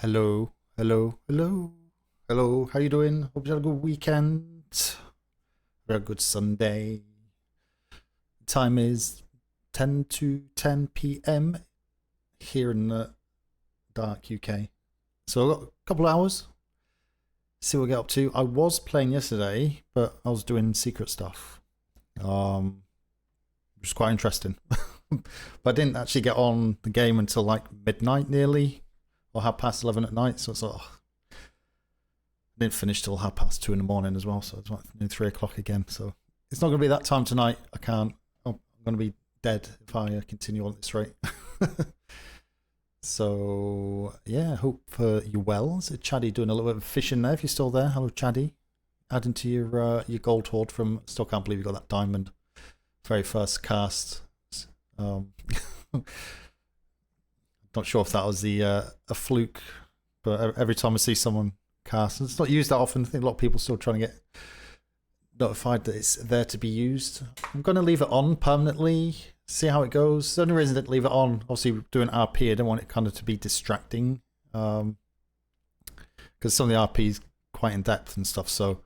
Hello, hello, hello, hello. How you doing? Hope you had a good weekend. Very good Sunday. Time is 10 to 10 p.m. here in the dark UK. So I've got a couple of hours. See what we get up to. I was playing yesterday, but I was doing secret stuff. Which was quite interesting. But I didn't actually get on the game until like midnight nearly, or 11:30 at night. So it's like, I didn't finish till 2:30 in the morning as well. So it's like 3 o'clock again. So it's not going to be that time tonight. I can't. I'm going to be dead if I continue on at this rate. So yeah, hope you're well. Is it Chaddy doing a little bit of fishing there? If you're still there, hello Chaddy. Adding to your gold hoard from. Still can't believe you got that diamond. Very first cast. Not sure if that was a fluke, but every time I see someone cast, it's not used that often. I think a lot of people still trying to get notified that it's there to be used. I'm going to leave it on permanently, see how it goes. The only reason I didn't leave it on, obviously doing RP, I don't want it kind of to be distracting, because some of the RP is quite in depth and stuff, so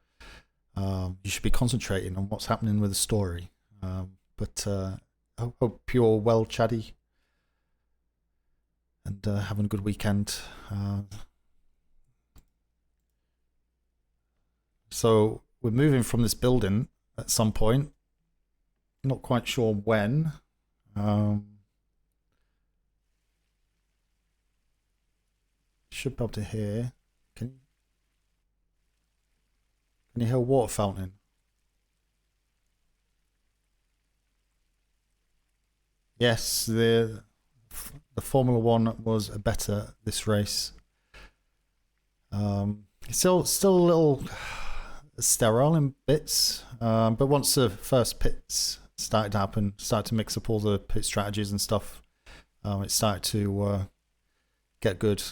you should be concentrating on what's happening with the story. But I hope you're well, Chaddy, and having a good weekend. So we're moving from this building at some point. Not quite sure when. Should be able to hear. Can you hear a water fountain? Yes, the Formula One was better this race. It's still a little sterile in bits, but once the first pits started to happen, started to mix up all the pit strategies and stuff, it started to get good.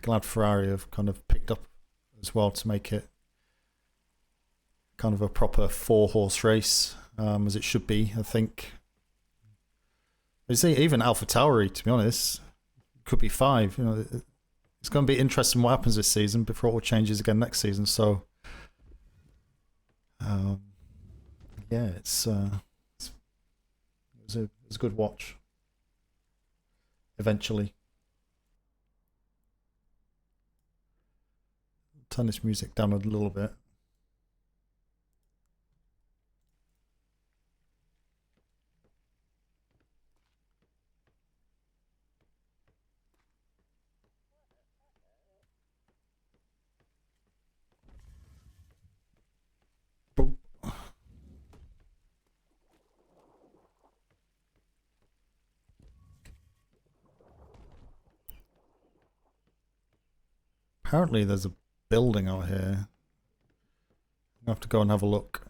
Glad Ferrari have kind of picked up as well to make it kind of a proper 4-horse race, as it should be, I think. You see, even AlphaTauri, to be honest, could be 5. You know, it's going to be interesting what happens this season before it all changes again next season. So, yeah, it was a good watch. Eventually, turn this music down a little bit. Apparently there's a building out here. I have to go and have a look.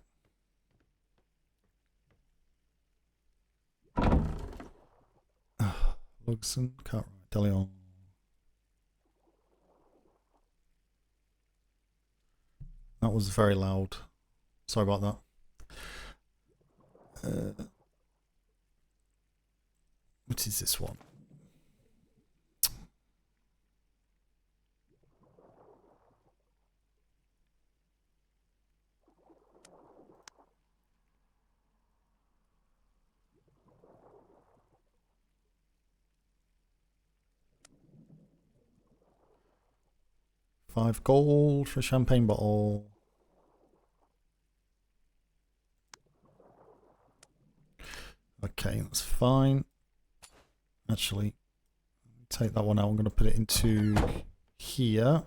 Luxon, can't write. Deleon. That was very loud. Sorry about that. What is this one? $5 for a champagne bottle. Okay, that's fine. Actually, take that one out. I'm going to put it into here.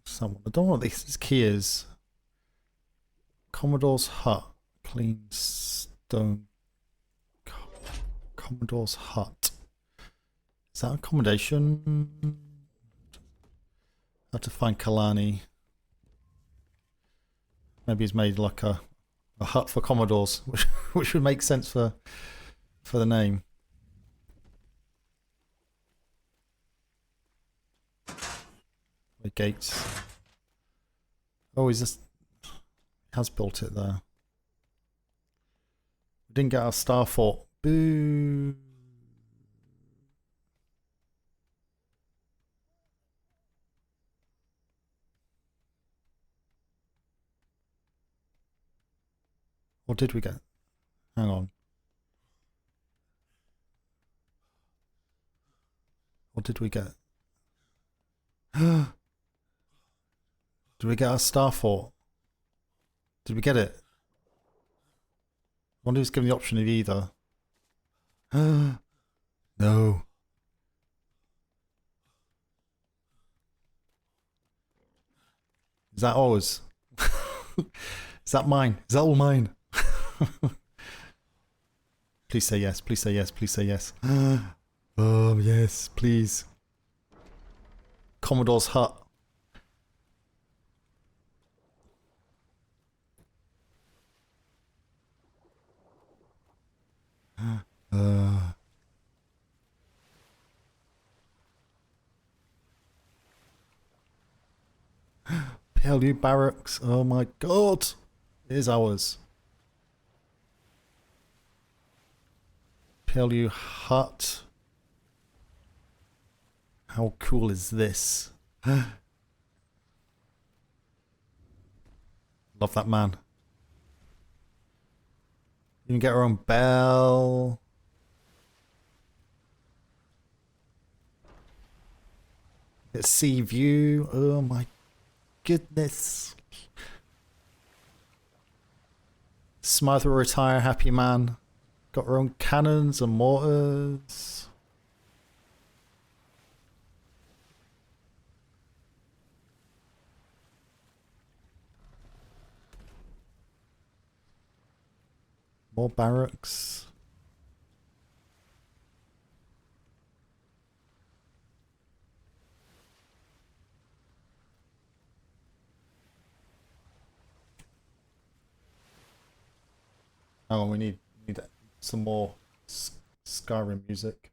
Someone, I don't know what this key is. Commodore's hut. Clean stone. Commodore's hut. Is that accommodation? I have to find Kalani. Maybe he's made like a hut for Commodores, which would make sense for the name. The gates. Oh, he's just has built it there. We didn't get our star fort. Boo. What did we get? Hang on. What did we get? Did we get our star fort? Did we get it? I wonder who's given the option of either. No. Is that ours? Is that mine? Is that all mine? Please say yes, please say yes, please say yes. Oh, yes, please. Commodore's hut. PLU barracks. Oh my god. It is ours. PLU hut. How cool is this? Love that man. You can get our own bell. Get sea view. Oh my goodness. Smythe will retire, happy man. Got our own cannons and mortars. More barracks. Oh, we need some more Skyrim music.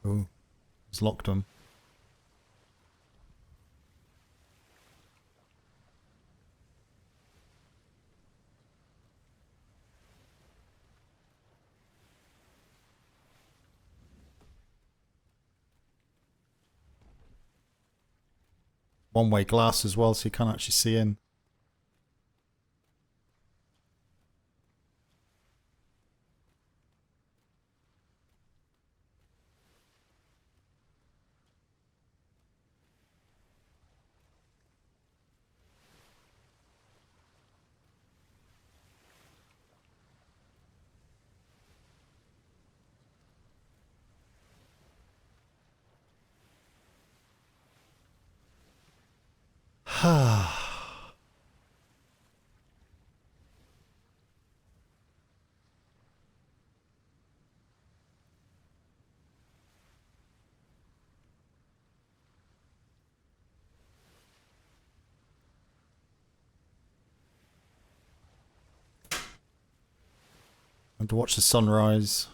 Oh, it's locked them. One-way glass as well, so you can't actually see in. And to watch the sunrise.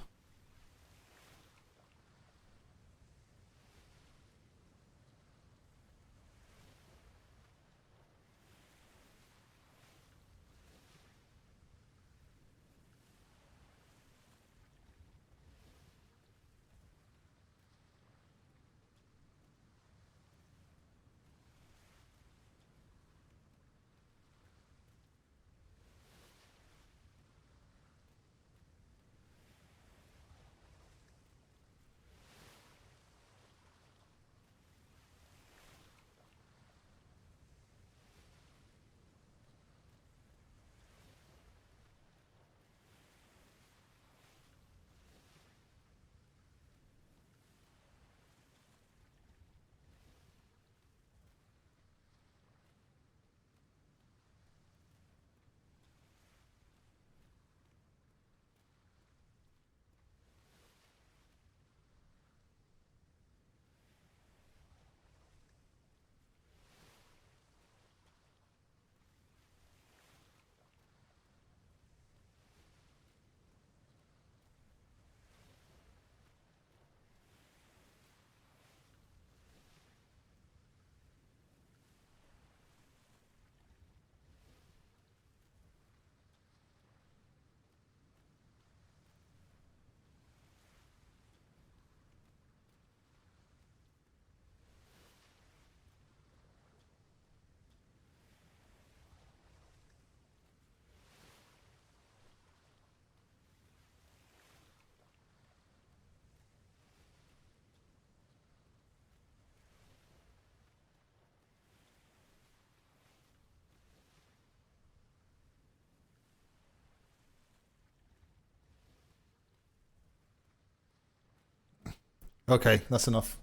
Okay, that's enough.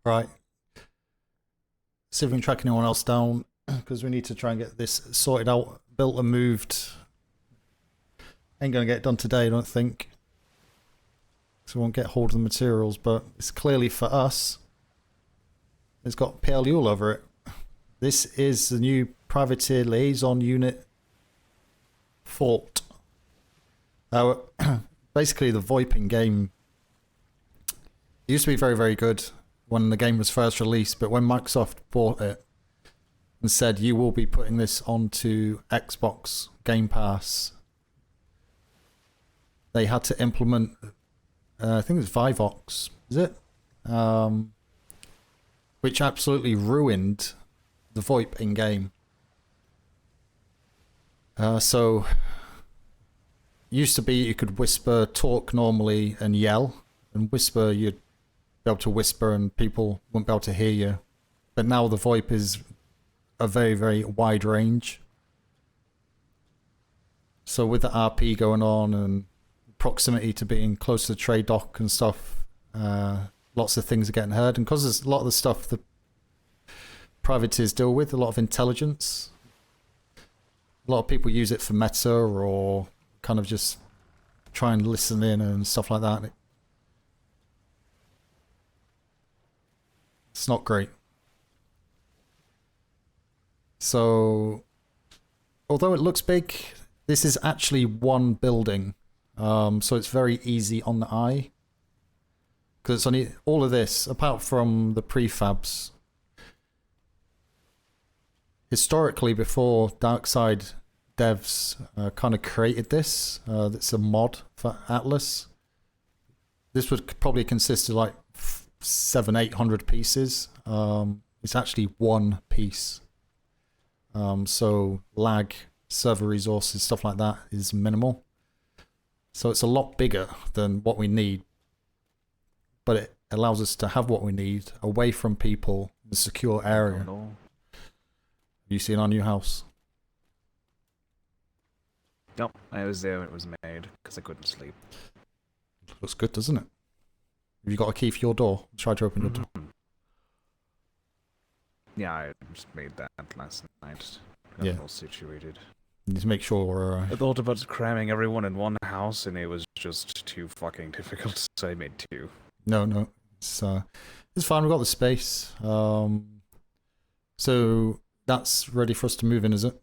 Right. See if we can track anyone else down, because we need to try and get this sorted out, built and moved. Ain't going to get it done today, I don't think. So we won't get hold of the materials, but it's clearly for us. It's got PLU all over it. This is the new Privateer Liaison Unit Fort. Basically, the VoIP in game used to be very, very good when the game was first released, but when Microsoft bought it and said you will be putting this onto Xbox Game Pass, they had to implement, I think it's Vivox, is it? Which absolutely ruined the VoIP in game. So used to be you could whisper, talk normally, and yell. And whisper, you'd be able to whisper and people wouldn't be able to hear you. But now the VoIP is a very, very wide range. So with the RP going on and proximity to being close to the trade dock and stuff, lots of things are getting heard. And because there's a lot of the stuff the privateers deal with, a lot of intelligence, a lot of people use it for meta or kind of just try and listen in and stuff like that. It's not great. So, although it looks big, this is actually one building. So it's very easy on the eye. Because it's only all of this, apart from the prefabs. Historically, before Darkside devs kind of created this, it's a mod for Atlas. This would probably consist of like 700-800 pieces. It's actually one piece. So lag, server resources, stuff like that is minimal. So it's a lot bigger than what we need. But it allows us to have what we need away from people in a secure area. You seen our new house? Nope, I was there when it was made because I couldn't sleep. Looks good, doesn't it? Have you got a key for your door? Try to open your door. Yeah, I just made that last night. Got it all situated. You need to make sure. I thought about cramming everyone in one house, and it was just too fucking difficult, so I made two. No, it's fine. We've got the space. So that's ready for us to move in, is it?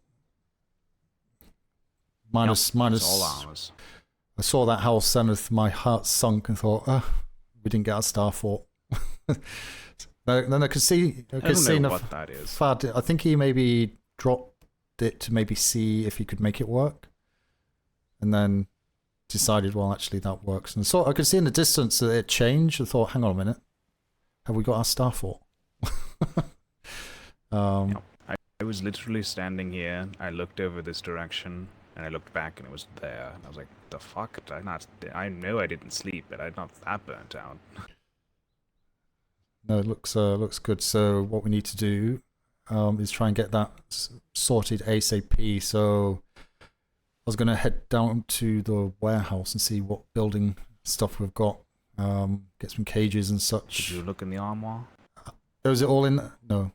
Minus. All ours. I saw that house and my heart sunk and thought, we didn't get our star fort. Then I could see. I don't know what that is. Fad, I think he maybe dropped it to maybe see if he could make it work, and then decided, well, actually that works. And so I could see in the distance that it changed. I thought, hang on a minute, have we got our star fort? I was literally standing here. I looked over this direction, and I looked back, and it was there. And I was like, "The fuck? I know I didn't sleep, but I'm not that burnt out." No, it looks good. So what we need to do is try and get that sorted ASAP. So I was going to head down to the warehouse and see what building stuff we've got. Get some cages and such. Did you look in the armoire? Is it all in there? No.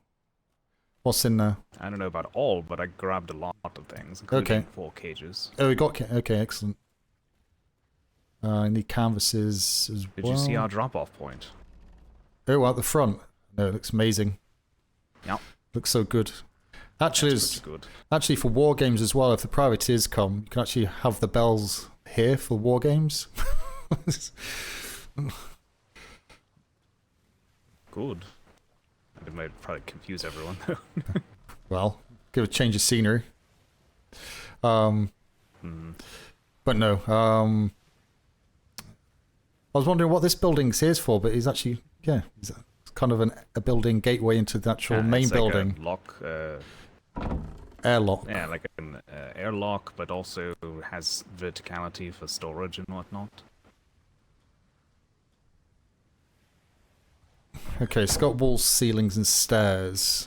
What's in there? I don't know about all, but I grabbed a lot of things, including 4 cages. Oh, we got... Okay, excellent. I need canvases as well. Did you see our drop-off point? Oh, out the front. No, it looks amazing. Yep. Looks so good. Actually, it's good. Actually, for war games as well, if the privateers come, you can actually have the bells here for war games. Good. It might probably confuse everyone, though. Well, give a change of scenery. But no. I was wondering what this building's here for, but it's actually, it's kind of a building gateway into the actual main it's building. Like a Airlock. Yeah, like an airlock, but also has verticality for storage and whatnot. Okay, it's got walls, ceilings, and stairs.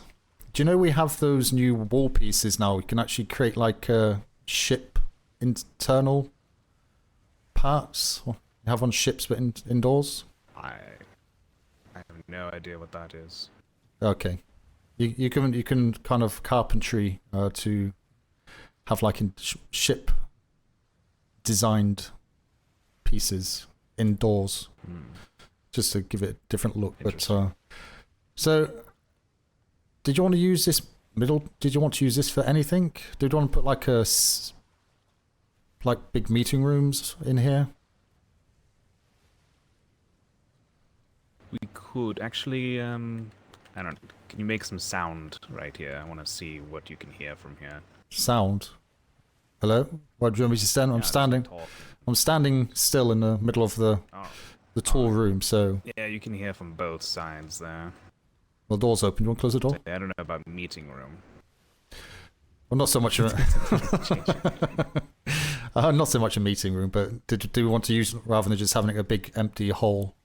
Do you know we have those new wall pieces now? We can actually create like ship internal parts. You have on ships but indoors. I have no idea what that is. Okay. You can kind of carpentry to have like in ship designed pieces indoors, just to give it a different look. But so, did you want to use this middle? Did you want to use this for anything? Did you want to put like like big meeting rooms in here? We could actually. I don't. Can you make some sound right here? I want to see what you can hear from here. Sound. Hello. What do you want me to stand? I'm standing. I'm standing still in the middle of the tool room. So yeah, you can hear from both sides there. Well, the door's open. You want to close the door? I don't know about meeting room. Well, not so much. Not so much a meeting room, but do we want to use rather than just having a big empty hole?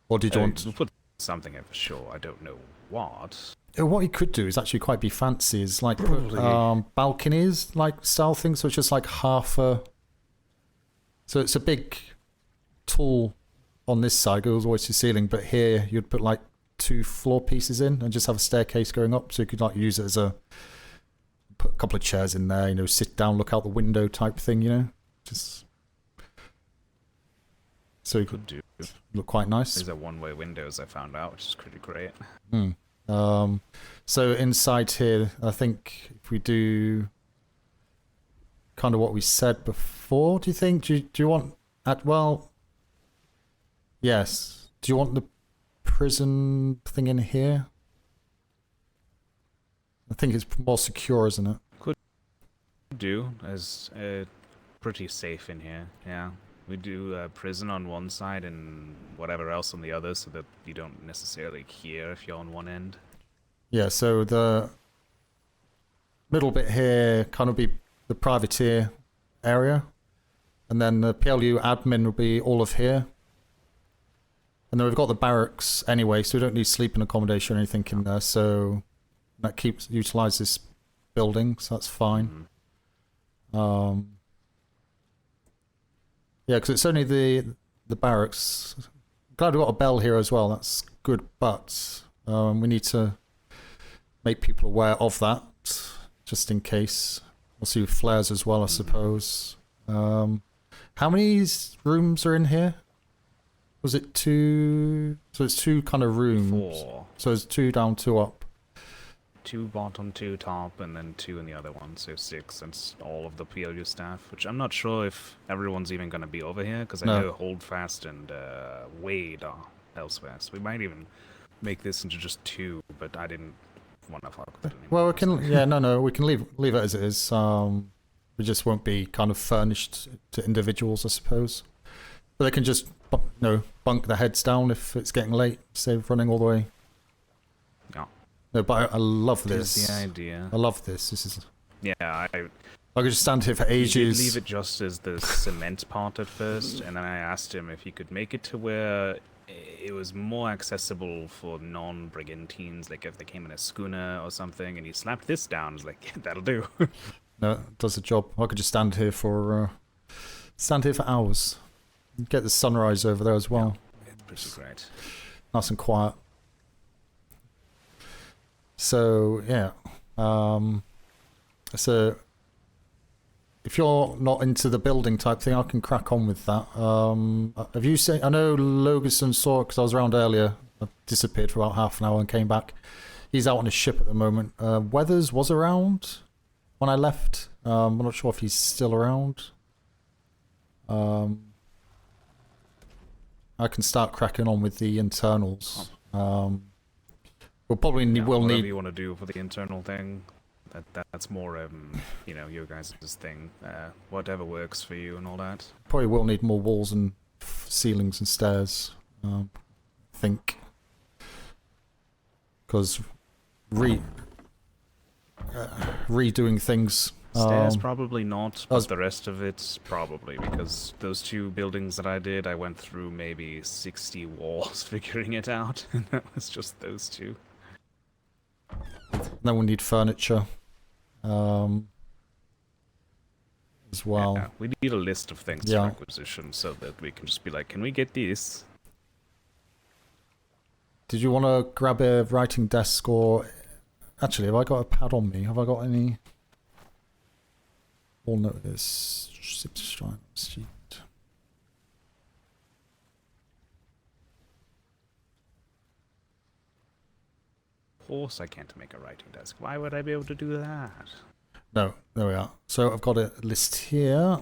Or did you want to put something in for sure? I don't know what. What you could do is actually quite be fancy. Is like put balconies, like style things. So it's just like half a. So it's a big, tall, on this side goes always to the ceiling, but here you'd put like 2 floor pieces in and just have a staircase going up. So you could like use it as put a couple of chairs in there. You know, sit down, look out the window type thing. You know, just. So you could do. Look quite nice. These are one-way windows, I found out, which is pretty great. So inside here, I think if we do kind of what we said before, do you think? Do you want yes. Do you want the prison thing in here? I think it's more secure, isn't it? Could do, as pretty safe in here, yeah. We do prison on one side and whatever else on the other, so that you don't necessarily hear if you're on one end. Yeah, so the middle bit here kind of be the privateer area, and then the PLU admin will be all of here. And then we've got the barracks anyway, so we don't need sleeping accommodation or anything in there, so that utilises this building, so that's fine. Yeah, because it's only the barracks. Glad we've got a bell here as well. That's good, but we need to make people aware of that, just in case. We'll see flares as well, I suppose. How many rooms are in here? Was it 2? So it's 2 kind of rooms. 4. So it's 2 down, 2 up. 2 bottom, 2 top, and then 2 in the other one, so 6. That's all of the PLU staff, which I'm not sure if everyone's even going to be over here, because I know Holdfast and Wade are elsewhere, so we might even make this into just 2, but I didn't want to fuck with it anymore. Well, we can, we can leave it as it is. We just won't be kind of furnished to individuals, I suppose. But they can just, bunk their heads down if it's getting late, instead of running all the way. Yeah. No, but I love this. That's the idea. I love this. This is. Yeah, I could just stand here for ages. He did leave it just as the cement part at first, and then I asked him if he could make it to where it was more accessible for non-brigantines, like if they came in a schooner or something, and he slapped this down. I was like, yeah, that'll do. No, it does the job. I could just stand here for hours. Get the sunrise over there as well. Yeah, it's pretty great. Nice and quiet. So yeah, so if you're not into the building type thing, I can crack on with that. Have you seen? I know Logerson saw it because I was around earlier. I disappeared for about half an hour and came back. He's out on his ship at the moment. Weathers was around when I left. I'm not sure if he's still around. I can start cracking on with the internals. We'll probably need. Whatever you want to do for the internal thing, that's more your guys' thing. Whatever works for you and all that. Probably will need more walls and ceilings and stairs. I think because redoing things. Stairs probably not, but the rest of it probably, because those 2 buildings that I did, I went through maybe 60 walls figuring it out, and that was just those 2. Then we'll need furniture. as well. Yeah, we need a list of things for acquisition so that we can just be like, can we get this? Did you want to grab a writing desk or... Actually, have I got a pad on me? Have I got any... All notice... sheet. Of course I can't make a writing desk. Why would I be able to do that? No, there we are. So I've got a list here.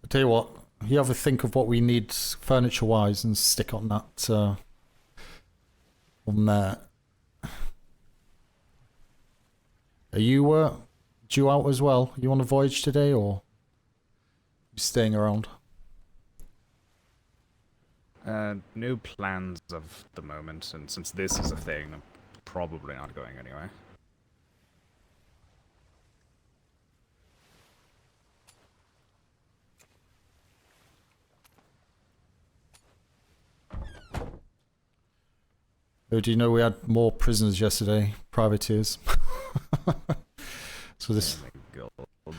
I tell you what, you have a think of what we need furniture-wise and stick on that on there. Are you due out as well? You on a voyage today, or you staying around? No plans of the moment, and since this is a thing, I'm probably not going anywhere. Oh, do you know we had more prisoners yesterday? Privateers. So this... Oh my God.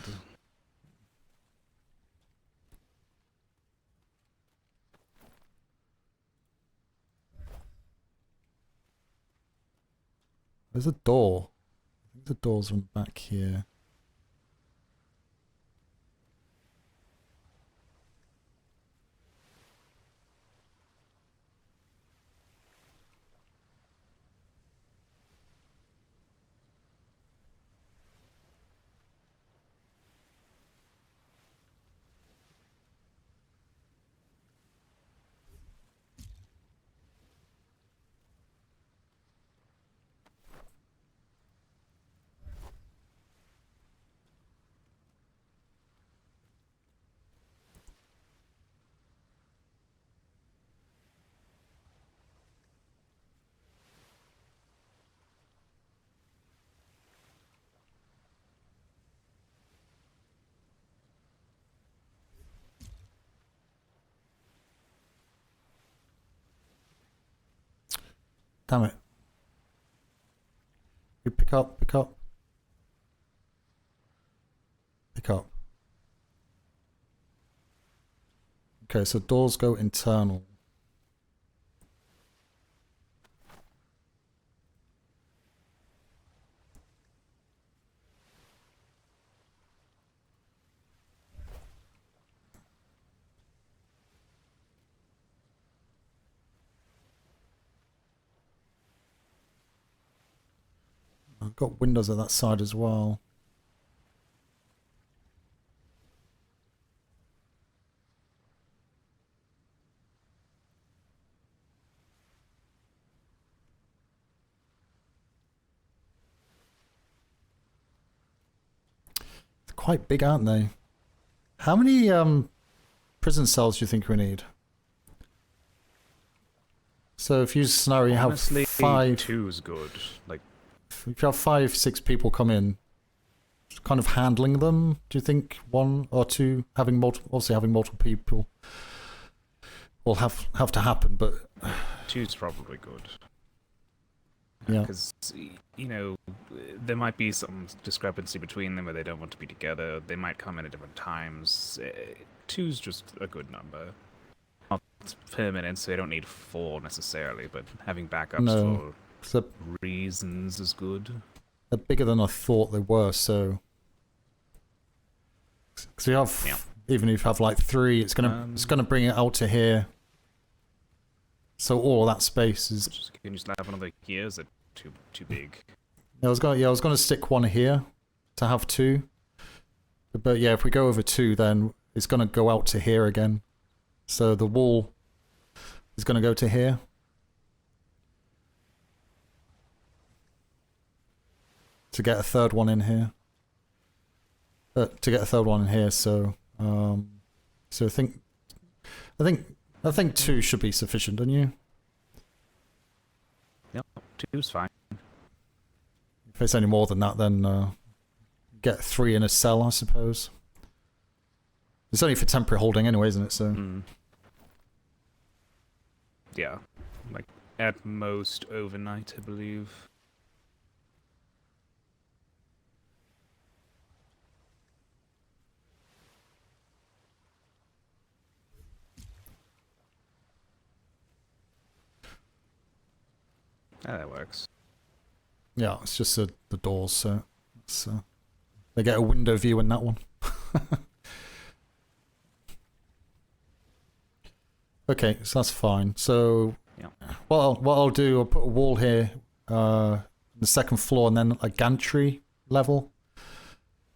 There's a door. I think the door's on back here. Damn it. You pick up, pick up. Pick up. Okay, so doors go internal. I've got windows at that side as well. They're quite big, aren't they? How many prison cells do you think we need? So if you scenario have Honestly, 5... 2 is good. Like, if you have 5, 6 people come in, kind of handling them, do you think 1 or 2 having multiple, obviously having multiple people will have to happen, but 2 is probably good. Yeah. Because, you know, there might be some discrepancy between them where they don't want to be together. They might come in at different times. 2's just a good number. Not permanent, so they don't need 4 necessarily, but having backups for reasons is good. They're bigger than I thought they were, so... Because we have, even if you have like 3, it's gonna bring it out to here. So all of that space is... Can you just have another here? Is it too big? I was gonna stick 1 here to have 2. But yeah, if we go over 2, then it's going to go out to here again. So the wall is going to go to here. To get a third one in here. To get a third one in here, so so I think 2 should be sufficient, don't you? Yep, 2's fine. If it's any more than that, then get 3 in a cell, I suppose. It's only for temporary holding anyway, isn't it? So yeah, like at most overnight, I believe. Yeah, that works. Yeah, it's just the doors, so it's, they get a window view in that one. Okay, so that's fine. So yeah. what I'll do, I'll put a wall here, the second floor, and then a gantry level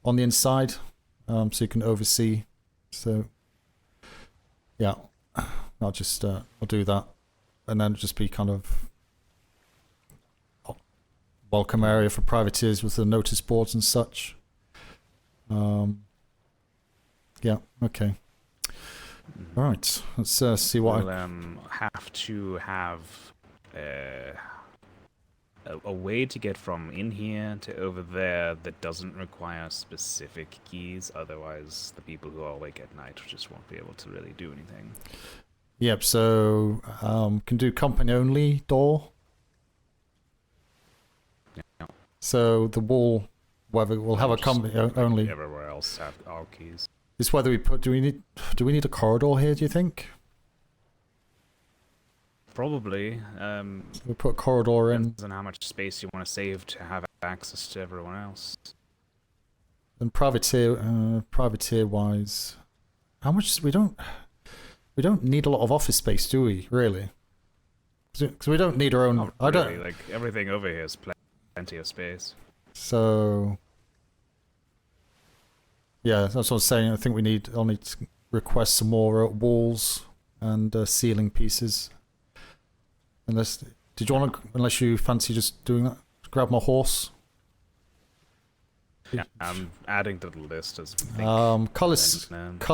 on the inside, so you can oversee. So yeah, I'll just I'll do that, and then just be kind of welcome area for privateers with the notice boards and such. Yeah, okay. All right, let's see what we'll have to have a way to get from in here to over there that doesn't require specific keys. Otherwise, the people who are awake at night just won't be able to really do anything. Yep, so can do company only door. Yeah. So the wall, whether we'll have a company only. Everywhere else have our keys. It's whether we put. Do we need a corridor here? Do you think? Probably. We'll put a corridor in. Depends on how much space you want to save to have access to everyone else. And privateer wise, how much we don't need a lot of office space, do we? Really? Because we don't need our own. Not really, like everything over here is plenty of space. So yeah, that's what I was saying. I think I'll need to request some more walls and ceiling pieces. Unless you fancy just doing that? Grab my horse. Yeah, I'm adding to the list as we think. Color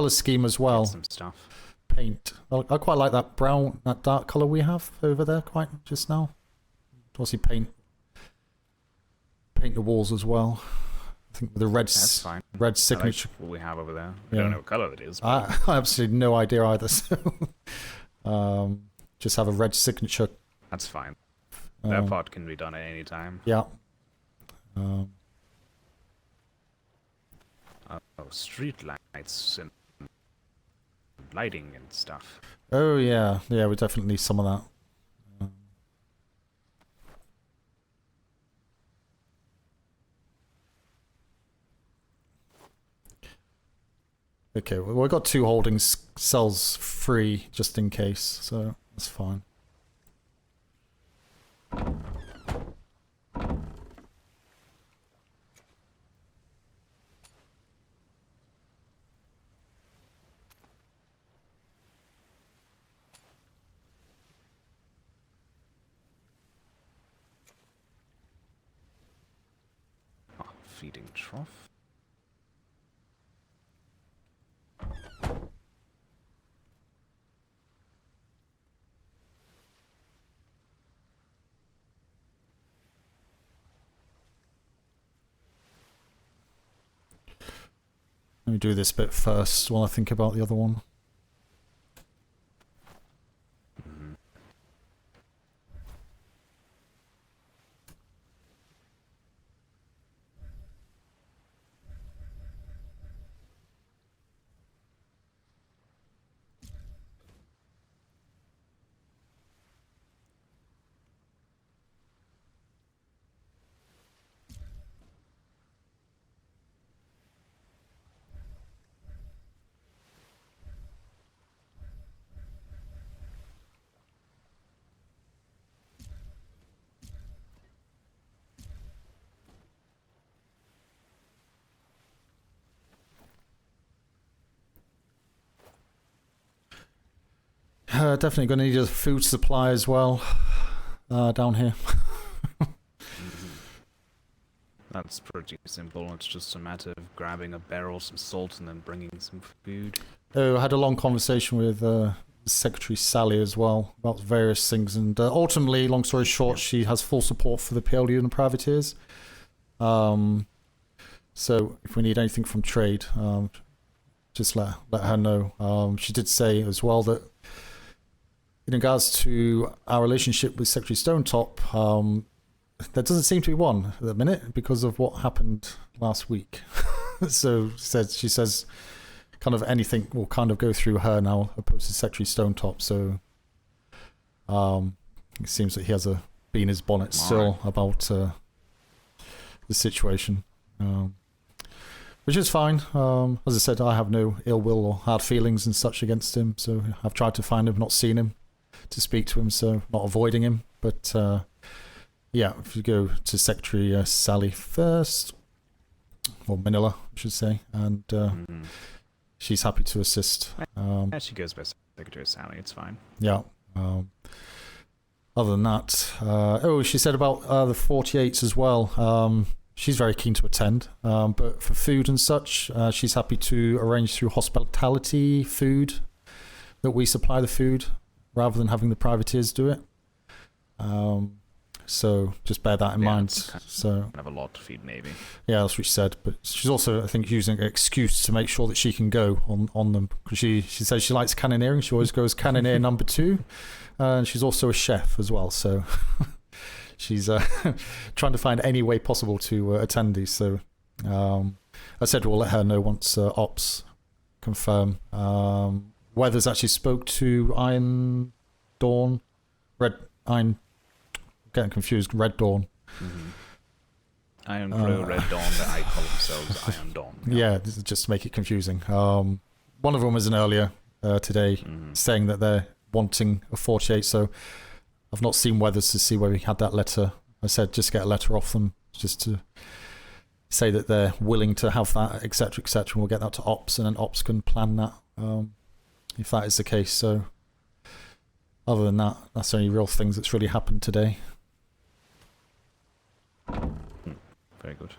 scheme as well. Some stuff. Paint. I quite like that dark color we have over there. Quite just now. Obviously paint the walls as well. I think with the That's fine. red signature. I like what we have over there. I don't know what color it is. I have absolutely no idea either. So just have a red signature. That's fine. That part can be done at any time. Yeah. Street lights and lighting and stuff. Oh yeah, we definitely need some of that. Okay, well, we've got 2 holding cells free just in case, so that's fine. Feeding trough. Let me do this bit first while I think about the other one. definitely going to need a food supply as well down here. That's pretty simple. It's just a matter of grabbing a barrel, some salt, and then bringing some food. Oh, I had a long conversation with Secretary Sally as well about various things, and ultimately, long story short, she has full support for the PLU and the privateers. So if we need anything from trade, just let her know. She did say as well that in regards to our relationship with Secretary Stonetop, there doesn't seem to be one at the minute because of what happened last week. So she says kind of anything will kind of go through her now opposed to Secretary Stonetop. So it seems that he has a bee in his bonnet still about the situation. Which is fine. As I said, I have no ill will or hard feelings and such against him. So I've tried to find him, not seen him, to speak to him. So not avoiding him. But yeah, if you go to Secretary Sally first, or Manila, I should say, and she's happy to assist. Yeah, she goes by Secretary Sally. It's fine. Yeah. Other than that, she said about the 48s as well. She's very keen to attend, but for food and such, she's happy to arrange through hospitality food, that we supply the food rather than having the privateers do it. So just bear that in mind. So have a lot to feed, maybe. Yeah, that's what she said. But she's also, I think, using an excuse to make sure that she can go on them, because she says she likes cannoneering. She always goes cannoneer number 2, and she's also a chef as well. So. She's trying to find any way possible to attend these. So I said we'll let her know once ops confirm. Weathers actually spoke to Iron Dawn. Getting confused. Red Dawn. Mm-hmm. Iron Crow, Red Dawn, that I call themselves Iron Dawn. Yeah, this is just to make it confusing. One of them was an earlier today saying that they're wanting a 48, so I've not seen Weathers to see where we had that letter. I said just get a letter off them just to say that they're willing to have that, etc., etc. And we'll get that to Ops, and then Ops can plan that if that is the case. So other than that, that's the only real things that's really happened today. Very good.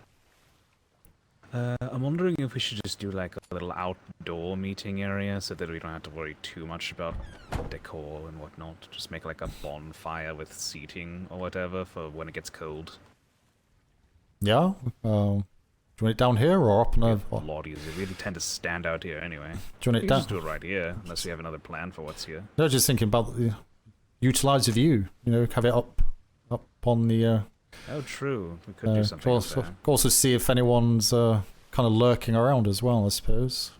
I'm wondering if we should just do like a little outdoor meeting area so that we don't have to worry too much about decor and whatnot. Just make like a bonfire with seating or whatever for when it gets cold. Yeah? Do you want it down here or up in a... lot easier. We really tend to stand out here anyway. Do you want it We can down? just do it right here, unless we have another plan for what's here. No, just thinking about utilize the view. You know, have it up on the... Oh, true. We could do something up there. Also see if anyone's kind of lurking around as well, I suppose.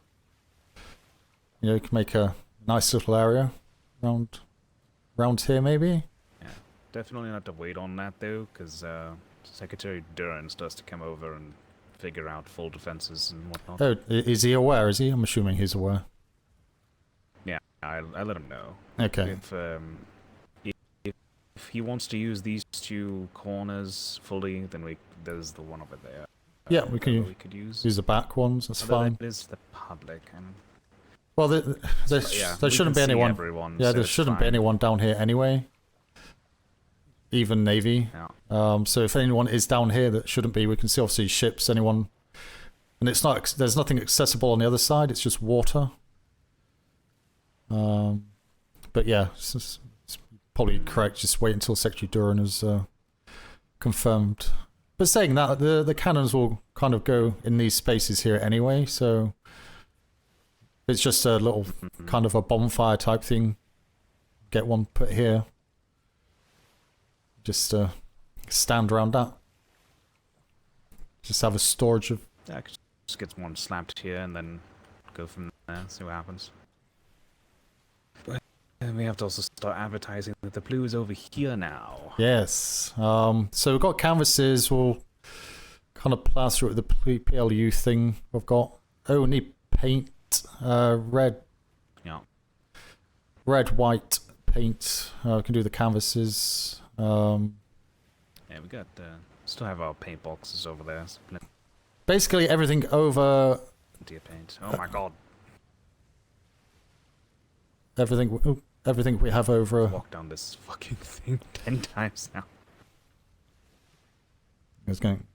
You know, you can make a nice little area around here, maybe. Yeah, definitely not to wait on that, though, because Secretary Durrance does to come over and figure out full defenses and whatnot. Oh, is he aware, is he? I'm assuming he's aware. Yeah, I let him know. Okay. If he wants to use these 2 corners fully, then there's the one over there. Yeah, we could use the back ones. That's fine. It is the public, and well, there shouldn't be anyone. Yeah, there shouldn't be anyone down here anyway. Even Navy. Yeah. So if anyone is down here that shouldn't be, we can see obviously ships. Anyone, and it's not. There's nothing accessible on the other side. It's just water. But yeah, it's probably correct. Just wait until Secretary Duran has confirmed. But saying that, the cannons will kind of go in these spaces here anyway, so it's just a little kind of a bonfire type thing. Get one put here. Just stand around that. Just have a storage of... Yeah, I could just get one slapped here and then go from there, see what happens. And we have to also start advertising that the PLU is over here now. Yes. So we've got canvases. We'll kind of plaster it with the PLU thing. We've got only paint, red, white paint. We can do the canvases. Yeah, we got still have our paint boxes over there. Basically everything over. Plenty of paint. Oh my god. Everything. Oh, everything we have over. Walk down this fucking thing 10 times now. It's getting,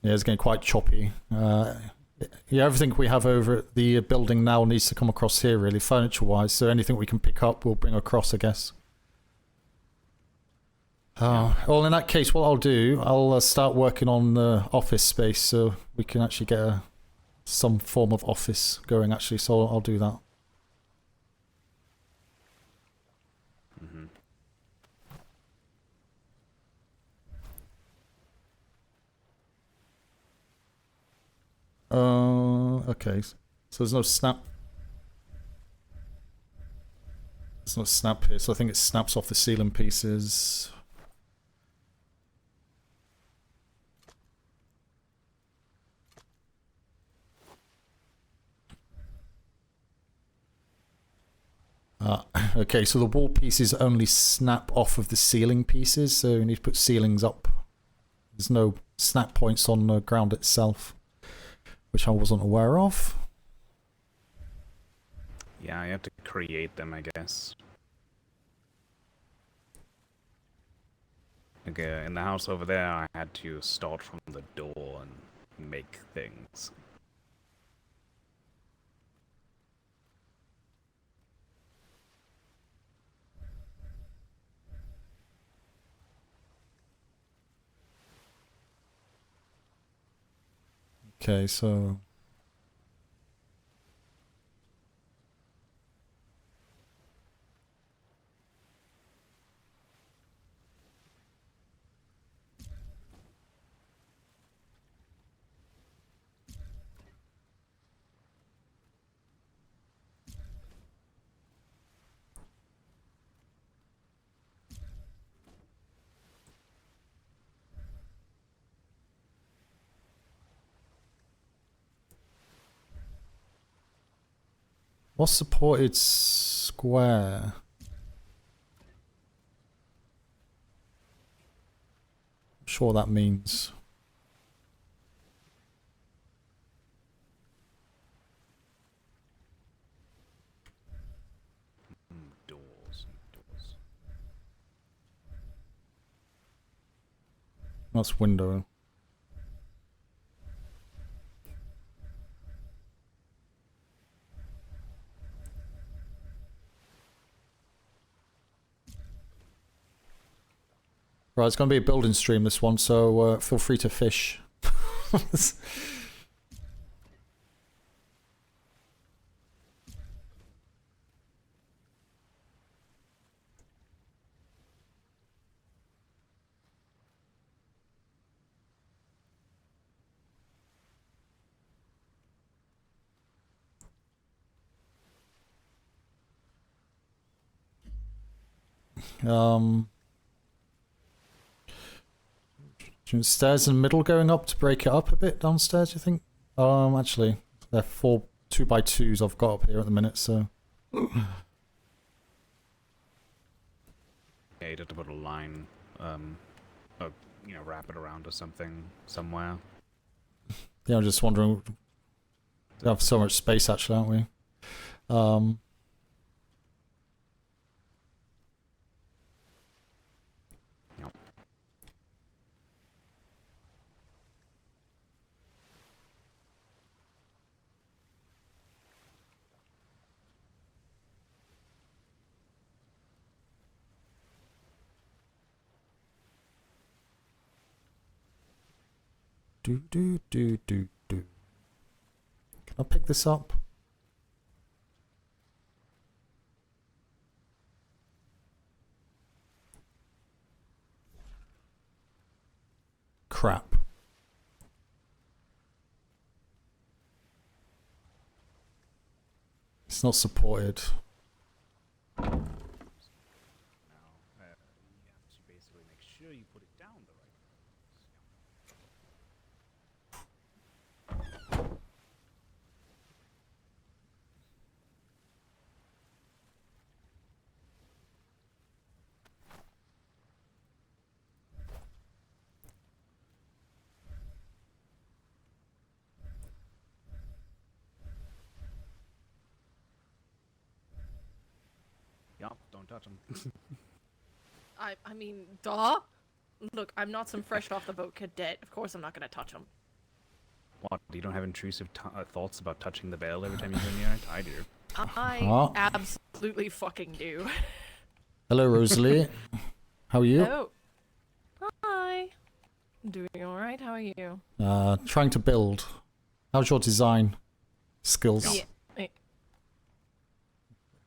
yeah, it's getting quite choppy. Yeah, everything we have over at the building now needs to come across here, really, furniture-wise. So anything we can pick up, we'll bring across, I guess. Well, in that case, what I'll do, I'll start working on the office space so we can actually get some form of office going, actually. So I'll do that. Okay. So there's no snap. There's no snap here, so I think it snaps off the ceiling pieces. Okay, so the wall pieces only snap off of the ceiling pieces, so you need to put ceilings up. There's no snap points on the ground itself, which I wasn't aware of. Yeah, you have to create them, I guess. Okay, in the house over there, I had to start from the door and make things. Okay, so... What's supported square? I'm sure that means... Doors. That's window. Right, it's going to be a building stream, this one, so feel free to fish. Stairs in the middle going up to break it up a bit downstairs, you think? Actually, they're 4 2x2s I've got up here at the minute, so... Yeah, you'd have to put a line, or, you know, wrap it around or something somewhere. Yeah, I'm just wondering... We have so much space, actually, aren't we? Yep. Do. Can I pick this up? Crap. It's not supported. Now, you have to basically make sure you put it down the right don't touch them. I mean, duh. Look, I'm not some fresh off the boat cadet. Of course, I'm not gonna touch them. What? You don't have intrusive thoughts about touching the bell every time you go near it? I do. I absolutely fucking do. Hello, Rosalie. How are you? Oh. Hi. I'm doing alright, how are you? Trying to build. How's your design skills? Yeah.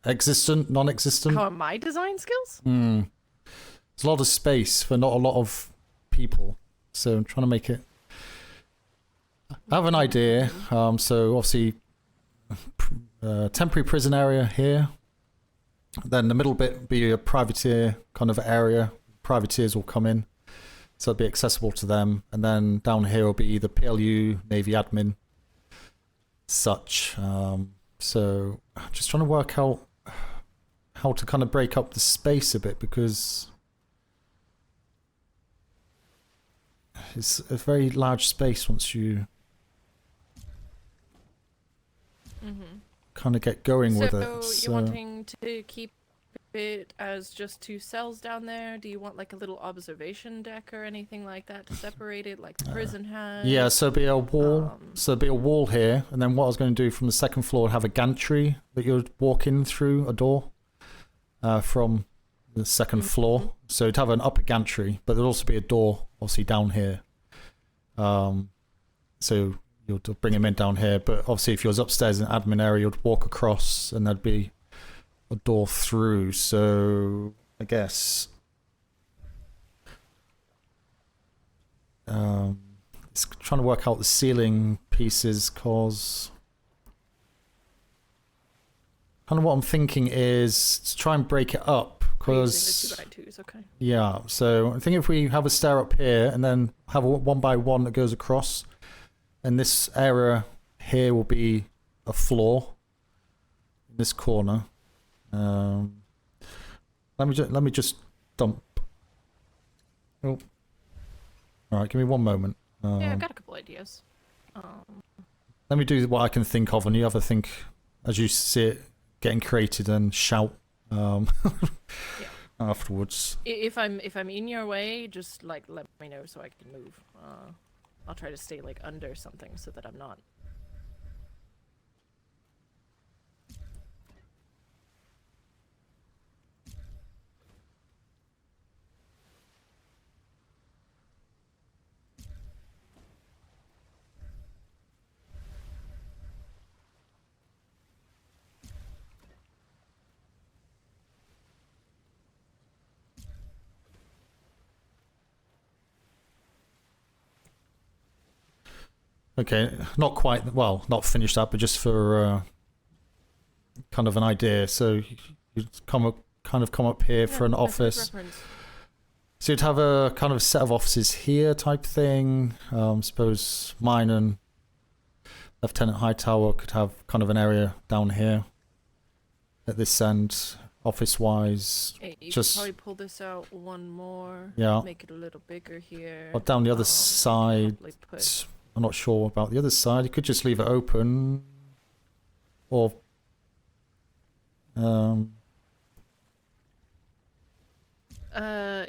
Existent, non-existent? How are my design skills? There's a lot of space for not a lot of people, so I'm trying to make it. I have an idea. So obviously, temporary prison area here. Then the middle bit be a privateer kind of area. Privateers will come in, so it'll be accessible to them. And then down here will be the PLU, Navy admin, such. So just trying to work out how to kind of break up the space a bit, because it's a very large space once you kind of get going with it. So you're wanting to keep it as just 2 cells down there? Do you want like a little observation deck or anything like that to separate it, like the prison has? Yeah, so it'll be a wall. So it'll be a wall here, and then what I was going to do from the second floor, have a gantry that you'd walk in through a door from the second floor. So it'd have an upper gantry, but there'd also be a door, obviously down here. So you'll bring him in down here, but obviously if you was upstairs in the admin area, you'd walk across, and there'd be a door through. So I guess it's trying to work out the ceiling pieces, cause kind of what I'm thinking is to try and break it up, because the 2x2s, okay. Yeah, so I think if we have a stair up here and then have a 1 by 1 that goes across, and this area here will be a floor in this corner. Let me just dump. Oh, all right. Give me 1 moment. Yeah, I've got a couple ideas. Let me do what I can think of, and you have a think as you see it getting created, and shout Yeah. afterwards. If I'm in your way, just like let me know so I can move. I'll try to stay like under something so that I'm not. Okay, not quite. Well, not finished up, but just for kind of an idea. So you'd come up here for an office. So you'd have a kind of set of offices here, type thing. Suppose mine and Lieutenant Hightower could have kind of an area down here at this end, office-wise. Hey, you just could probably pull this out 1 more. Yeah. Make it a little bigger here. Or down the other side. probably put- I'm not sure about the other side. You could just leave it open, or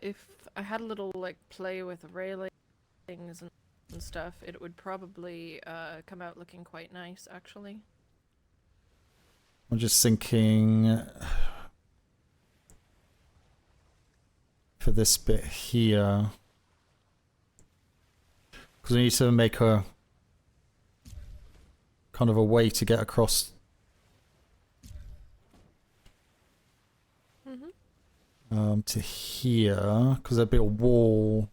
if I had a little like play with railings and stuff, it would probably come out looking quite nice, actually. I'm just thinking for this bit here, because we need to make a kind of a way to get across. To here, because there'd be a wall.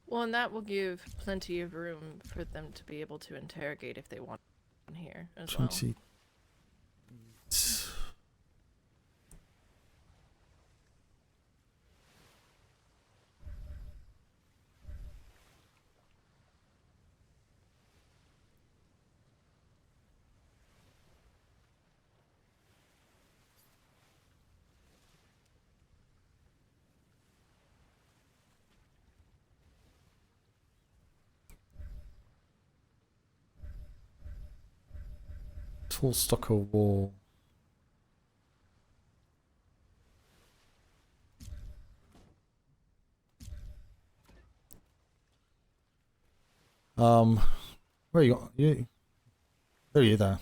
Well, and that will give plenty of room for them to be able to interrogate if they want here as 20. Tall stucco wall. Where you? There you there.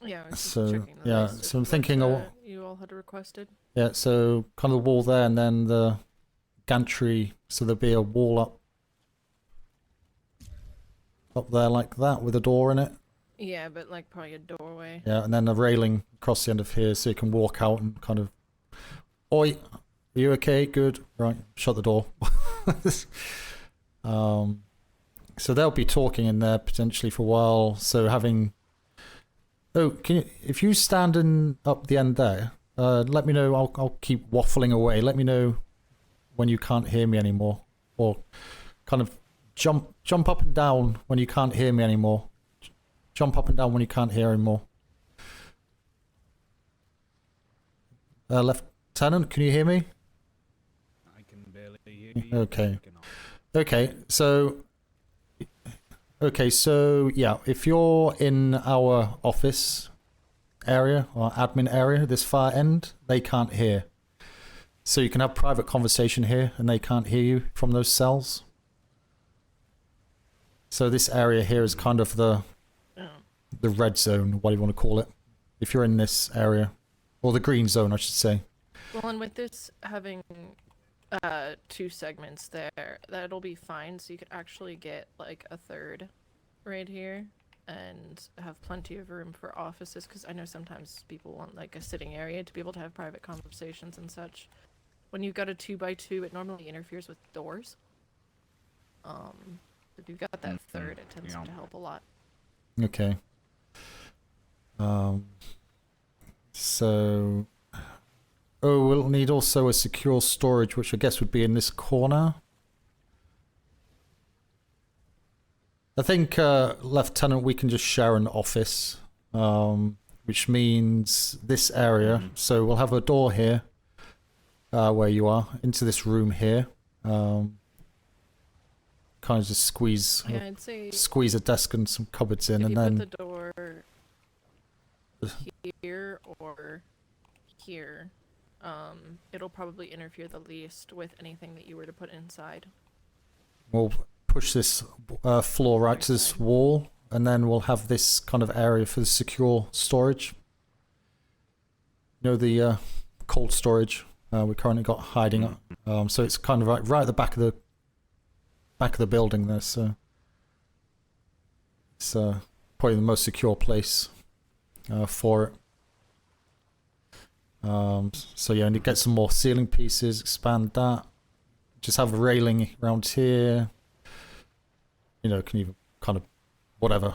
Yeah, I was just So, checking the yeah, list so I'm of thinking what, you all had requested. Yeah, so kind of the wall there, and then the gantry. So there'll be a wall up there like that with a door in it. Yeah, but like probably a doorway. Yeah, and then a railing across the end of here, so you can walk out and kind of. Oi, are you okay? Good. Right, shut the door. So they'll be talking in there potentially for a while. So having. Oh, can you? If you stand up the end there, let me know. I'll keep waffling away. Let me know when you can't hear me anymore, or kind of jump up and down when you can't hear me anymore. Jump up and down when you can't hear anymore. Lieutenant, can you hear me? I can barely hear you. Okay. Okay, so yeah, if you're in our office area or admin area, this far end, they can't hear. So you can have private conversation here and they can't hear you from those cells. So this area here is kind of the red zone, what do you want to call it, if you're in this area. Or the green zone, I should say. Well, and with this having 2 segments there, that'll be fine. So you could actually get like a third right here and have plenty of room for offices, because I know sometimes people want like a sitting area to be able to have private conversations and such. When you've got a 2x2, it normally interferes with doors. If you've got that third, it tends to help a lot. Okay. So... Oh, we'll need also a secure storage, which I guess would be in this corner. I think, Lieutenant, we can just share an office, which means this area. So we'll have a door here, where you are, into this room here. Kind of just squeeze a desk and some cupboards in, and then put the door here or here, it'll probably interfere the least with anything that you were to put inside. we'll push this floor right to this wall, and then we'll have this kind of area for the secure storage. You know, the cold storage we currently got hiding up. So it's kind of right at the back of the building there. So it's probably the most secure place for it. So yeah, and you get some more ceiling pieces, expand that. Just have a railing around here. You know, can even kind of whatever.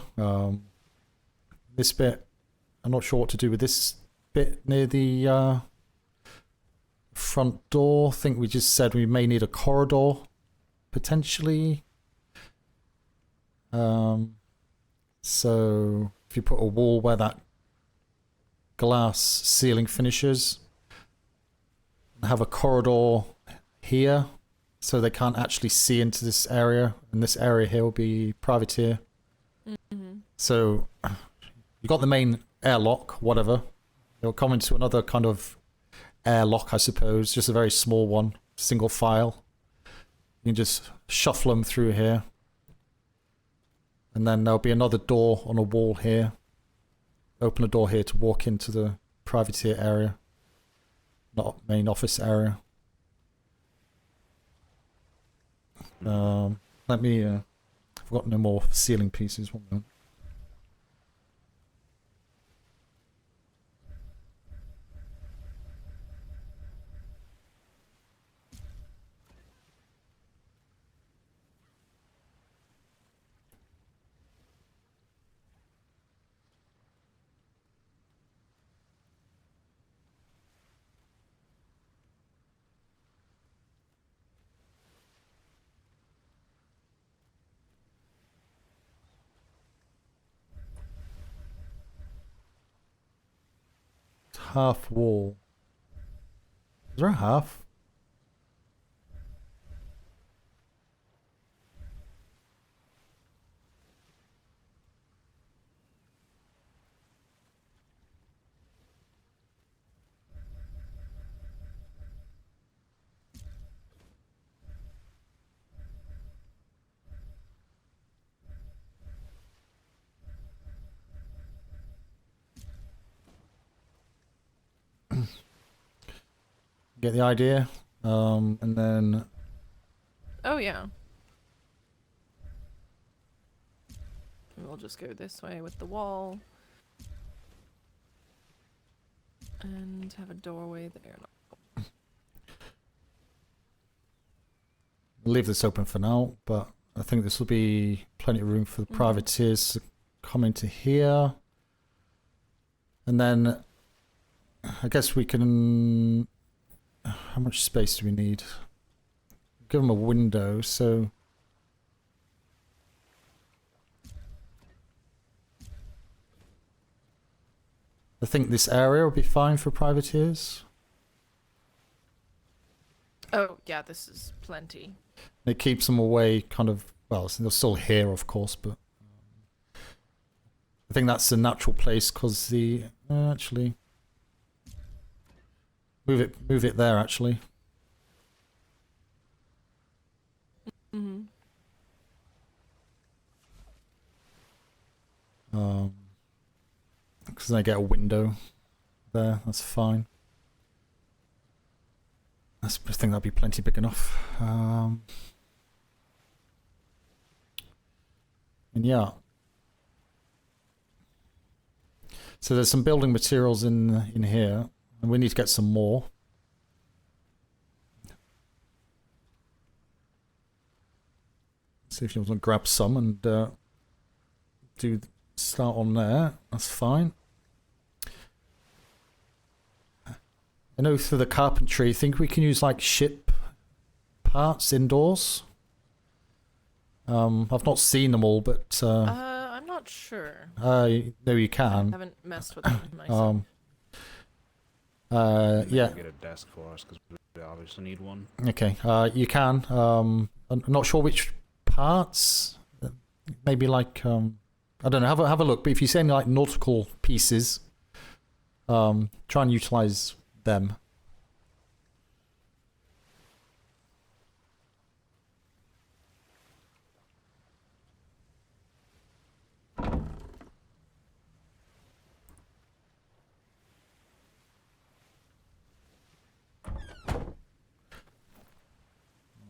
This bit, I'm not sure what to do with this bit near the front door. I think we just said we may need a corridor, potentially. So if you put a wall where that glass ceiling finishes, and have a corridor here, so they can't actually see into this area, and this area here will be privateer. So you got the main airlock, whatever. It'll come into another kind of airlock, I suppose, just a very small one, single file. You can just shuffle them through here, and then there'll be another door on a wall here. Open a door here to walk into the privateer area, not main office area. Let me, I've got no more ceiling pieces. 1 moment. Half wall. Is there a half? Get the idea? And then... Oh, yeah. We'll just go this way with the wall. And have a doorway there. Leave this open for now, but I think this will be plenty of room for the privateers to come into here. And then I guess we can... How much space do we need? Give them a window, so... I think this area will be fine for privateers. Oh, yeah, this is plenty. It keeps them away, kind of... Well, they're still here, of course, but... I think that's a natural place, because the... actually... Move it there, actually. Mm-hmm. Because then I get a window there, that's fine. I think that'd be plenty big enough. And yeah. So there's some building materials in here, and we need to get some more. See if you want to grab some and start on there. That's fine. I know for the carpentry, I think we can use like ship parts indoors. I've not seen them all, but I'm not sure. no, you I can. haven't messed with them myself. Yeah. Get a desk for us because we obviously need one. Okay. You can. I'm not sure which parts. Maybe like I don't know. Have a look. But if you say any like nautical pieces, try and utilize them.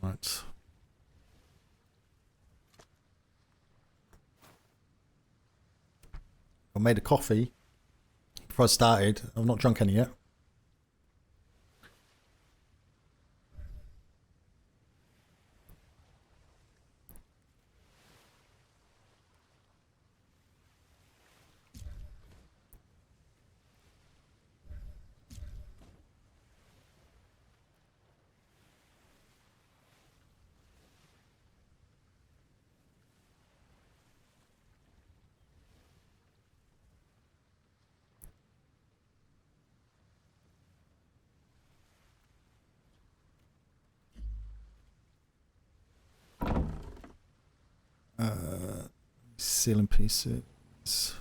Right. I made a coffee before I started. I've not drunk any yet. Ceiling pieces.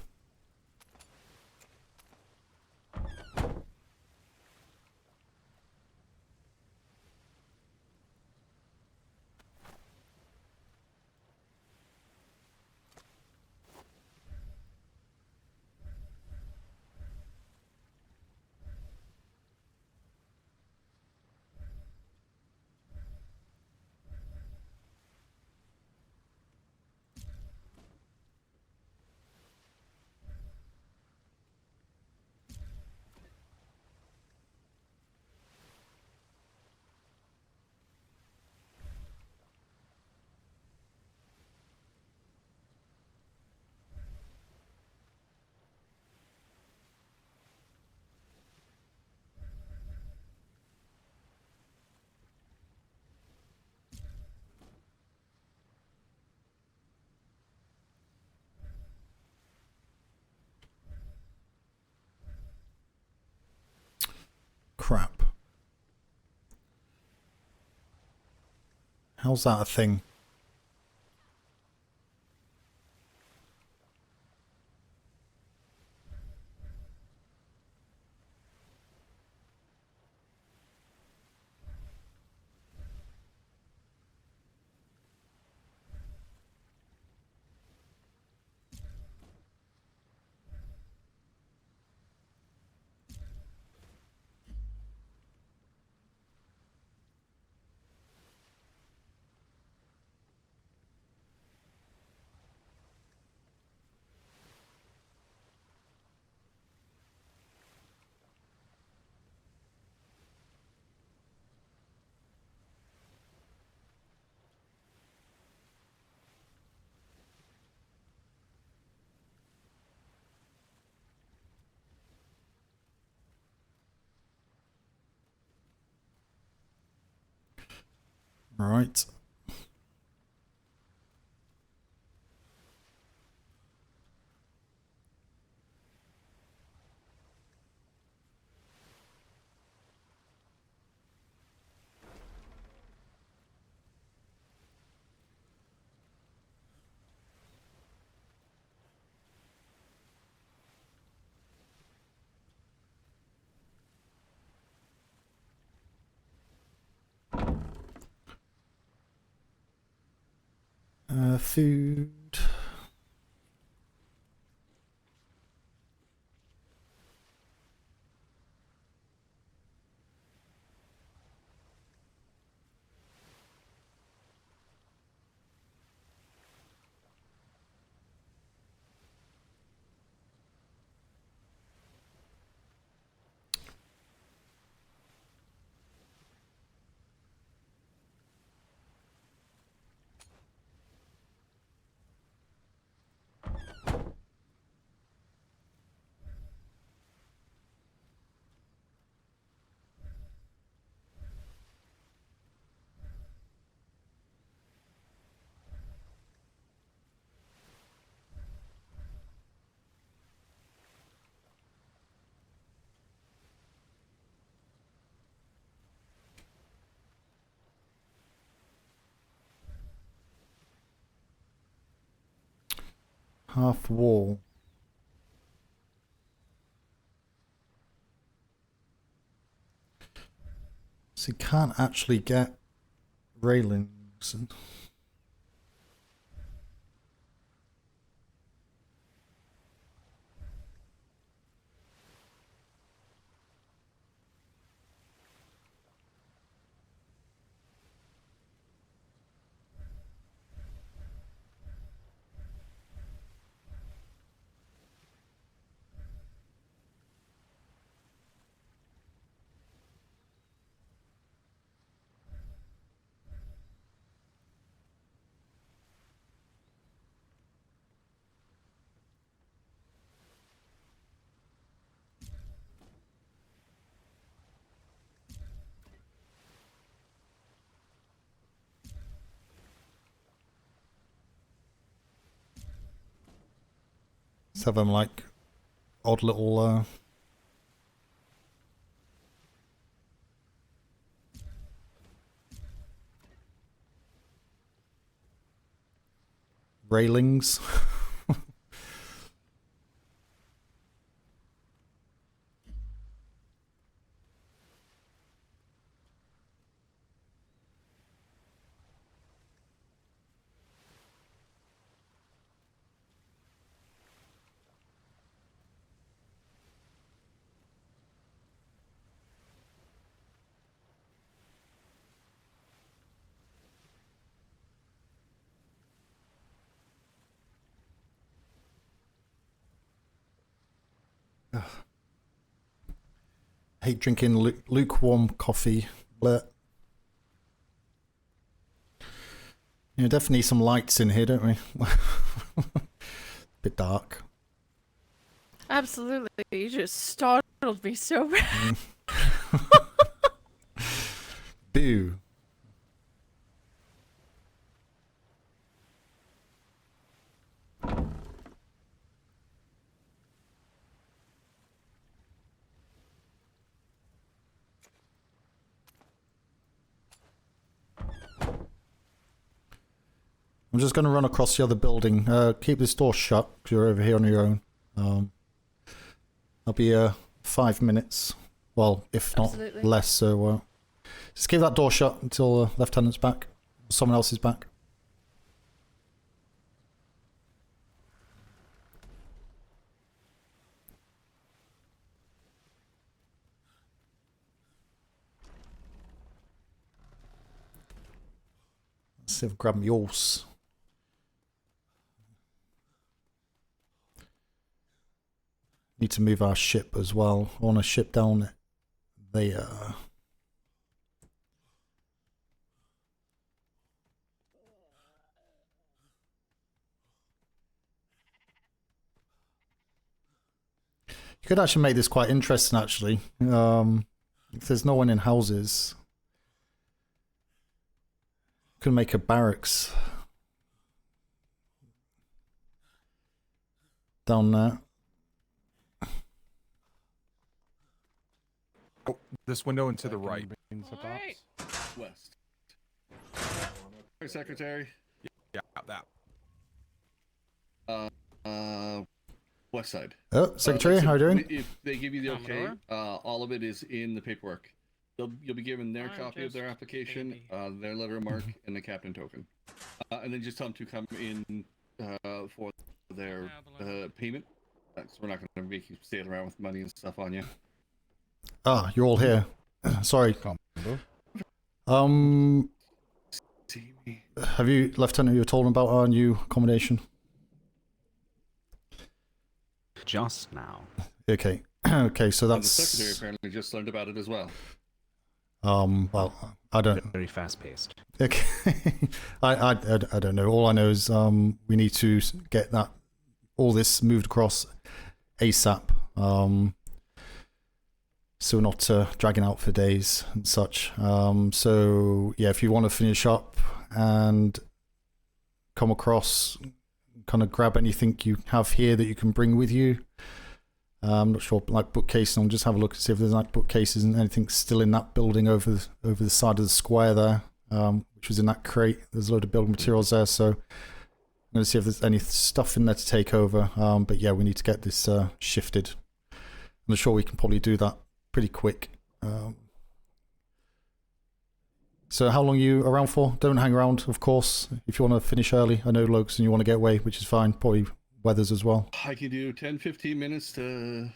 Crap. How's that a thing? Right. Food. Half wall. So you can't actually get railings. Let's have them like odd little railings. Hate drinking lukewarm coffee. Blech. Yeah, definitely need some lights in here, don't we? Bit dark. Absolutely. You just startled me so bad. Boo. I'm just going to run across the other building. Keep this door shut because you're over here on your own. I'll be 5 minutes. Well, if not Absolutely. less. So just keep that door shut until Lieutenant's back. Or someone else is back. Let's see if I grab my horse. Need to move our ship as well. I want to ship down there. You could actually make this quite interesting, actually. If there's no one in houses, Could make a barracks down there. Oh, this window and to the right. Alright. West. Hey, Secretary. Yeah, that. West side. Oh, Secretary, Like I how are you said, doing? If they give you the okay, Commodore? all of it is in the paperwork. You'll be given their I'm copy of their just application, baby. their letter of mark, and the captain token. And then just tell them to come in for their payment. So we're not going to make you stand around with money and stuff on you. Ah, you're all here. Sorry. See me. Have you, Lieutenant, you told him about our new accommodation? Just now. Okay. Okay, so And the that's... secretary apparently just learned about it as well. well, I don't... Very fast-paced. Okay. I don't know. All I know is we need to get all this moved across ASAP. So we're not dragging out for days and such. So yeah, if you want to finish up and come across, kind of grab anything you have here that you can bring with you. I'm not sure, like bookcases. I'll just have a look and see if there's like bookcases and anything still in that building over the side of the square there, which was in that crate. There's a load of building materials there, so I'm going to see if there's any stuff in there to take over. But yeah, we need to get this shifted. I'm sure we can probably do that pretty quick. So how long are you around for? Don't hang around, of course, if you want to finish early. I know, Lokes, and you want to get away, which is fine. Probably Weathers as well. I can do 10-15 minutes to...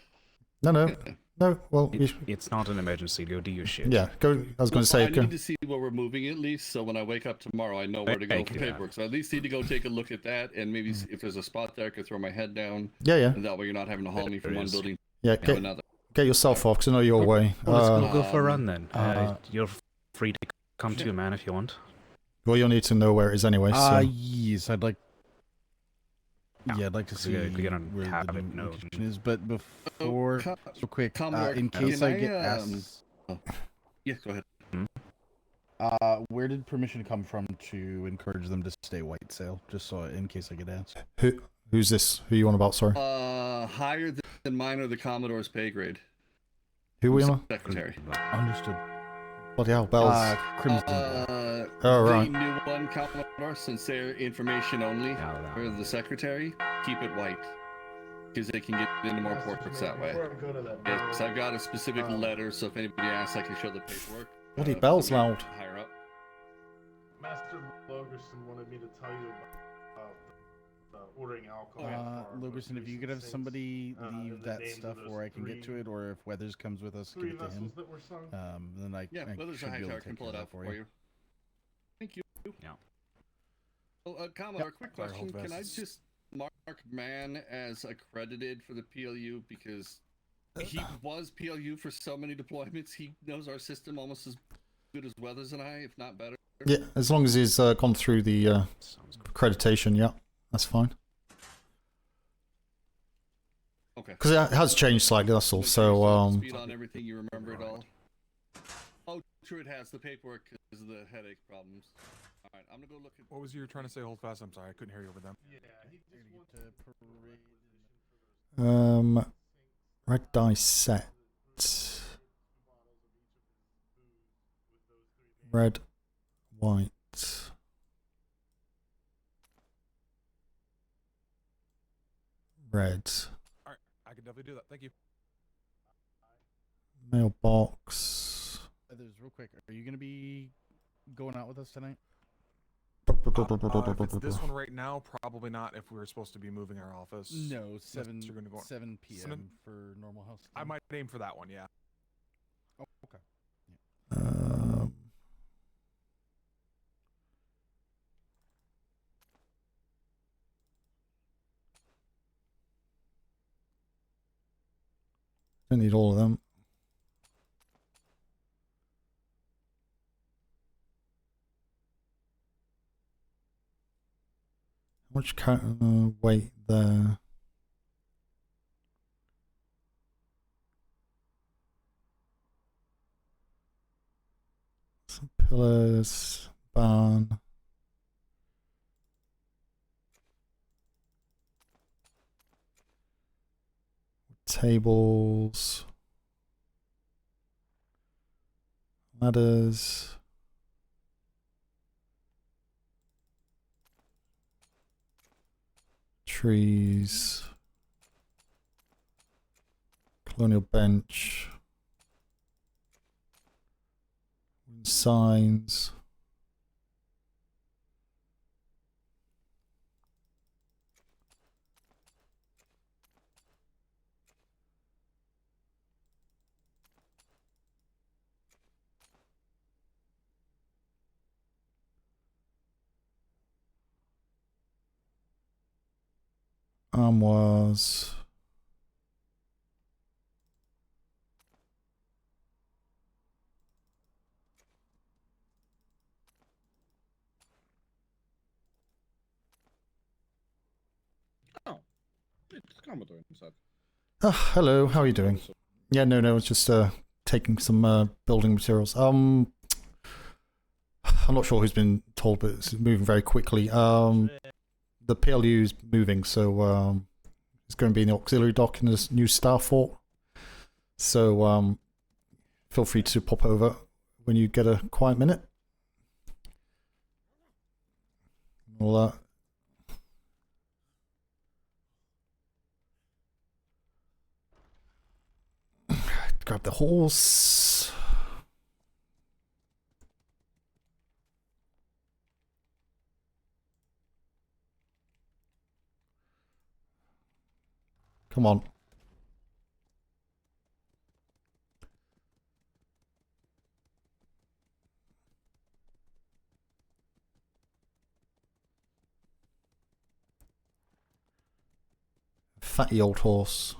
No. Well, It's not an emergency. Go do your shit. yeah. Go. I was going to say. I need to see where we're moving at least, so when I wake up tomorrow, I know where to go for paperwork. So I at least need to go take a look at that, and maybe if there's a spot there, I could throw my head down. Yeah. And that way you're not having to haul me from one building Yeah. to another. Get yourself off, because I know you're away. Well, let's go for a run then. uh, You're free to come to, man, if you want. Well, you'll need to know where it is anyway. So. Yes, I'd like. Yeah, I'd like to So see we gotta where have the it known. location is. But before, real quick, Commodore, in case I can get I, asked, Yeah, go ahead. where did permission come from to encourage them to stay white sail? Just so in case I get asked. Who's this? Who you on about? Sorry. Higher than mine or the Commodore's pay grade. Who we on? Secretary. Understood. Bloody hell, bells. Crimson. Oh, right. The new one, Commodore, since they're information only for the secretary, keep it white. Because they can get into more portraits that way. Yes, I've got a specific letter, so if anybody asks, I can show the paperwork. Bloody bells loud. Higher up. Master Logerson wanted me to tell you about ordering alcohol. Logerson, if you could have somebody leave that stuff where I can get to it, or if Weathers comes with us, give it to him. That were sung. Then I Weathers should a high be able tower to can take pull care it of out that for you. Thank you. Yeah. Well, Commodore, quick Sorry, question. hold Can I fast. just mark Mann as accredited for the PLU because he was PLU for so many deployments? He knows our system almost as good as Weathers and I, if not better. Yeah, as long as he's gone through the Sounds good. accreditation, yeah, that's fine. Okay. Because it has changed slightly, that's all. Make So, sure you're up to speed on everything, you remember it all. Oh, true, it has the paperwork because of the headache problems. All right, I'm gonna go look at. What was you trying to say? Hold fast. I'm sorry, I couldn't hear you over them. Yeah, he just wants red die set. Red, white. Red. All right, I can definitely do that. Thank you. Mailbox. Weathers, real quick, are you gonna be going out with us tonight? If it's this one right now, probably not. If we were supposed to be moving our office. No, Unless 7 you're gonna go- 7 p.m. Seven- for normal house. I time. might aim for that one. Yeah. Oh, okay. Don't need all of them. How much weight there? Some pillars, barn. tables, ladders, trees, colonial bench, signs. Was Oh, it's Commodore inside. hello, how are you doing? Yeah, no, it's just taking some building materials. I'm not sure who's been told, but it's moving very quickly. The PLU is moving, so it's going to be in the auxiliary dock in this new star fort. So feel free to pop over when you get a quiet minute. We'll grab the horse. Come on. Fatty old horse.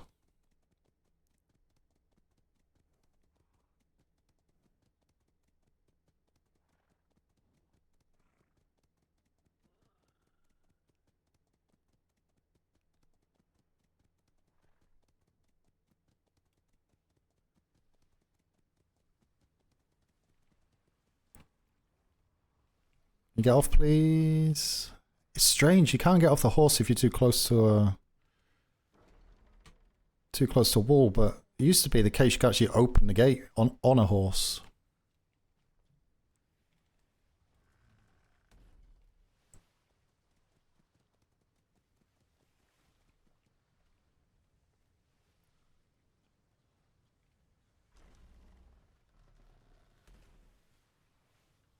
You get off, please. It's strange. You can't get off the horse if you're too close to a wall. But it used to be the case you could actually open the gate on a horse.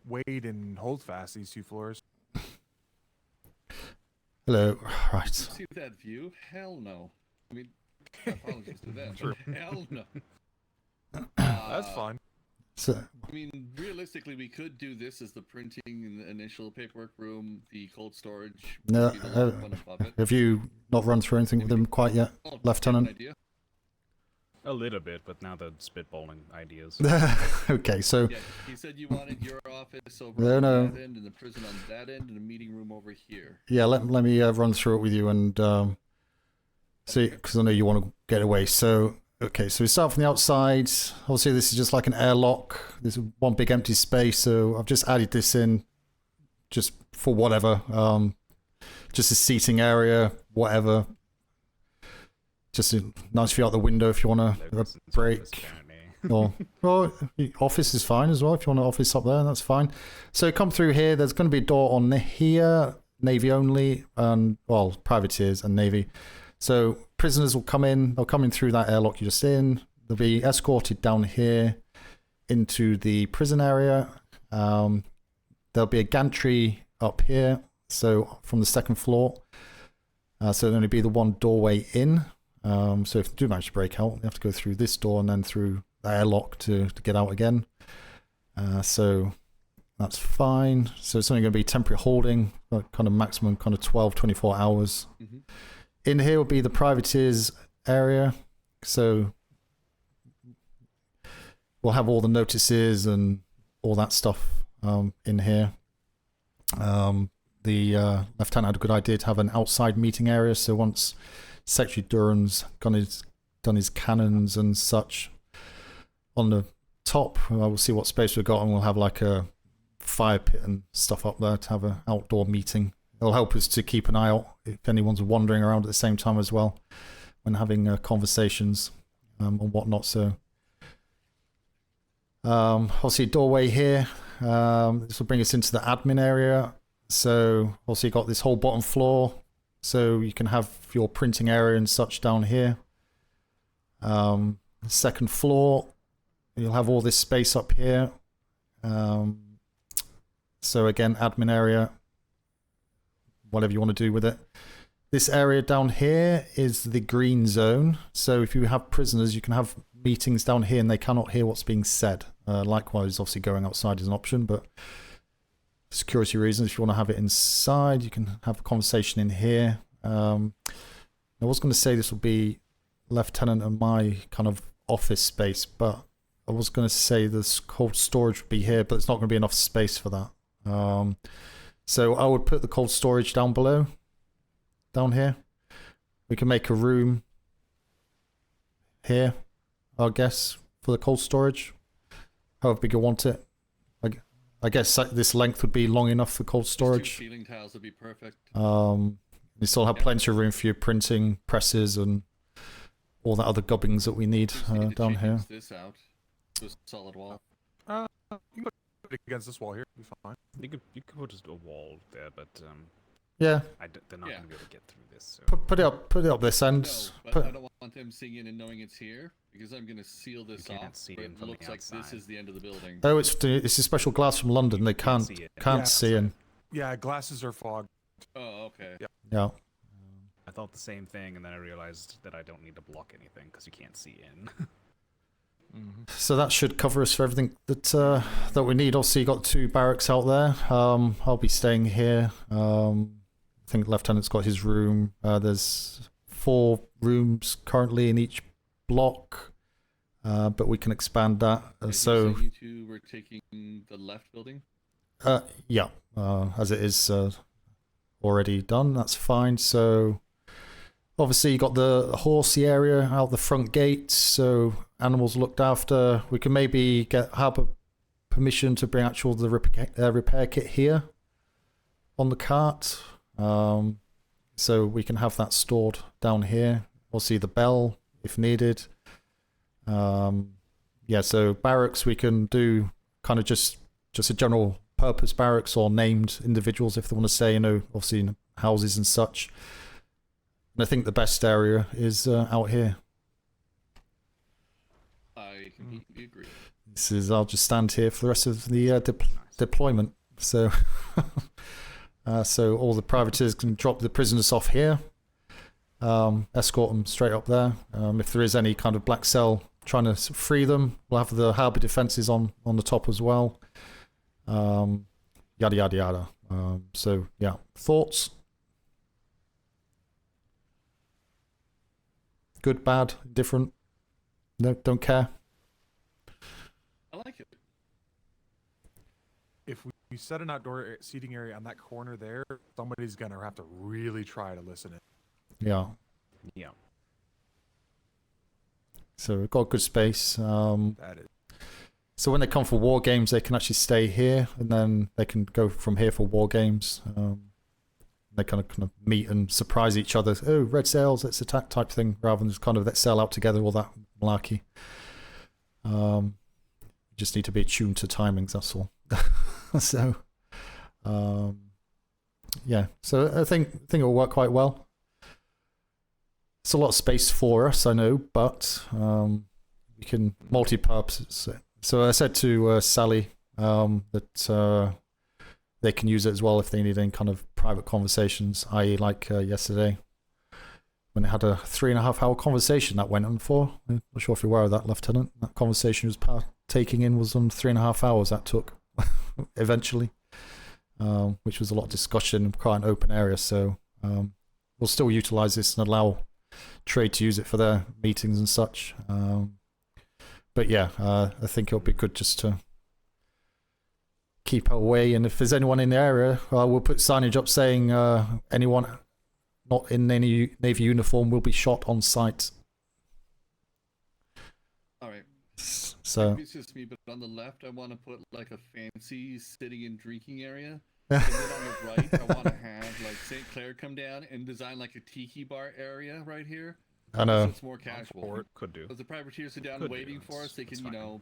Wade and hold fast these 2 floors. Hello. Right. See that view? Hell no. I mean, apologies to that. True. Hell no. That's fine. So, I mean, realistically, we could do this as the printing and the initial paperwork room, the cold storage. no, would be the one above it. have you not run through anything with them quite yet, Oh, Lieutenant? idea. A little bit, but now they're spitballing ideas. Okay, so Yeah, he said you wanted your office over No, on no. that end, and the prison on that end, and the meeting room over here. yeah, let me run through it with you and see, because I know you want to get away. So okay, so we start from the outside. Obviously, this is just like an airlock. There's one big empty space, so I've just added this in, just for whatever, just a seating area, whatever. Just a nice view out the window if you want a Locuson's break. office, apparently. Well, the office is fine as well. If you want an office up there, that's fine. So come through here. There's going to be a door on here, Navy only, and well, privateers and Navy. So prisoners will come in. They'll come in through that airlock you're just in. They'll be escorted down here into the prison area. There'll be a gantry up here. So from the second floor. So there'll only be the one doorway in. So if they do manage to break out, they have to go through this door and then through the airlock to get out again. So that's fine. So it's only going to be temporary holding, like kind of maximum kind of 12, 24 hours. Mm-hmm. In here will be the privateers area. So we'll have all the notices and all that stuff in here. The lieutenant had a good idea to have an outside meeting area. So once Secretary Durham's done his cannons and such on the top, we'll see what space we've got, and we'll have like a fire pit and stuff up there to have an outdoor meeting. It'll help us to keep an eye out if anyone's wandering around at the same time as well when having conversations and whatnot. So obviously doorway here. This will bring us into the admin area. So also you got this whole bottom floor, so you can have your printing area and such down here. Second floor, you'll have all this space up here. So again, admin area, whatever you want to do with it. This area down here is the green zone. So if you have prisoners, you can have meetings down here and they cannot hear what's being said. Likewise, obviously going outside is an option, but for security reasons, if you want to have it inside, you can have a conversation in here. I was going to say this will be Lieutenant and my kind of office space, but I was going to say this cold storage would be here, but it's not going to be enough space for that. So I would put the cold storage down below, down here. We can make a room here, I guess, for the cold storage, however big you want it. I guess this length would be long enough for cold storage. Ceiling tiles would be perfect. You still have plenty of room for your printing presses and all that other gubbins that we need down here. This out to a solid wall. You can put it against this wall here. Be fine. You could put just a wall there, but yeah, they're not gonna be able to get through this. So. Put it up this end. No, but I don't want them seeing it and knowing it's here because I'm gonna seal this off. See it in from looks the like this is the end of the building. Oh, it's a special glass from London. They can't see in. Yeah, glasses are fogged. Oh, okay. Yeah. I thought the same thing, and then I realized that I don't need to block anything because you can't see in. So that should cover us for everything that we need. Also, you got 2 barracks out there. I'll be staying here. I think Lieutenant's got his room. There's 4 rooms currently in each block, but we can expand that. So you 2 were taking the left building. Yeah, as it is already done. That's fine. So obviously you got the horsey area out the front gate, so animals looked after. We can maybe have a permission to bring the repair kit here on the cart, so we can have that stored down here. We'll see the bell if needed. Yeah, so barracks we can do kind of just a general purpose barracks or named individuals if they want to stay, obviously in houses and such. And I think the best area is out here. I completely agree. I'll just stand here for the rest of the deployment. So, so all the privateers can drop the prisoners off here, escort them straight up there. If there is any kind of black cell trying to free them, we'll have the harbour defences on the top as well. Yada yada yada. So yeah, thoughts? Good, bad, different? No, don't care. I like it. If we set an outdoor seating area on that corner there, somebody's gonna have to really try to listen in. Yeah. Yeah. So we've got good space. That is. So when they come for war games, they can actually stay here, and then they can go from here for war games. They kind of meet and surprise each other. Oh, red sails, let's attack type thing, rather than just kind of let's sail out together, all that malarkey. Just need to be attuned to timings, that's all. So, yeah. So I think it'll work quite well. It's a lot of space for us, I know, but we can multi-purpose it. So I said to Sally that they can use it as well if they need any kind of private conversations, i.e. like yesterday when they had a 3.5-hour conversation that went on for. I'm not sure if you're aware of that, Lieutenant. That conversation was partaking in was on 3.5 hours that took eventually, which was a lot of discussion in quite an open area. So we'll still utilize this and allow trade to use it for their meetings and such. But yeah, I think it'll be good just to keep away, and if there's anyone in the area, we'll put signage up saying anyone not in any Navy uniform will be shot on sight. All right. So maybe it's just me, but on the left, I want to put like a fancy sitting and drinking area, and then on the right, I want to have like St. Clair come down and design like a tiki bar area right here. I know. So it's more casual. Or it could do. If the privateers are down Could do, waiting for us, they it's can, fine.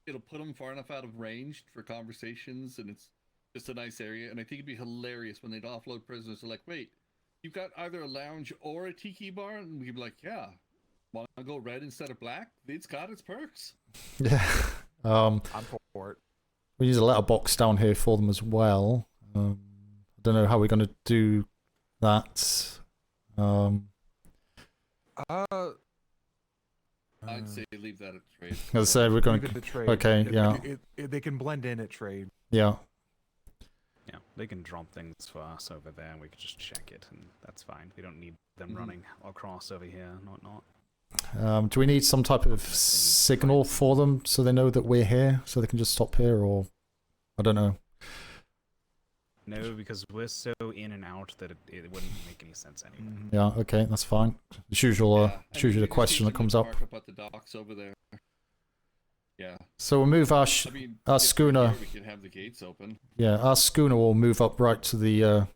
it'll put them far enough out of range for conversations, and it's just a nice area. And I think it'd be hilarious when they'd offload prisoners. They're like, wait, you've got either a lounge or a tiki bar? And we'd be like, yeah. Want to go red instead of black? It's got its perks. Yeah. I'm for it. We use a letterbox down here for them as well. I don't know how we're going to do that. I'd say leave that at trade. As I said, we're going Leave it to. to trade. Okay, yeah. They can blend in at trade. Yeah. Yeah, they can drop things for us over there, and we can just check it, and that's fine. We don't need them running across over here and whatnot. Do we need some type of signal for them so they know that we're here, so they can just stop here, or I don't know. No, because we're so in and out that it wouldn't make any sense anyway. Yeah, okay, that's fine. It's usual, it's usually the question that comes up. Park up at the docks over there. Yeah. So we'll move our I mean, our if we're schooner. here, we can have the gates open. Yeah, our schooner will move up right to the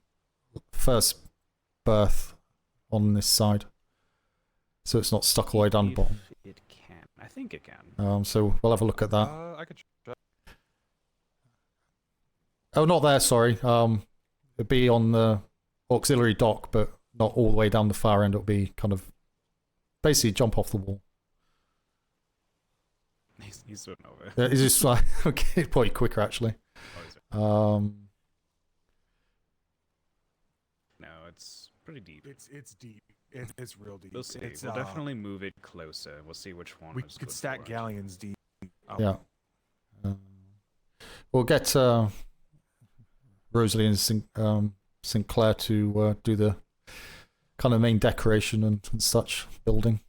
first berth on this side, so it's not stuck all the way down the bottom. It can. I think it can. So we'll have a look at that. I could check. Oh, not there. Sorry. It'd be on the auxiliary dock, but not all the way down the far end. It'll be kind of basically jump off the wall. He's swimming over. Yeah, it's just like okay, probably quicker actually. No, it's pretty deep. It's deep. It's real deep. We'll see. It's, We'll definitely move it closer. We'll see which one. We is could good stack for it. galleons deep. Yeah. We'll get Rosalie and Sinclair to do the kind of main decoration and such building.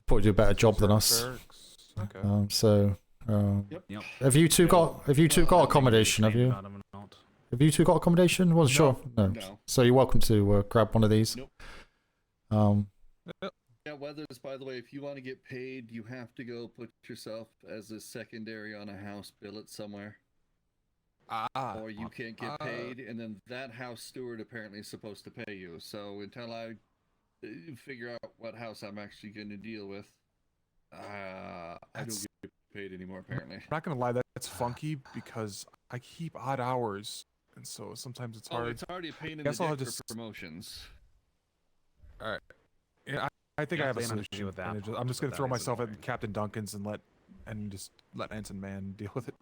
Probably do a better job than us. Okay. Yep. Have you two got accommodation? Have you? About 'em or not. Have you two got accommodation? Wasn't sure. No. No. So you're welcome to grab one of these. Nope. Yeah, Weathers, by the way, if you want to get paid, you have to go put yourself as a secondary on a house billet somewhere. Or you can't get paid, and then that house steward apparently is supposed to pay you. So until I figure out what house I'm actually going to deal with, I don't get paid anymore, apparently. I'm not gonna lie, that's funky because I keep odd hours, and so sometimes it's hard. Oh, it's already a pain in the Guess I'll dick just- for promotions. All right. Yeah, I think Yeah, I have a plan on solution. with that, and I'm just gonna that throw is myself annoying. at Captain Duncan's and just let Ensign Man deal with it.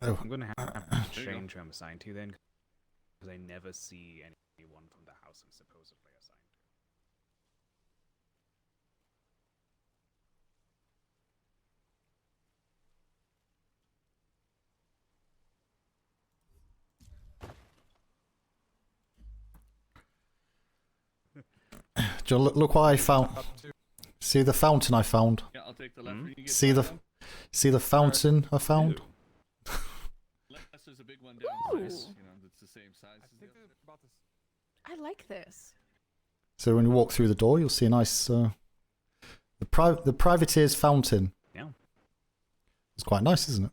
Oh. I'm gonna have to There you go. change who I'm assigned to then, because I never see anyone from the house I'm supposedly assigned to. Do you look what I found? Up to- See the fountain I found? Yeah, I'll take the left. Hmm? You get See the that one? see the fountain I found? Unless there's a big one downstairs, Ooh. that's the same size I as the think other. they're about this. I like this. So when you walk through the door, you'll see a nice the privateer's fountain. Yeah. It's quite nice, isn't it?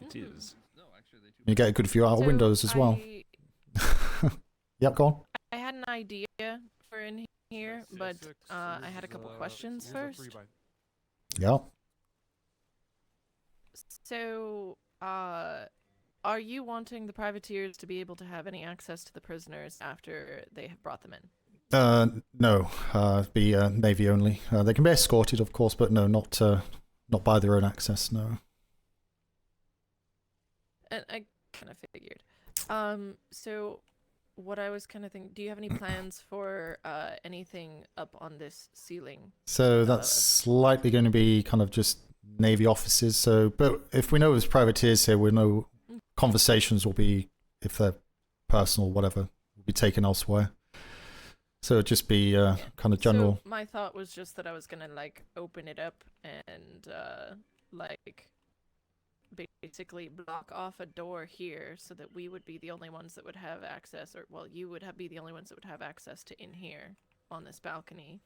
It is. No, actually, they do. You get a good view out of So windows as well. Yep, go on. I had an idea for in here, but I had a couple questions Here's a first. 3x. Yeah. So, are you wanting the privateers to be able to have any access to the prisoners after they have brought them in? No, be Navy only. They can be escorted, of course, but no, not by their own access. No. And I kind of figured. So what I was kind of thinking, do you have any plans for anything up on this ceiling? So that's likely going to be kind of just Navy officers. So, but if we know there's privateers here, we know conversations will be, if they're personal, whatever, will be taken elsewhere. So it'd just be kind of general. So my thought was just that I was gonna like open it up and like basically block off a door here so that we would be the only ones that would have access, or well, you would be the only ones that would have access to in here on this balcony.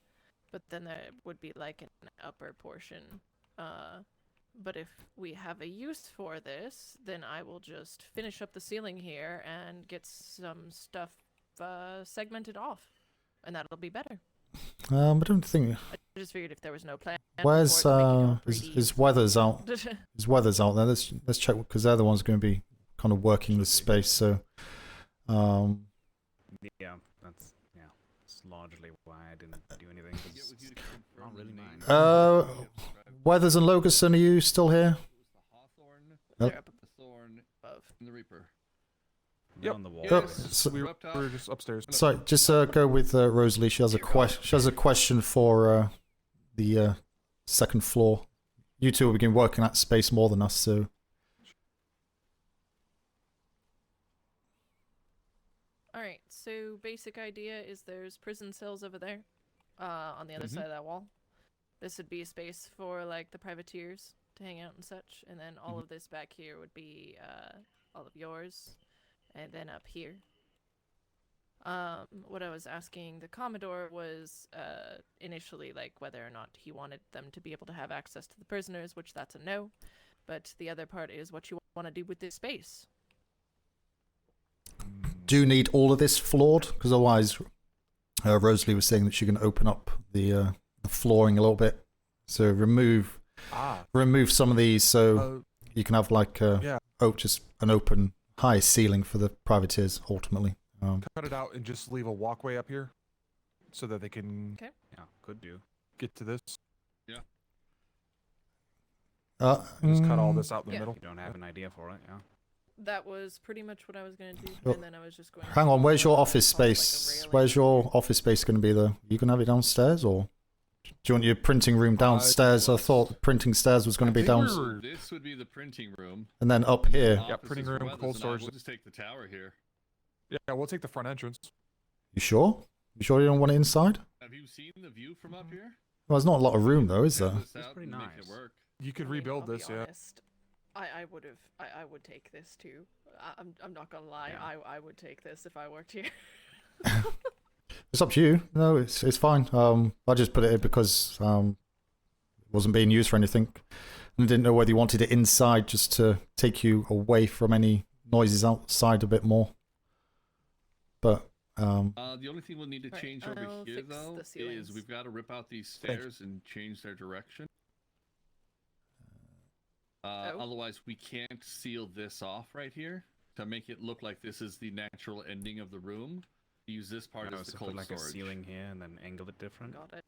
But then there would be like an upper portion But if we have a use for this, then I will just finish up the ceiling here and get some stuff segmented off, and that'll be better. I don't think. I just figured if there was no plan. Where's for it to make it all 3D his and weather's out? stuff. His weather's out there. Let's check because they're the ones going to be kind of working the space. So, Yeah, that's it's largely why I didn't do anything. 'Cause it's not really mine. Weathers and Logerson, are you still here? They're up The Thorn, above. and the Reaper. They're on the wall. Oh, Yes. so- We We're up top. were just upstairs. Sorry, just go with Rosalie. She has a question for the second floor. You two have been working that space more than us, so Alright, so basic idea is there's prison cells over there, on the other side of that wall. This would be a space for, like, the privateers to hang out and such, and then all of this back here would be, all of yours, and then up here. What I was asking the Commodore was, initially, like, whether or not he wanted them to be able to have access to the prisoners, which that's a no, but the other part is what you want to do with this space. do you need all of this floored? Because otherwise, Rosalie was saying that she can open up the flooring a little bit. So remove some of these, so you can have like just an open high ceiling for the privateers ultimately. Cut it out and just leave a walkway up here, so that they can Okay. Yeah, could do. get to this. Just cut all this out in the Yeah. middle. You don't have an idea for it, yeah. That was pretty much what I was going to do, Well, and then I was just going Hang to on, where's your office toss, like, a space? railing. Where's your office space going to be though? You can have it downstairs, or do you want your printing room downstairs? I thought printing stairs was going to be down, This would be the printing room. and then up here. Yeah, printing room, Weathers cold and I, storage. We'll just take the tower here. Yeah, we'll take the front entrance. You sure? You sure you don't want it inside? Have you seen the view from up here? Well, there's not a lot of room though, is there? Check this It's out pretty and nice. Make it work. You could I mean, rebuild I'll be this, yeah. honest, I would take this too. I'm not gonna lie, Yeah. I would take this if I worked here. It's up to you. No, it's fine. I just put it in because it wasn't being used for anything, and I didn't know whether you wanted it inside just to take you away from any noises outside a bit more. But The only thing we'll need to Right, change over I'll here, fix though, the is ceilings. we've got to rip out these Thank you. stairs and change their direction. Oh. Otherwise, we can't seal this off right here to make it look like this is the natural ending of the room. Use this part No, as the so cold put like storage. a ceiling here and then angle it different. Got it.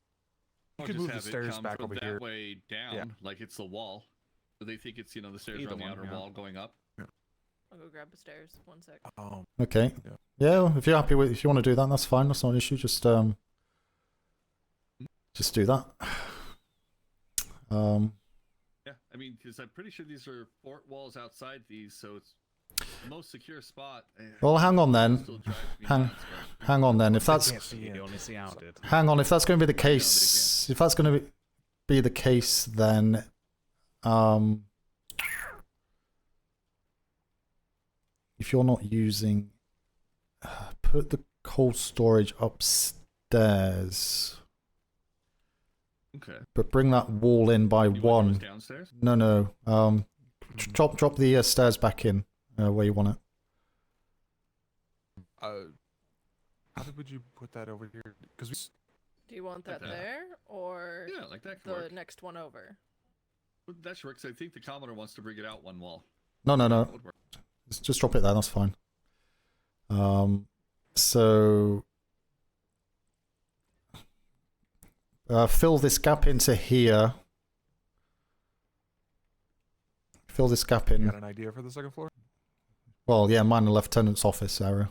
You Or could just move the have it stairs come back from over that here. way down, Yeah. like it's the wall. So they think it's, the stairs Either are on the one, outer yeah. wall going up. I'll go grab the stairs. 1 sec. okay, Yeah. yeah. If you're happy with, if you want to do that, that's fine. That's not an issue. Just do that. Yeah, I mean, because I'm pretty sure these are fort walls outside these, so it's the most secure spot. Well, hang on then. Still drives me Hang, nuts, but- hang on then. If that's Can't see You it. can only see out it. hang on, if that's going to be the I know they case, if that's going to be the case, then if you're not using, put the cold storage upstairs, Okay. but bring that wall in by You want yours one. downstairs? No. Drop the stairs back in where you want it. How would you put that over here? Because Do you want that Like that. there or Yeah, like that could the work. next one over? Well, that should work, 'cause I think the Commodore wants to bring it out one wall. No. That would work. Just drop it there. That's fine. So fill this gap into here. Fill this gap you in. got an idea for the second floor? Well, yeah, mine and lieutenant's office area.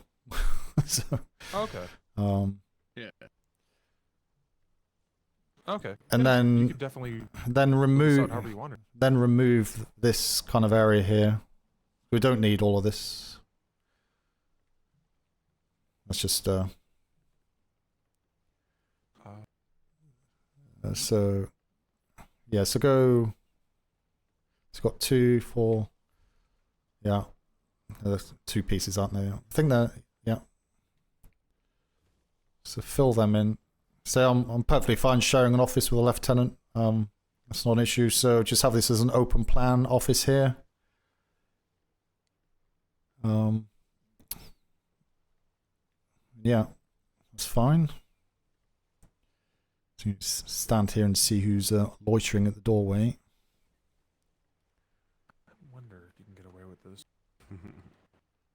So, Okay. Yeah. Okay. And You then could definitely then put this out remove however you want it. this kind of area here. We don't need all of this. Let's just so yeah, so go. It's got 2, 4. Yeah, there's 2 pieces, aren't there? I think that yeah. So fill them in. So I'm perfectly fine sharing an office with a lieutenant. That's not an issue. So just have this as an open plan office here. Yeah, that's fine. So you stand here and see who's loitering at the doorway. I wonder if you can get away with this.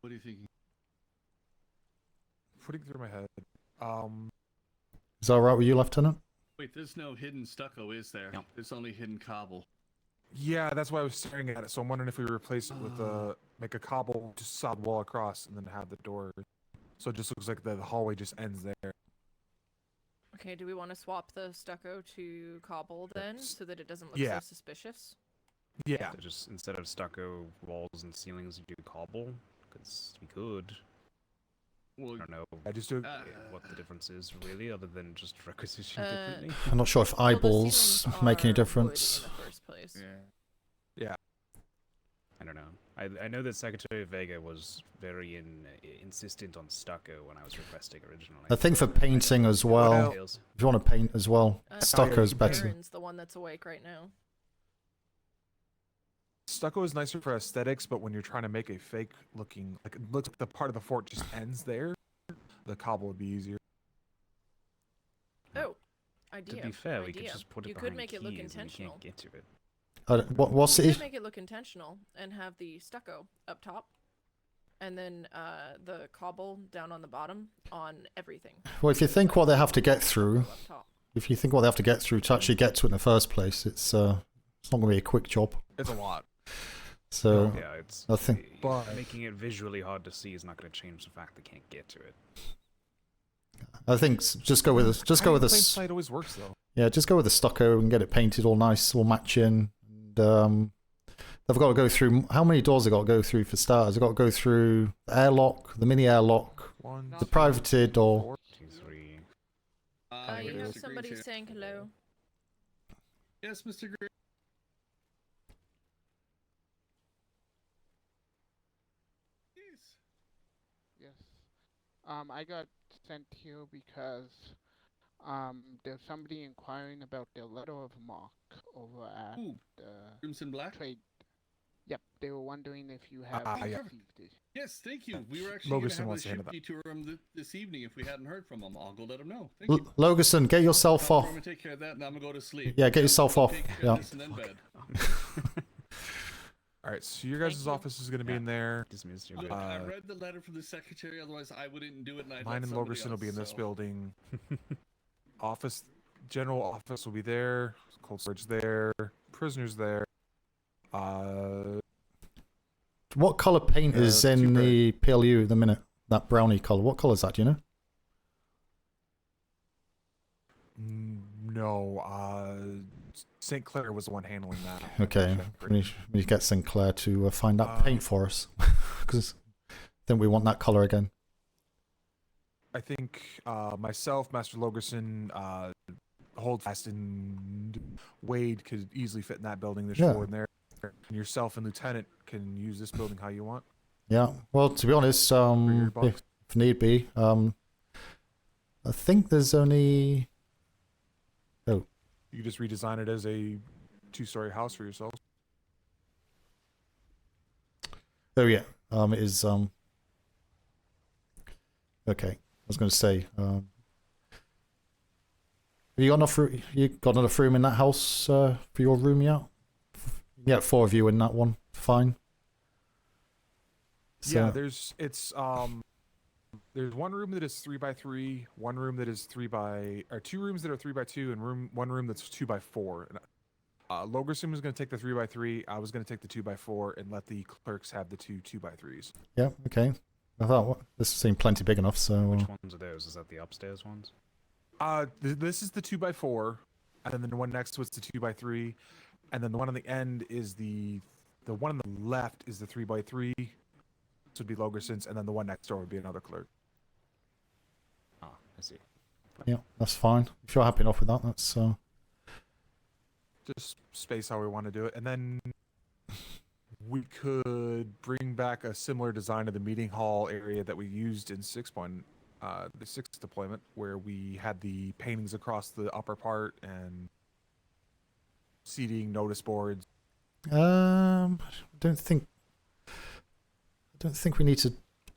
What do you think? Putting through my head. Is that all right with you, Lieutenant? Wait, there's no hidden stucco, is there? No. There's only hidden cobble. Yeah, that's why I was staring at it. So I'm wondering if we replace it with make a cobble, just solid wall across, and then have the door. So it just looks like the hallway just ends there. Okay, do we want to swap the stucco to cobble then, so that it doesn't look Yeah. so suspicious? Yeah. So just instead of stucco walls and ceilings, you do cobble? Because we could. Well, I don't know I just do. what the difference is really, other than just requisition differently. I'm not sure if Well, the eyeballs ceilings make any are wood difference. in the first place. Yeah. I don't know. I know that Secretary Vega was very insistent on stucco when I was requesting originally. I think for painting as well, Details. if you want to paint as well, stucco's better. Baron's the one that's awake right now. Stucco is nicer for aesthetics, but when you're trying to make a fake looking, like it looks like the part of the fort just ends there, the cobble would be easier. Oh, idea. To be fair, we idea. could just put it You behind could make it look keys and we intentional. can't get to it. What's You it? could make it look intentional and have the stucco up top, and then the cobble down on the bottom on everything. Well, if you think what they have to get through, Up top. if you think what they have to get through to actually get to it in the first place, it's not going to be a quick job. It's a lot. So Yeah, it's I think- But- making it visually hard to see is not going to change the fact they can't get to it. I think just go with just go with Plain this. sight always works though. Yeah, just go with the stucco and get it painted all nice, all matching. And, they've got to go through. How many doors they got to go through for starters? They've got to go through the airlock, the mini airlock, One, the privated door. 4. 2, 3. You Mr. have Griggs somebody here. saying hello. Yes, Mr. Griggs. Yes. Yes. I got sent here because there's somebody inquiring about the letter of marque over at Ooh, the Crimson Black? trade. Yep, they were wondering if you have yeah. received it. Yes, thank you. We were actually going to Logerson have a wants to handle ship tour him this evening if we hadn't heard from him. I'll go let him know. Thank L- you. Logerson, get yourself I'm off. going to take care of that and I'm going to go to sleep. Yeah, get yourself off. Take care Yeah. of this and then bed. All right, so your guys' Thank you. office is going to be in there. Dismissed your Look, bid. I read the letter from the secretary, otherwise I wouldn't do it. And I'd Mine let and somebody Logerson will be in else, this so. building. Office, general office will be there. Cold storage there. Prisoners there. What color paint is two in red. the PLU at the minute? That brownie color. What color is that? Do you know? No, St. Clair was the one handling that. Okay, we need to get Sinclair to find that paint for us, because then we want that color again. I think myself, Master Logerson, Holdfast, and Wade could easily fit in that building. There's Yeah. 4 in there. And yourself and Lieutenant can use this building how you want. Yeah. Well, to be honest, For your if box. need be, I think there's only. Oh, You just redesign it as a 2-story house for yourself. oh yeah. It is. Okay, I was going to say. Have you got enough? You got enough room in that house for your room yet? Yeah, 4 of you in that one. Fine. Yeah, So- there's one room that is 3x3, one room that is 2 rooms that are 3x2, and one room that's 2x4. And, Logerson was going to take the 3x3. I was going to take the 2x4 and let the clerks have the 2x3s. Yeah. Okay. I thought this seemed plenty big enough. So. Which ones are those? Is that the upstairs ones? This is the 2x4, and then the one next to it's the 2x3, and then the one on the end is the one on the left is the 3x3. This would be Logerson's, and then the one next door would be another clerk. Ah, I see. Yeah, that's fine. If you're happy enough with that, that's. Just space how we want to do it, and then we could bring back a similar design of the meeting hall area that we used in the 6th deployment, where we had the paintings across the upper part, and seating, notice boards? I don't think we need to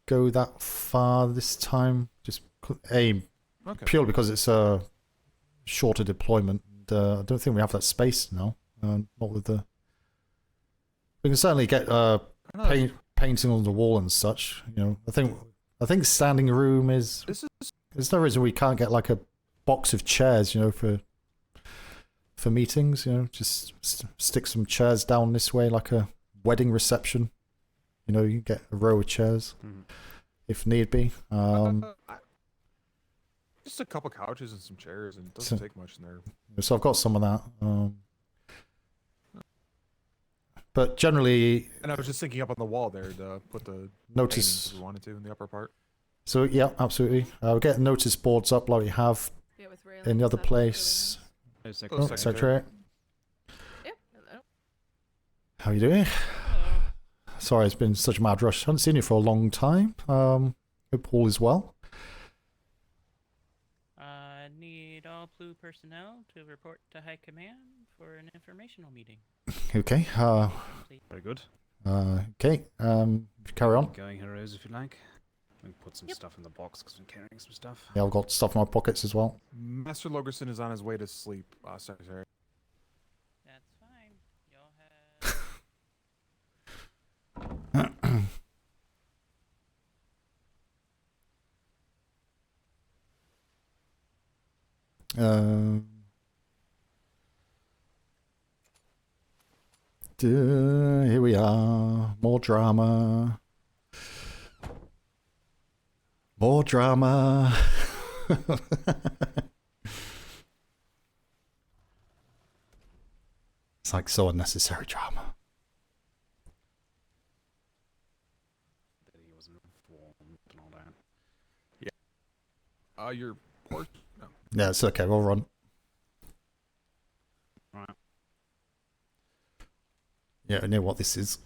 go that far this time. Just Okay. purely because it's a shorter deployment. I don't think we have that space now. Not with the. We can certainly get painting on the wall and such. You know, I think standing room is. There's no reason we can't get like a box of chairs. You know, for meetings. You know, just stick some chairs down this way, like a wedding reception. You know, you can get a row of chairs if need be. Just a couple couches and some chairs, and it doesn't take much in there. So I've got some of that. But generally... And I was just thinking up on the wall there to put the notice if we wanted to in the upper part. So yeah, absolutely. We'll get notice boards up like we have in the other place. Really nice. Oh, Secretary. Yeah, hello. How are you doing? Hello. Sorry, it's been such a mad rush. I haven't seen you for a long time. Hope all is well. Need all PLU personnel to report to High Command for an informational meeting. Okay. Very good. Okay. Carry on. Going heroes if you like. We can put some stuff in the box because I'm carrying some stuff. Yeah, I've got stuff in my pockets as well. Master Logerson is on his way to sleep, Secretary. That's fine. Y'all have... Here we are. More drama. More drama. It's like so unnecessary drama. That he wasn't informed and all that. Yeah. Your port. No. Yeah, it's okay. We'll run. Alright. Yeah, I know what this is.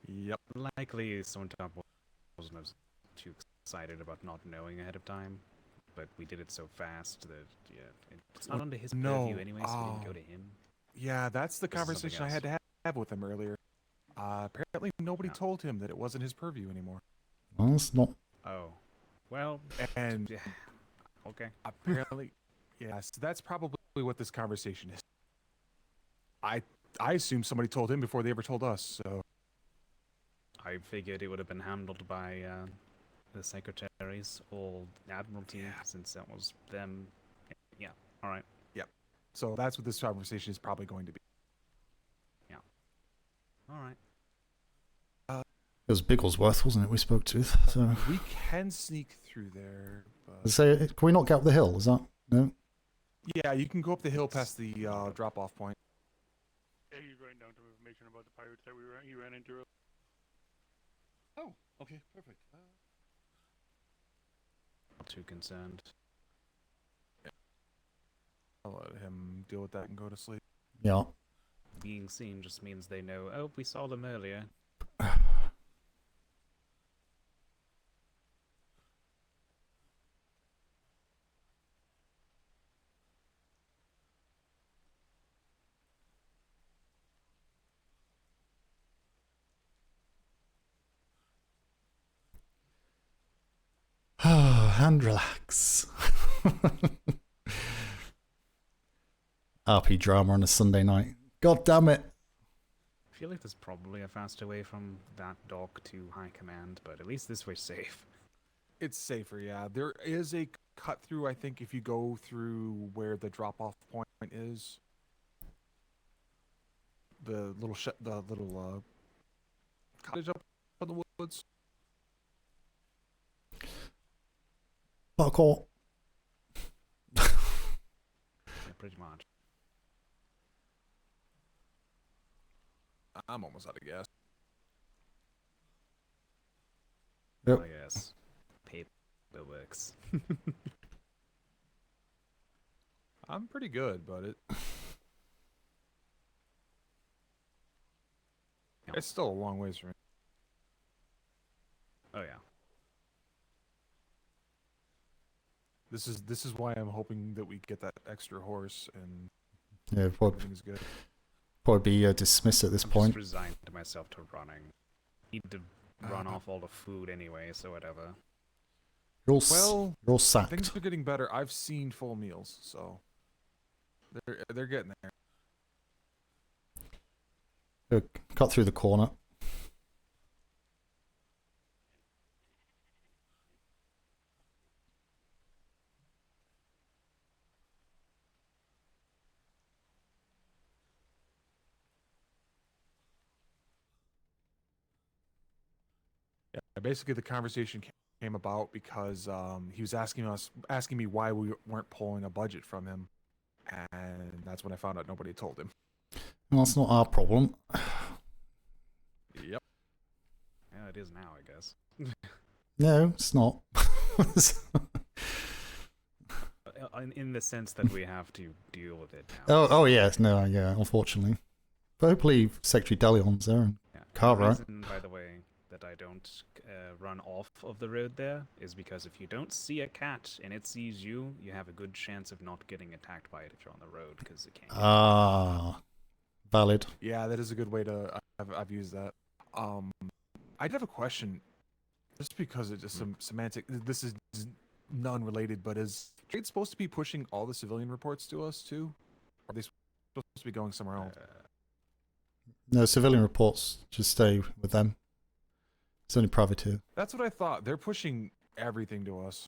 Yep. Likely someone top wasn't as too excited about not knowing ahead of time, but we did it so fast that it's not under his purview anyway, so we didn't go to him. Yeah, that's the This is conversation I had to have with him earlier. Apparently nobody told him that it wasn't his purview anymore. Well, it's not. Oh, well, and yeah. Okay. Apparently, yes, that's probably what this conversation is. I assume somebody told him before they ever told us, so... I figured it would have been handled by the secretaries or the Admiralty, since that was them. Yeah, alright. Yep. So that's what this conversation is probably going to be. Yeah. Alright. It was Bigglesworth, wasn't it, we spoke to? So we can sneak through there, but... So, can we not get up the hill? Is that... No? Yeah, you can go up the hill past the drop-off point. Yeah, he's writing down some information about the pirates that he ran into. Oh, okay, perfect. Not too concerned. Yeah. I'll let him deal with that and go to sleep. Yeah. Being seen just means they know, oh, we saw them earlier. And relax. RP drama on a Sunday night. God damn it. I feel like there's probably a faster way from that dock to High Command, but at least this way's safe. It's safer, yeah. There is a cut through, I think, if you go through where the drop-off point is. The little cottage up in the woods. Parkour. Yeah, pretty much. I'm almost out of gas. Yep. Oh, yes. Paper works. I'm pretty good, but it's still a long ways from me. Oh yeah. This is why I'm hoping that we get that extra horse and Yeah, Everything's good. probably be dismissed at this I'm point. just resigned to myself to running. Need to run off all the food anyway, so whatever. You're all Things sacked. are getting better. I've seen full meals, so they're getting there. Cut through the corner. Yeah, basically the conversation came about because he was asking me why we weren't pulling a budget from him, and that's when I found out nobody had told him. Well, that's not our problem. Yep. Yeah, it is now, I guess. No, it's not. In the sense that we have to deal with it now. Oh yes, no, yeah, unfortunately. But hopefully Secretary Delion's there and Yeah. Carver. The reason, by the way, that I don't run off of the road there is because if you don't see a cat and it sees you, you have a good chance of not getting attacked by it if you're on the road, because it can't. Ah, valid. Yeah, that is a good way to. I've used that. I did have a question, just because it's just some semantic. This is non-related, but is Trade supposed to be pushing all the civilian reports to us too? Or are they supposed to be going somewhere else? No, civilian reports just stay with them. It's only privateer. That's what I thought. They're pushing everything to us.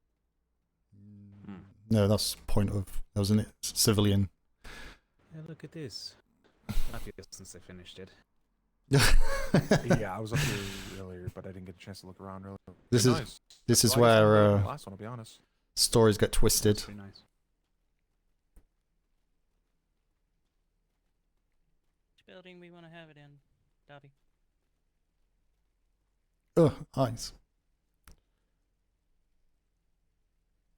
No, that's the point of that was an civilian. Yeah, look at this. Happy since I finished it. Yeah, I was up here earlier, but I didn't get a chance to look around earlier. This Pretty is nice. this is Well, I guess I'm where better than the last one, I'll be honest. stories get twisted. Pretty nice. Which building we want to have it in, Dobby? Oh, eyes.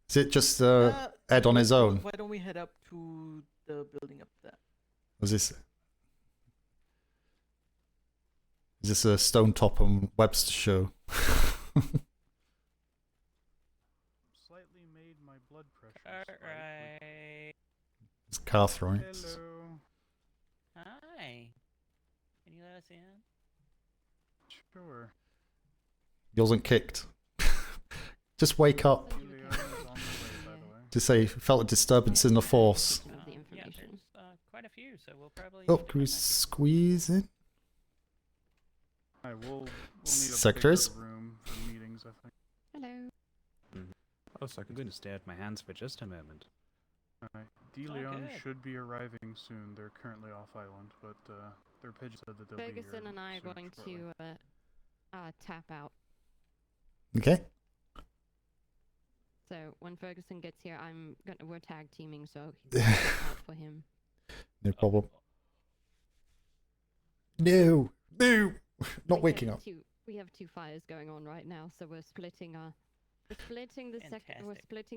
Is it just Ed on his own? Why don't we head up to the building up there? Was this? Is this a Stone Top and Webster show? Slightly made my blood pressure. Alright. It's Cartwright. Hello. Hi. Can you let us in? Sure. He wasn't kicked. Just wake up. Juliana's on the way, by the way. Just say felt a disturbance in the force. Yeah, there's quite a few, so we'll probably. Oh, can we squeeze in? Hi, we'll need a Sectors? bigger room for meetings, I think. Hello. Oh, second. I'm going to stare at my hands for just a moment. Alright. DeLeon good. should be arriving soon. They're currently off island, but their pigeon said that they'll be here Ferguson and I are soon, going shortly. to tap out. Okay. So when Ferguson gets here, we're tag teaming, so he's gonna out for him. No problem. No, no, not waking up. We have two fires going on right now, so we're splitting we're splitting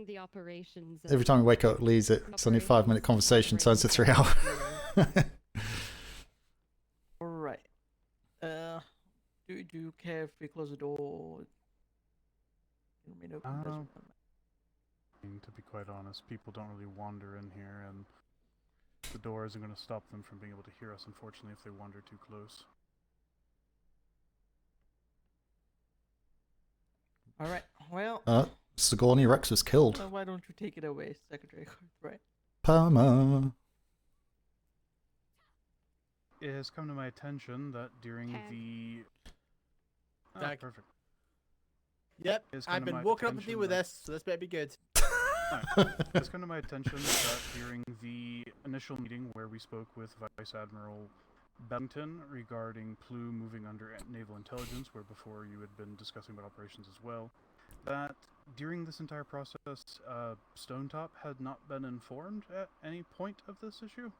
the operations. Every time we wake up, leaves it. It's only a 5-minute conversation, turns to 3 hours. Alright. Do you care if we close the door? You want me to open this one? To be quite honest, people don't really wander in here, and the door isn't going to stop them from being able to hear us, unfortunately, if they wander too close. Alright, well... Sigourney Rex was killed. Why don't you take it away, Secretary Cartwright? Palmer. It has come to my attention that during the... Oh, Tag. perfect. Yep, It's come I've to been my walking up to attention deal with that- this, so this better be good. It's come to my attention that during the initial meeting where we spoke with Vice Admiral Bellington regarding PLU moving under naval intelligence, where before you had been discussing about operations as well, that during this entire process, Stone Top had not been informed at any point of this issue.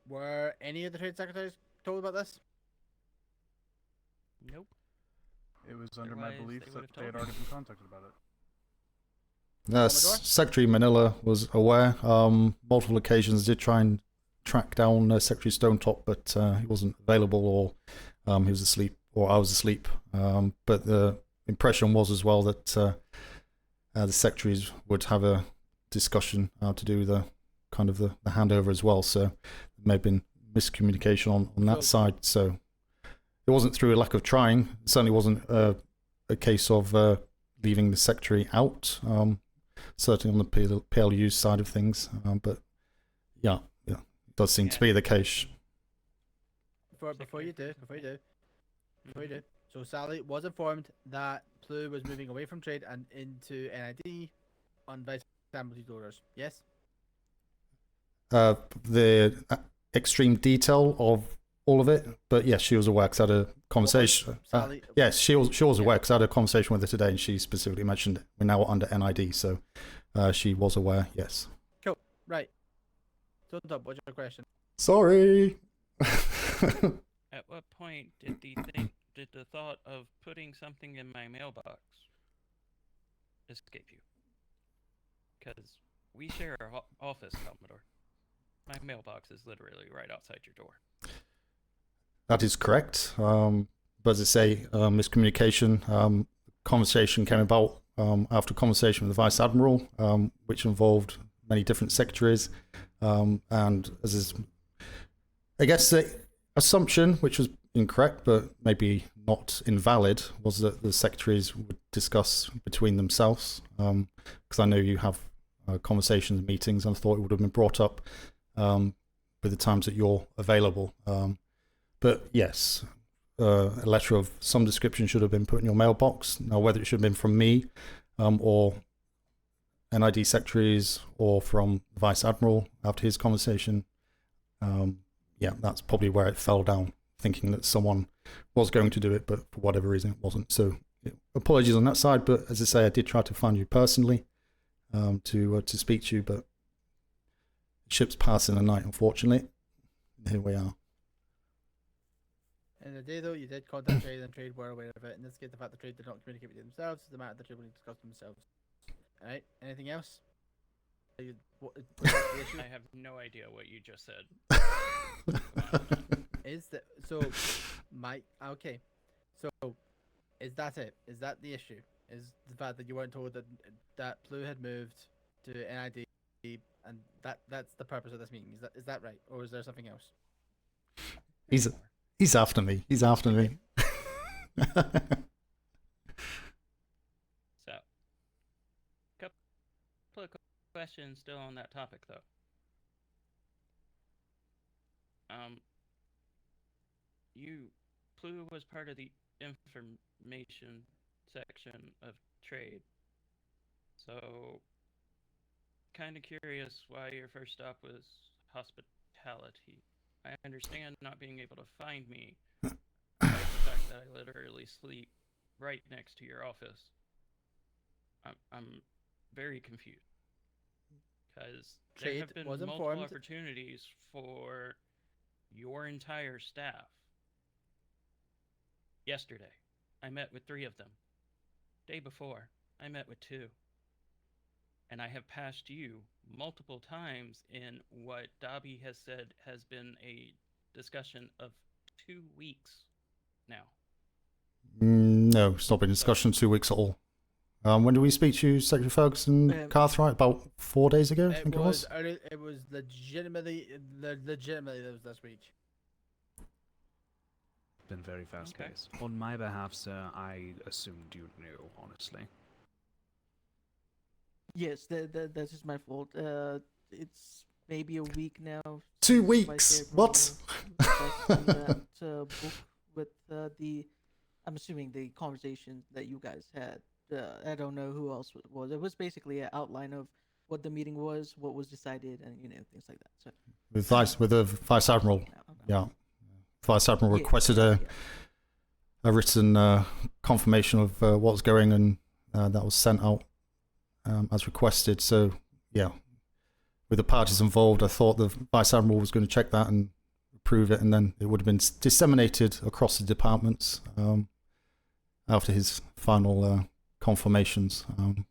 Were any of the trade secretaries told about this? Nope. It was under my Otherwise, belief they that would've they had told me. already been contacted about it. Secretary Manila was aware. Multiple occasions did try and track down Secretary Stonetop, but he wasn't available, or he was asleep, or I was asleep. But the impression was as well that the secretaries would have a discussion to do the kind of the handover as well. So there may have been miscommunication on that side. So it wasn't through a lack of trying. It certainly wasn't a case of leaving the secretary out. Certainly on the PLU side of things. But yeah, it does seem to be the case. Before you do. So Sally was informed that PLU was moving away from trade and into NID on Vice Admiralty's orders. Yes. The extreme detail of all of it, but yes, she was aware because I had a conversation. Yes, she was aware because I had a conversation with her today, and she specifically mentioned we're now under NID, so she was aware. Yes. Cool. Right. So, what's your question? Sorry. At what point did the thought of putting something in my mailbox escape you? Because we share our office, Commodore. My mailbox is literally right outside your door. That is correct. But as I say, miscommunication. Conversation came about after conversation with the Vice Admiral, which involved many different secretaries. And as is, I guess the assumption, which was incorrect, but maybe not invalid, was that the secretaries would discuss between themselves. Because I know you have conversations and meetings, and I thought it would have been brought up with the times that you're available. But yes, a letter of some description should have been put in your mailbox. Now, whether it should have been from me or NID secretaries or from the Vice Admiral after his conversation, yeah, that's probably where it fell down, thinking that someone was going to do it, but for whatever reason it wasn't. So apologies on that side, but as I say, I did try to find you personally to speak to you, but ship's passing the night, unfortunately. Here we are. In the day, though, you did contact trade, and trade were aware of it. In this case, the fact that trade did not communicate with themselves is the matter that trade will discuss themselves. All right. Anything else? I have no idea what you just said. Is that so? Okay. So, is that it? Is that the issue? Is the fact that you weren't told that PLU had moved to NID, and that's the purpose of this meeting? Is that right, or is there something else? He's after me. He's after me. So, couple of questions still on that topic, though. PLU was part of the information section of trade. So, kind of curious why your first stop was hospitality. I understand not being able to find me, despite the fact that I literally sleep right next to your office. I'm very confused, because there have been multiple opportunities for your entire staff. Yesterday, I met with 3 of them. Day before, I met with 2. And I have passed you multiple times in what Dobby has said has been a discussion of 2 weeks now. No, it's not been a discussion 2 weeks at all. When did we speak to you, Secretary Ferguson, Cartwright? About 4 days ago, I think it was. It was legitimately that was this week. Been very fast paced. On my behalf, sir, I assumed you knew, honestly. Yes, that is my fault. It's maybe a week now. 2 weeks? What? That book with I'm assuming the conversation that you guys had. I don't know who else it was. It was basically an outline of what the meeting was, what was decided, and things like that. So with the Vice Admiral, yeah. Vice Admiral requested a written confirmation of what was going, and that was sent out as requested. So, yeah, with the parties involved, I thought the Vice Admiral was going to check that and approve it, and then it would have been disseminated across the departments after his final confirmations,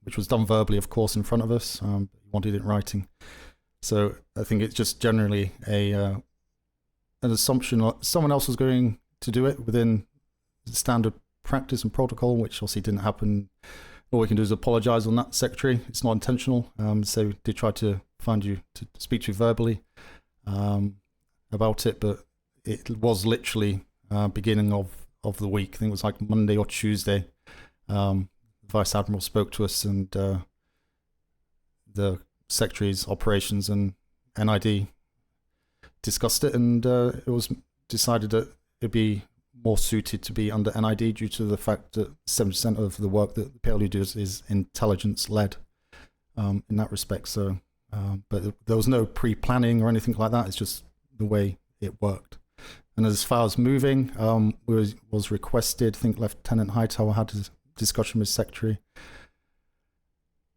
which was done verbally, of course, in front of us. He wanted it in writing. So I think it's just generally an assumption that someone else was going to do it within standard practice and protocol, which obviously didn't happen all we can do is apologise on that, Secretary. It's not intentional. So we did try to find you to speak to you verbally about it, but it was literally beginning of the week. I think it was like Monday or Tuesday. The Vice Admiral spoke to us, and the Secretary's Operations and NID discussed it, and it was decided that it'd be more suited to be under NID due to the fact that 70% of the work that the PLU does is intelligence-led in that respect. So, but there was no pre-planning or anything like that. It's just the way it worked. And as far as moving, was requested. I think Lieutenant Hightower had a discussion with Secretary.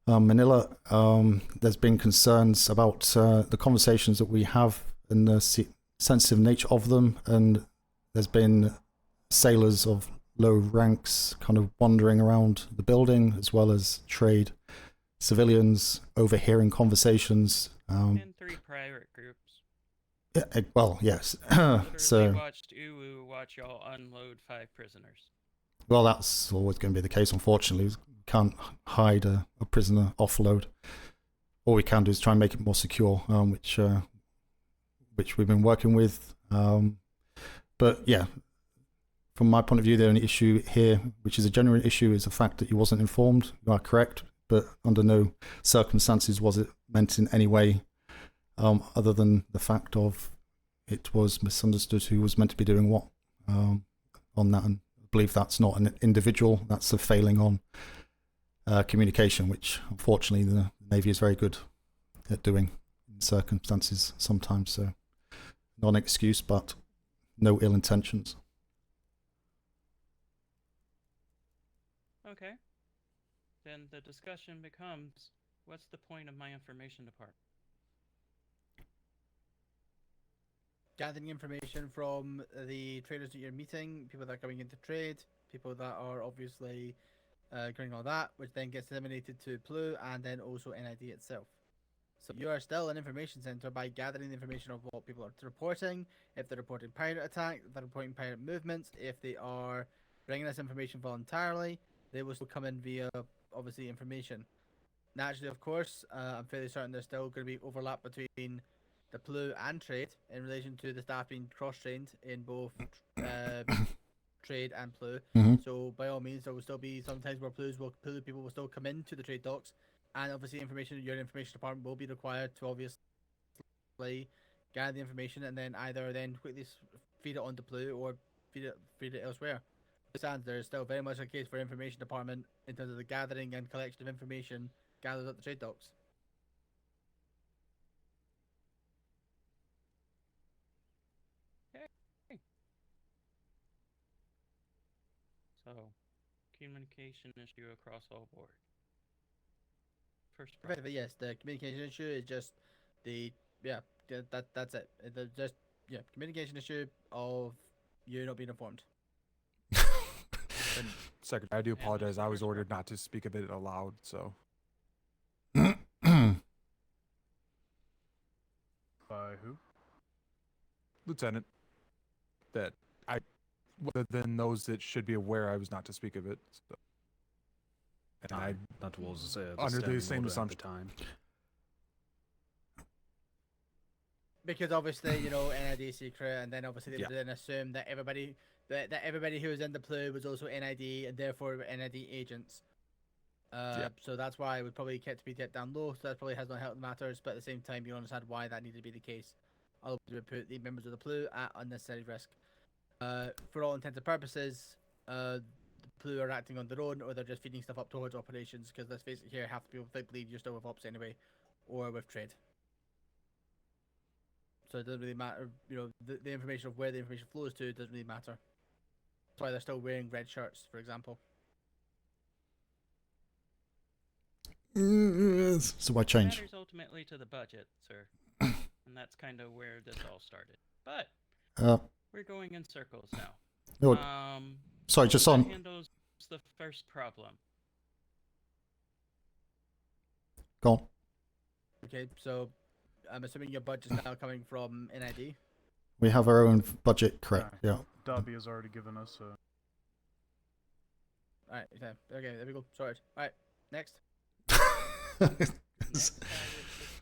Manila, there's been concerns about the conversations that we have and the sensitive nature of them, and there's been sailors of low ranks kind of wandering around the building, as well as trade civilians overhearing conversations. And 3 private groups. Yeah, well, yes. So watched Uwu watch y'all unload 5 prisoners. Well, that's always going to be the case, unfortunately. We can't hide a prisoner offload. All we can do is try and make it more secure, which we've been working with. But yeah, from my point of view, the only issue here, which is a genuine issue, is the fact that you wasn't informed. You are correct, but under no circumstances was it meant in any way other than the fact of it was misunderstood who was meant to be doing what on that. And I believe that's not an individual, that's a failing on communication, which unfortunately the Navy is very good at doing in circumstances sometimes. So not an excuse, but no ill intentions. Okay. Then the discussion becomes, what's the point of my information department? Gathering information from the traders that you're meeting, people that are coming into trade, people that are obviously doing all that, which then gets disseminated to PLU and then also NID itself. So you are still an information center by gathering the information of what people are reporting, if they're reporting pirate attack, if they're reporting pirate movements, if they are bringing us information voluntarily, they will still come in via, obviously, information. Naturally, of course, I'm fairly certain there's still going to be overlap between the PLU and trade in relation to the staff being cross-trained in both trade and PLU. So by all means, there will still be sometimes where PLU people will still come into the trade docks, and obviously your information department will be required to obviously gather the information and then either quickly feed it onto PLU or feed it elsewhere. There is still very much a case for information department in terms of the gathering and collection of information gathered at the trade docks. Okay. So, communication issue across all board. First problem. But yes, the communication issue is just that's it. Just communication issue of you not being informed. And Secretary, I do apologize. I was ordered not to speak of it aloud, so. By who? Lieutenant. That other than those that should be aware, I was not to speak of it. So. And that was under the same assumption. Time. Because obviously, NID secret, and then obviously they would then assume that everybody who was in the PLU was also NID, and therefore NID agents. So that's why it would probably be kept down low. So that probably has not helped matters, but at the same time, you understand why that needed to be the case. Otherwise, it would put the members of the PLU at unnecessary risk. For all intents and purposes, the PLU are acting on their own, or they're just feeding stuff up towards operations. Because let's face it, here half the people believe you're still with ops anyway, or with trade. So it doesn't really matter. The information of where the information flows to doesn't really matter. That's why they're still wearing red shirts, for example. So why change? Matters ultimately to the budget, sir, and that's kind of where this all started. But we're going in circles now. Sorry, just on. Handles the first problem. Go on. Okay, so I'm assuming your budget's now coming from NID. We have our own budget, correct? Yeah. Darby has already given us a. Alright, okay, there we go. Sorry. Alright. Next. Next, I would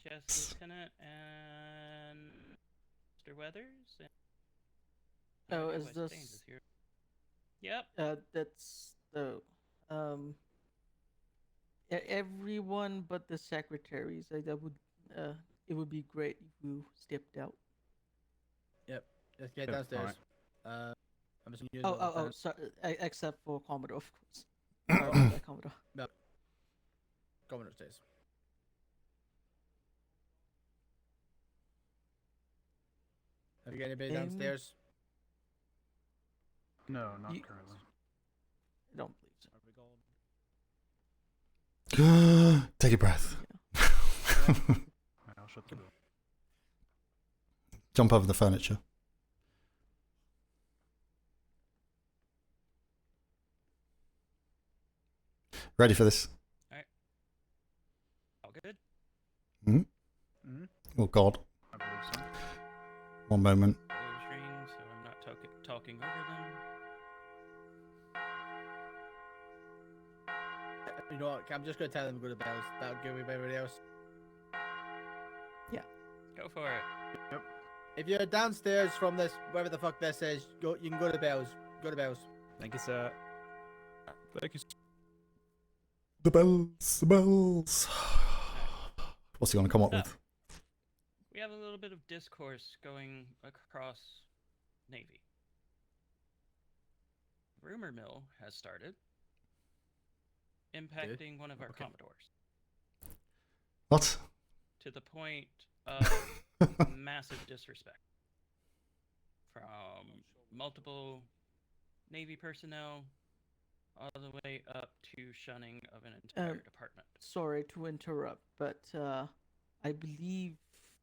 suggest Lieutenant and Mr. Weathers. And Oh, Maybe is West this? Danes is here. Yep. That's the everyone but the secretaries. That would it would be great if you stepped out. Yep. Let's get Yeah, downstairs. I'm assuming you Oh, sorry, except for Commodore, of course. Sorry about that, Commodore. No. Go upstairs. Have you got anybody downstairs? No, not currently. I don't believe so. Take a breath. I'll shut the door. Jump over the furniture. Ready for this? Alright. All good? Hmm? Mhm. Oh, God. I believe so. One moment. Those rings, so I'm not talking over them. You know what? I'm just gonna tell them to go to bells. That'll give everybody else. Yeah. Go for it. Yep. If you're downstairs from this, wherever the fuck this is, go. You can go to bells. Go to bells. Thank you, sir. Thank you. The bells, the bells. What's he going to come up So, with? we have a little bit of discourse going across Navy. Rumor mill has started, impacting one of our Commodores What? to the point of massive disrespect from multiple Navy personnel all the way up to shunning of an entire department. Sorry to interrupt, but I believe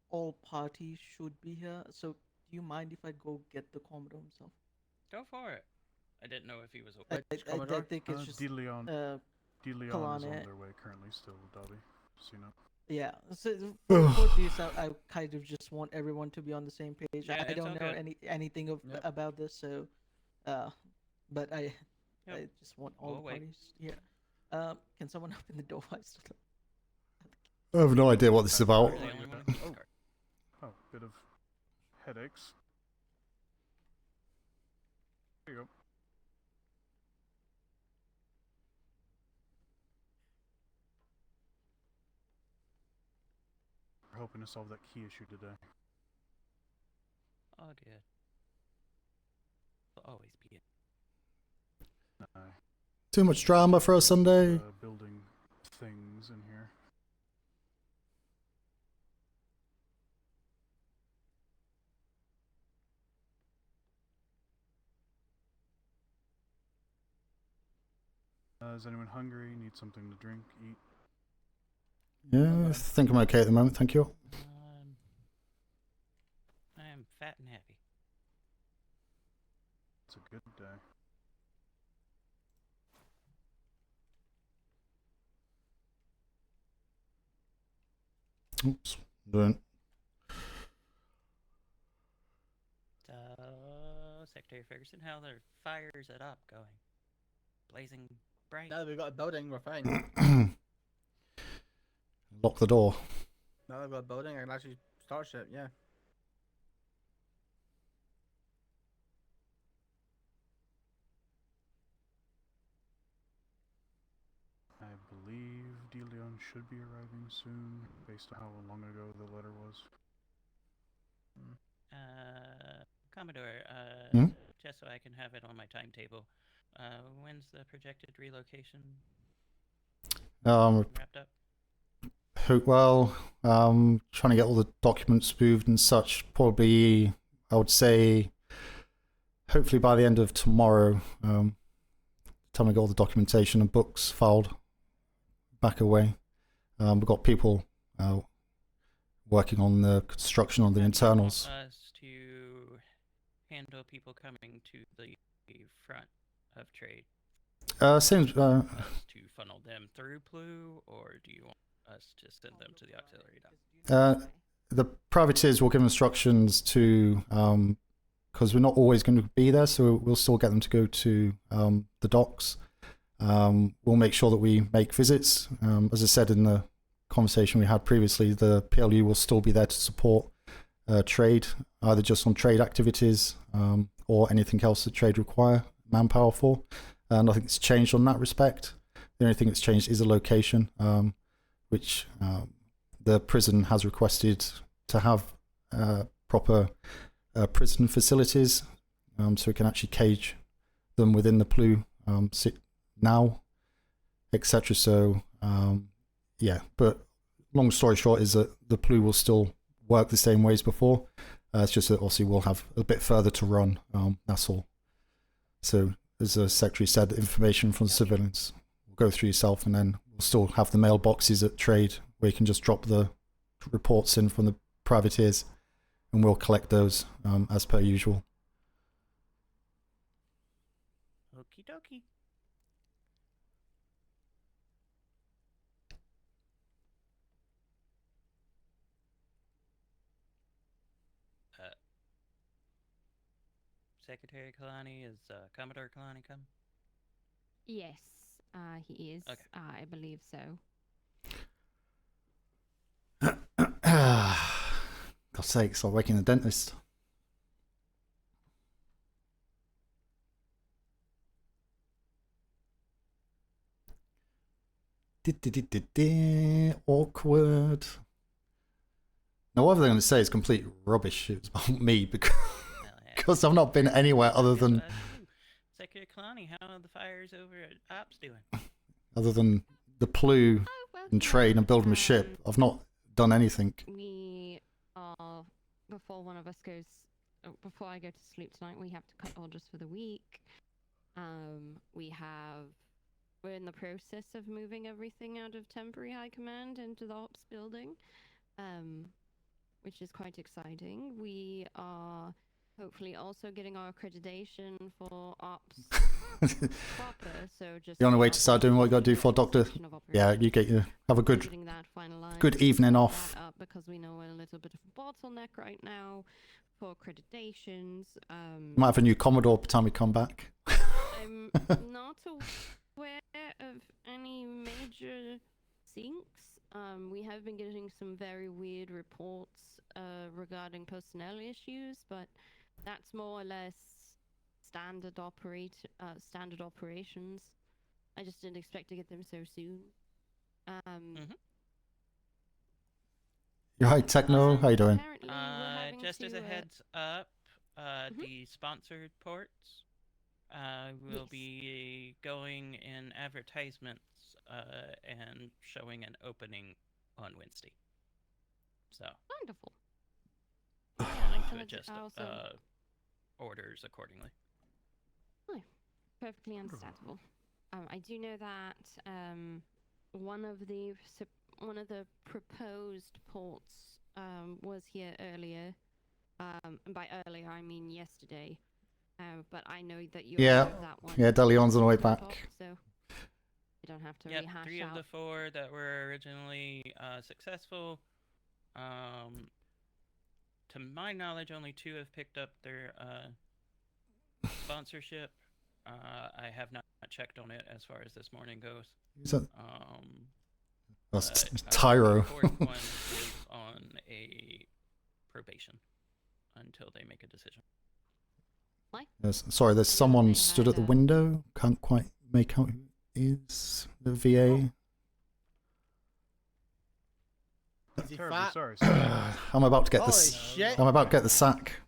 all parties should be here. So, do you mind if I go get the Commodore himself? Go for it. I didn't know if he was I awake. think it's just DeLeon. DeLeon is on Kalane. their way currently still, Dobby. So you know. Yeah. So for this, I kind of just want everyone to be on the same page. Yeah, I it's don't all know good. anything of about this, so but I Yep. just want all We'll the wait. parties here. Can someone open the door? I still I have no idea what this is about. You're the only one with a card. Oh, bit of headaches. There you go. We're hoping to solve that key issue today. All good. Will always be it. No. Too much drama for a Sunday. Building things in here. Is anyone hungry? Need something to drink, eat? Yeah, I think I'm okay at the moment, thank you. I am fat and happy. It's a good day. Oops, doing. So, Secretary Ferguson, how are the fires at Op going? Blazing bright? Now that we've got a building, we're fine. Lock the door. Now that we've got a building, I can actually start shit, yeah. I believe DeLeon should be arriving soon, based on how long ago the letter was. Commodore, Hmm? just so I can have it on my timetable, when's the projected relocation wrapped up? Trying to get all the documents moved and such. Probably, I would say, hopefully by the end of tomorrow. Time to get all the documentation and books filed back away. We've got people working on the construction on the internals. Want us to handle people coming to the front of trade? Seems To funnel them through PLU, or do you want us to send them to the auxiliary dock? the privateers will give instructions to, because we're not always going to be there, so we'll still get them to go to the docks. we'll make sure that we make visits. As I said in the conversation we had previously, the PLU will still be there to support trade, either just on trade activities or anything else that trade require manpower for. Nothing's changed on that respect. The only thing that's changed is a location, which the prison has requested to have proper prison facilities, so we can actually cage them within the PLU now, etc. So yeah, but long story short is that the PLU will still work the same ways before. It's just that obviously we'll have a bit further to run. That's all. So as the secretary said, information from the civilians will go through yourself, and then we'll still have the mailboxes at trade where you can just drop the reports in from the privateers, and we'll collect those as per usual. Okie dokie. Secretary Kalani, is Commodore Kalani come? Yes, he is. Okay. I believe so. God's sake, stop waking the dentist. Awkward. Now, whatever they're going to say is complete rubbish. It's about me because I've not been anywhere other than Secretary Kalani, how are the fires over at Ops doing? Other than the PLU and trade and building a ship. I've not done anything. We are, before one of us goes, before I go to sleep tonight, we have to cut orders for the week. We're in the process of moving everything out of temporary high command into the ops building, which is quite exciting. We are hopefully also getting our accreditation for ops proper, so just You're on the way to start doing what you got to do for Doctor. Yeah, you have a good evening off. Because we know we're a little bit of a bottleneck right now for accreditations. Might have a new Commodore by the time we come back. I'm not aware of any major sinks. We have been getting some very weird reports regarding personnel issues, but that's more or less standard operations. I just didn't expect to get them so soon. Hi, Techno. How you doing? Just as a heads up, the sponsored ports will be going in advertisements and showing an opening on Wednesday. So wonderful. Planning to adjust orders accordingly. Oh, perfectly understandable. I do know that one of the proposed ports was here earlier. And by earlier, I mean yesterday. But I know that you have that one. Yeah, DeLeon's on the way back. So you don't have to Yep, rehash 3 out. of the 4 that were originally successful. To my knowledge, only 2 have picked up their sponsorship. I have not checked on it as far as this morning goes. That's Tyro. The 4th one is on a probation until they make a decision. Yes, sorry, there's someone stood at the window. Can't quite make out who is the VA. Sorry. I'm about to get Holy this. shit. I'm about to get the sack.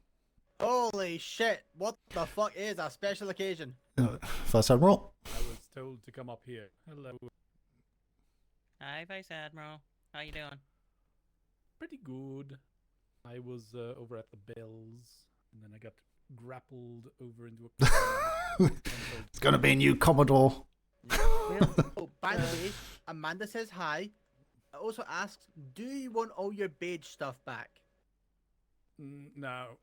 Holy shit! What the fuck is a special occasion? First Admiral. I was told to come up here. Hello. Hi, Vice Admiral. How you doing? Pretty good. I was over at the bells, and then I got grappled over into a. It's gonna be a new Commodore. Oh, by the way, Amanda says hi. Also asks, do you want all your beige stuff back? No.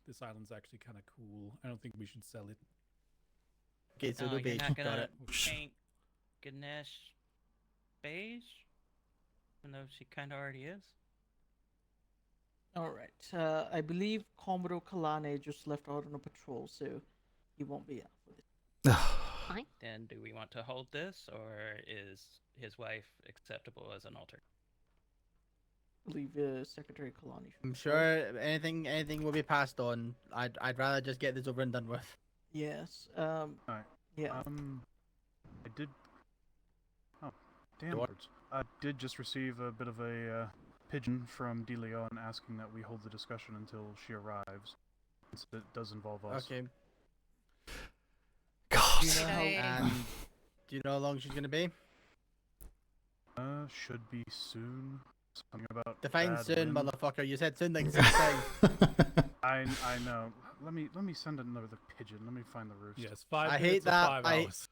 This island's actually kind of cool. I don't think we should sell it. Okay, so no no beige. You're not Got gonna it. paint Ganesh beige, even though she kind of already is. All right. I believe Commodore Kalane just left out on a patrol, so he won't be out for this. Fine. Then do we want to hold this, or is his wife acceptable as an alter? I believe Secretary Kalani. I'm sure anything will be passed on. I'd rather just get this over and done with. Yes. Alright. Yeah. I did. Oh, damn words. I did just receive a bit of a pigeon from De Leon asking that we hold the discussion until she arrives. Since it does involve us. Okay. God. Do you know how long she's gonna be? Should be soon. Something about Define bad soon, wind. motherfucker. You said soon like 6 times. I know. Let me send another pigeon. Let me find the roost. Yes, 5 I minutes hate or that. 5 hours.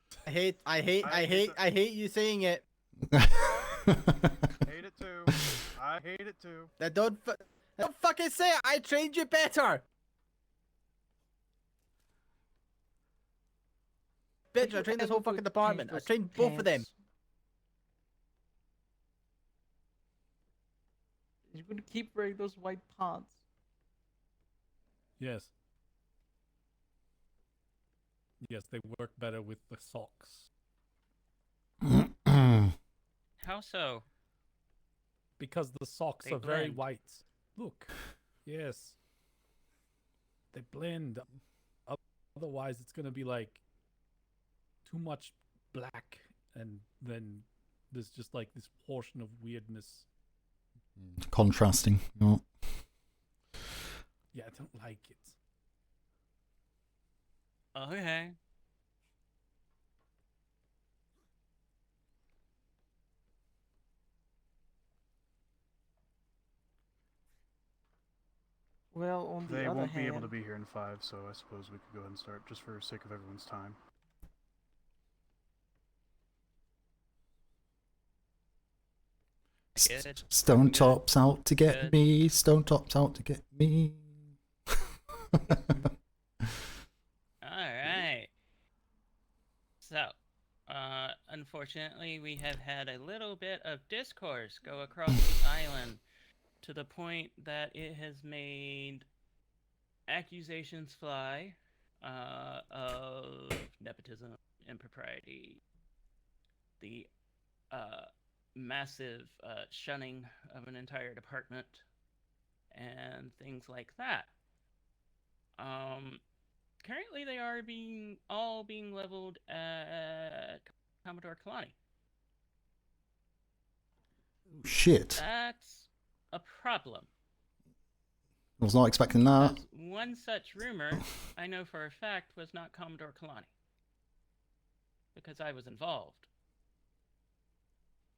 I hate you saying it. Hate it too. I hate it too. Don't fucking say it. I trained you better. Bitch, I trained this whole fucking department. I trained both of them. You're gonna keep wearing those white pants. Yes. Yes, they work better with the socks. How so? Because the socks They are very blend. white. Look. Yes. They blend. Otherwise, it's going to be like too much black, and then there's just like this portion of weirdness. Contrasting. Oh. Yeah, I don't like it. Okay. Well, on the They other won't hand, be able to be here in 5, so I suppose we could go ahead and start just for sake of everyone's time. Good. Stone Top's out to get me. Stone Top's out to get me. Alright. So, unfortunately, we have had a little bit of discourse go across the island to the point that it has made accusations fly of nepotism, impropriety, the massive shunning of an entire department, and things like that. Currently, they are all being leveled at Commodore Kalani. Shit. That's a problem. I was not expecting that. One such rumor, I know for a fact, was not Commodore Kalani. Because I was involved.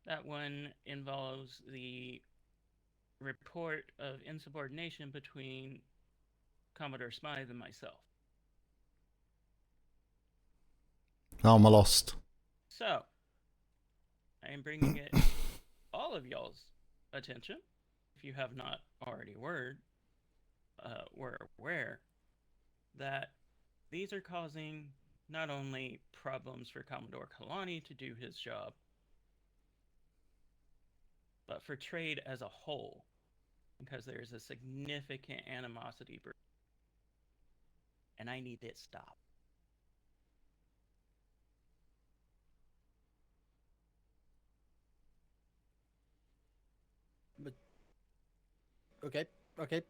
That one involves the report of insubordination between Commodore Smythe and myself. Oh, I'm lost. So, I am bringing it all of y'all's attention, if you have not already were aware, that these are causing not only problems for Commodore Kalani to do his job, but for trade as a whole, because there's a significant animosity, and I need it stopped. Okay.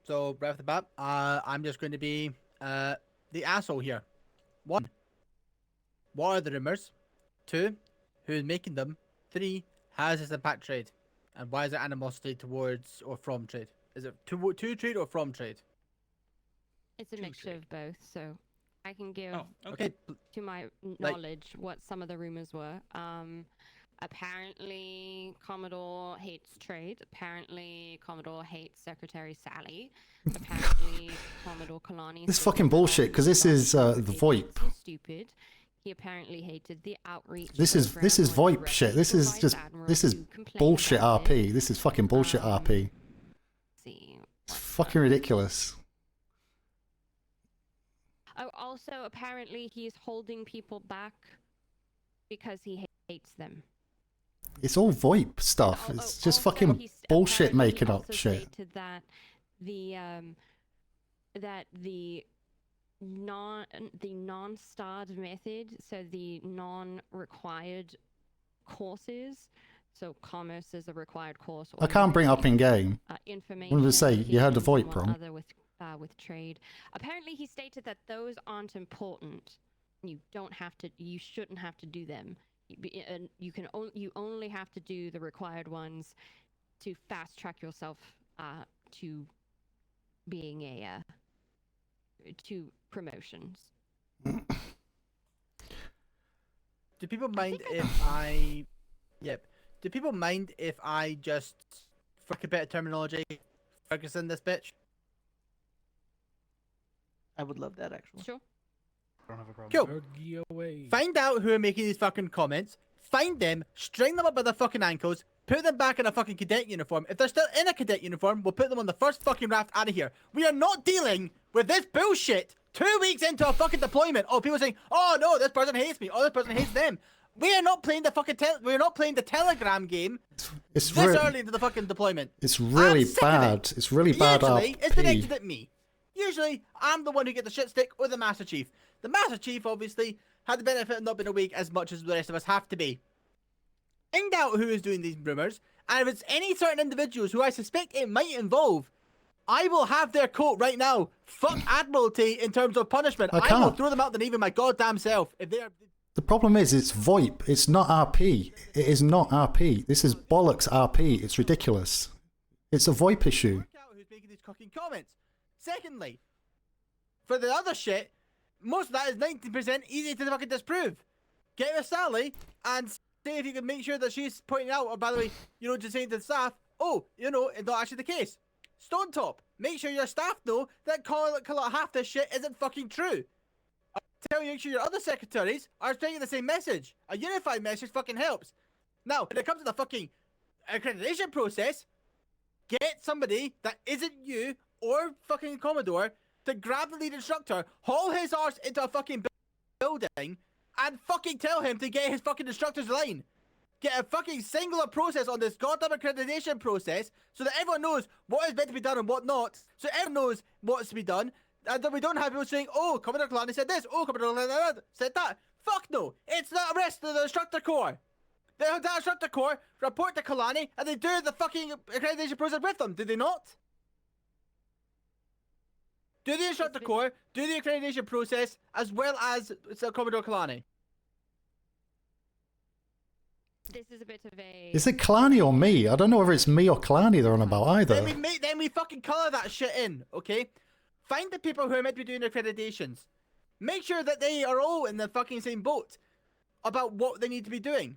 So right off the bat, I'm just going to be the asshole here. 1, what are the rumors? 2, who's making them? 3, how does this impact trade? And why is there animosity towards or from trade? Is it to trade or from trade? It's a mixture of both, so I can give okay. to my knowledge what some of the rumors were. Apparently Commodore hates trade. Apparently Commodore hates Secretary Sally. Apparently Commodore Kalani. This is fucking bullshit, because this is the VoIP. Stupid. He apparently hated the outreach. This is VoIP shit. This is bullshit RP. This is fucking bullshit RP. It's fucking ridiculous. Oh, also apparently he's holding people back because he hates them. It's all VoIP stuff. It's just fucking bullshit making up shit. Stated that the non-starred method, so the non-required courses. So commerce is a required course. I can't bring it up in game. Information. I'm going to say you had the education, VoIP and one wrong. other with trade. Apparently, he stated that those aren't important. You don't have to. You shouldn't have to do them. You only have to do the required ones to fast track yourself to being to promotions. Do people mind if I? Yep. Do people mind if I just fuck a bit of terminology? Ferguson, this bitch. I would love that actually. Sure. I don't have a problem. Cool. Fergie away. Find out who are making these fucking comments. Find them, string them up by their fucking ankles, put them back in a fucking cadet uniform. If they're still in a cadet uniform, we'll put them on the first fucking raft out of here. We are not dealing with this bullshit 2 weeks into a fucking deployment. Oh, people saying, oh no, this person hates me. Oh, this person hates them. We are not playing the fucking we're not playing the Telegram game It's this really, early into the fucking deployment. it's really I'm sick of it. bad. It's really bad Usually, RP. it's directed at me. Usually, I'm the one who gets the shit stick or the Master Chief. The Master Chief, obviously, had the benefit of not being awake as much as the rest of us have to be. Find out who is doing these rumours, and if it's any certain individuals who I suspect it might involve, I will have their coat right now. Fuck Admiralty in terms of punishment. I I will can't. throw them out the navy my goddamn self if they are. The problem is it's VoIP. It's not RP. It is not RP. This is bollocks RP. It's ridiculous. It's a VoIP issue. Work out who's making these fucking comments. Secondly, for the other shit, most of that is 90% easy to fucking disprove. Get with Sally and see if you can make sure that she's pointing out, or by the way, you know, just saying to the staff, oh, you know, it's not actually the case. Stone Top, make sure your staff know that half this shit isn't fucking true. Tell you, make sure your other secretaries are spreading the same message. A unified message fucking helps. Now, when it comes to the fucking accreditation process, get somebody that isn't you or fucking Commodore to grab the lead instructor, haul his arse into a fucking building, and fucking tell him to get his fucking instructor's line. Get a fucking singular process on this goddamn accreditation process so that everyone knows what is meant to be done and what not. So everyone knows what's to be done. And then we don't have people saying, oh, Commodore Kalani said this, oh, Commodore Kalani said that. Fuck no. It's the rest of the instructor corps. The instructor corps report to Kalani and they do the fucking accreditation process with them, do they not? Do the instructor corps do the accreditation process as well as Commodore Kalani? This is a bit of a. Is it Kalani or me? I don't know whether it's me or Kalani they're on about either. Then we fucking colour that shit in, okay? Find the people who are meant to be doing accreditations. Make sure that they are all in the fucking same boat about what they need to be doing.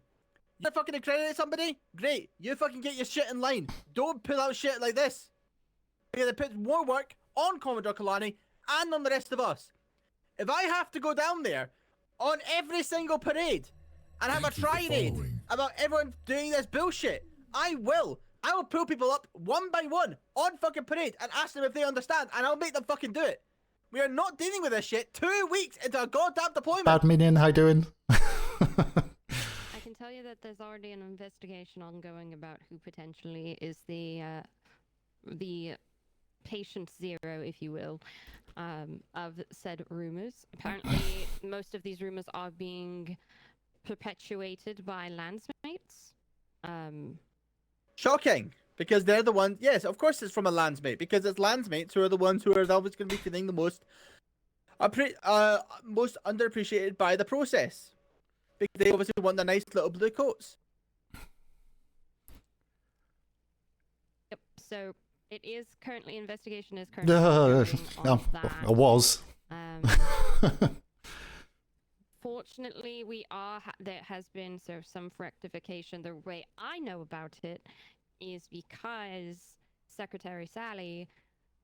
You fucking accredit somebody? Great. You fucking get your shit in line. Don't pull out shit like this. Because it puts more work on Commodore Kalani and on the rest of us. If I have to go down there on every single parade and have a tri-raid about everyone doing this bullshit, I will. I will pull people up one by one on fucking parade and ask them if they understand, and I'll make them fucking do it. We are not dealing with this shit 2 weeks into a goddamn deployment. Bad Minion, how you doing? I can tell you that there's already an investigation ongoing about who potentially is the patient zero, if you will, of said rumors. Apparently, most of these rumors are being perpetuated by landsmates. Shocking, because they're the ones. Yes, of course it's from a landsmate, because it's landsmates who are the ones who are always going to be feeling the most, most underappreciated by the process, because they obviously want the nice little blue coats. Yep. So it is currently investigation is currently ongoing on that. I was. Fortunately, there has been some rectification. The way I know about it is because Secretary Sally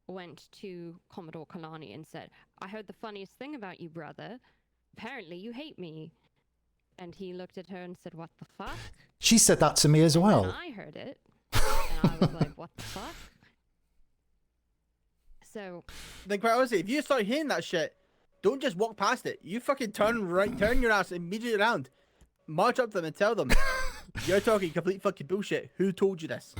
went to Commodore Kalani and said, I heard the funniest thing about you, brother. Apparently you hate me. And he looked at her and said, what the fuck? She said that to me as well. And I heard it. And I was like, what the fuck? So... Then quite honestly, if you start hearing that shit, don't just walk past it. You fucking turn your ass immediately around. March up to them and tell them, you're talking complete fucking bullshit. Who told you this?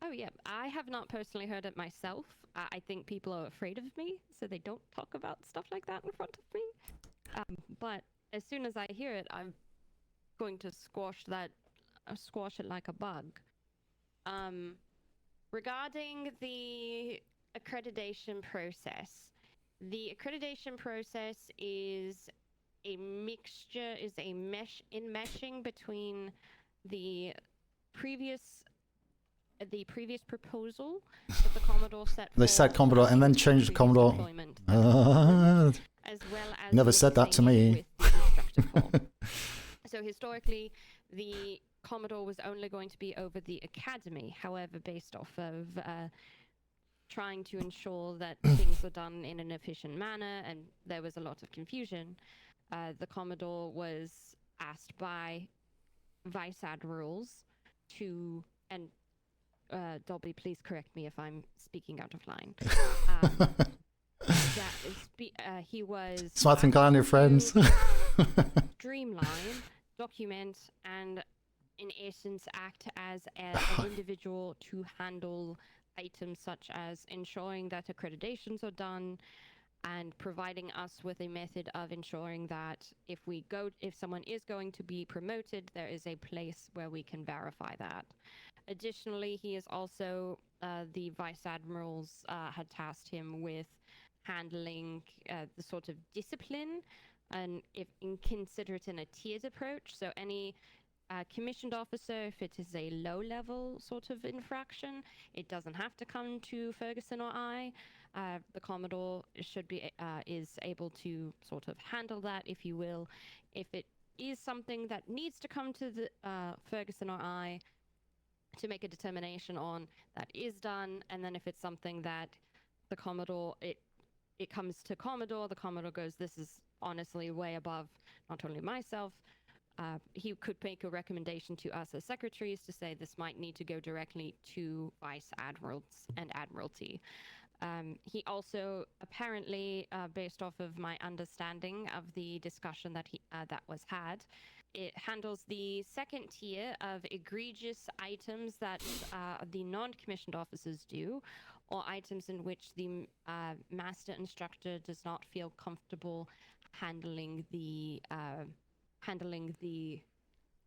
Oh Oh yeah, I have not personally heard it myself. I think people are afraid of me, so they don't talk about stuff like that in front of me. But as soon as I hear it, I'm going to squash it like a bug. Regarding the accreditation process, the accreditation process is a mixture, is a enmeshing between the previous proposal that the Commodore set They said Commodore and then changed Commodore. As well as Never said that to me. So historically, the Commodore was only going to be over the Academy. However, based off of trying to ensure that things are done in an efficient manner, and there was a lot of confusion, the Commodore was asked by Vice Admirals to, and Dobby, please correct me if I'm speaking out of line. He was Smythe and Glenn, your friends. Streamline, document, and in essence act as an individual to handle items such as ensuring that accreditations are done and providing us with a method of ensuring that if someone is going to be promoted, there is a place where we can verify that. Additionally, he is also, the Vice Admirals had tasked him with handling the sort of discipline, and consider it in a tiered approach. So any commissioned officer, if it is a low-level sort of infraction, it doesn't have to come to Ferguson or I. The Commodore is able to sort of handle that, if you will. If it is something that needs to come to the Ferguson or I to make a determination on, that is done. And then if it's something that the Commodore, it comes to Commodore, the Commodore goes, this is honestly way above not only myself. He could make a recommendation to us as secretaries to say this might need to go directly to Vice Admirals and Admiralty. He also apparently, based off of my understanding of the discussion that was had, it handles the second tier of egregious items that the non-commissioned officers do, or items in which the master instructor does not feel comfortable handling the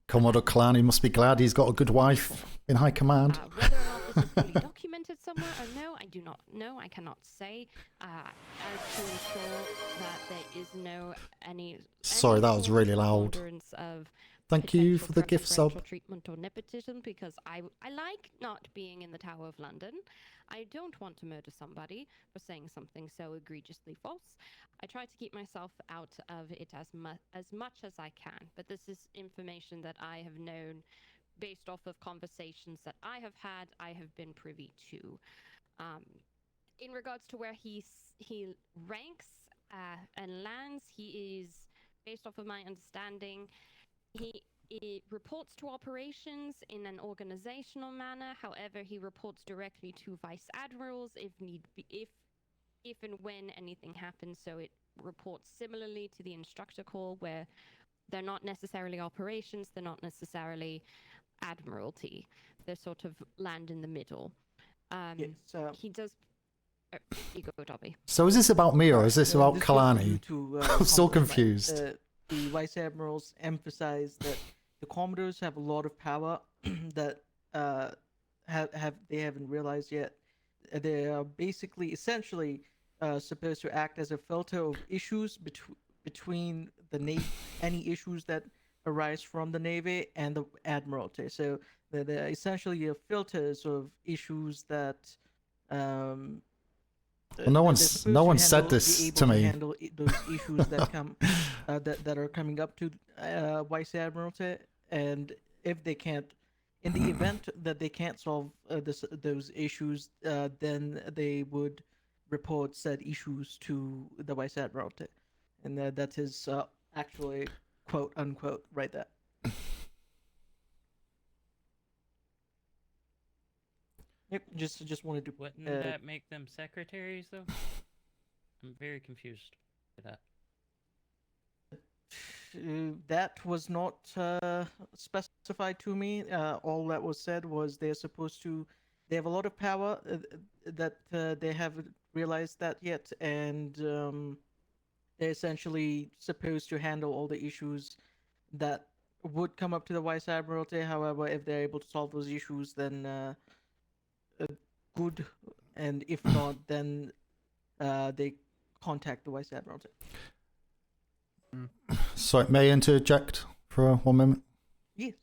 Commodore Kalani must be glad he's got a good wife in high command. Whether or not this is fully documented somewhere or no, I do not know. I cannot say. As to ensure that there is no any. Sorry, that was really loud. Of Thank you for the gift sub. Treatment or nepotism, because I like not being in the Tower of London. I don't want to murder somebody for saying something so egregiously false. I try to keep myself out of it as much as I can, but this is information that I have known based off of conversations that I have had, I have been privy to. In regards to where he ranks and lands, he is, based off of my understanding, he reports to operations in an organizational manner. However, he reports directly to Vice Admirals if and when anything happens. So it reports similarly to the instructor call, where they're not necessarily operations, they're not necessarily Admiralty. They sort of land in the middle. He does. You go, Dobby. So is this about me or is this about Kalani? I'm so confused. The Vice Admirals emphasize that the Commodores have a lot of power that they haven't realized yet. They are basically, essentially, supposed to act as a filter of issues between the Navy, any issues that arise from the Navy and the Admiralty. So they're essentially filters of issues that. Well, no one said this to me. Handle those issues that come that are coming up to Vice Admiralty, and if they can't, in the event that they can't solve those issues, then they would report said issues to the Vice Admiralty, and that is actually quote unquote right there. Yep, just wanted to. Wouldn't that make them secretaries, though? I'm very confused by that. That was not specified to me. All that was said was they're supposed to. they have a lot of power that they haven't realized that yet, and they're essentially supposed to handle all the issues that would come up to the Vice Admiralty. However, if they're able to solve those issues, then good, and if not, then they contact the Vice Admiralty. So, may I interject for 1 moment? Yes.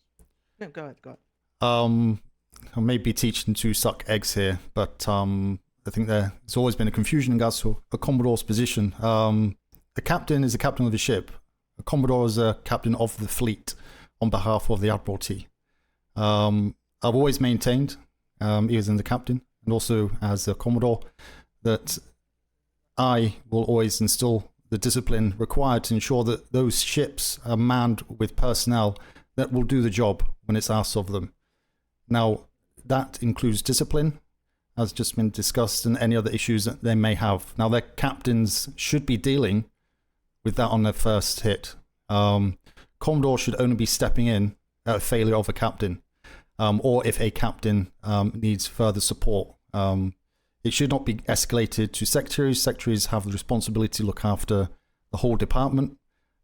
No, go ahead. I may be teaching to suck eggs here, but I think there's always been a confusion in regards to a Commodore's position. A captain is a captain of the ship. A Commodore is a captain of the fleet on behalf of the Admiralty. I've always maintained, even as the captain and also as a Commodore, that I will always instill the discipline required to ensure that those ships are manned with personnel that will do the job when it's asked of them. Now, that includes discipline, as just been discussed, and any other issues that they may have. Now, their captains should be dealing with that on their first hit. Commodore should only be stepping in at a failure of a captain, or if a captain needs further support. It should not be escalated to secretaries. Secretaries have the responsibility to look after the whole department,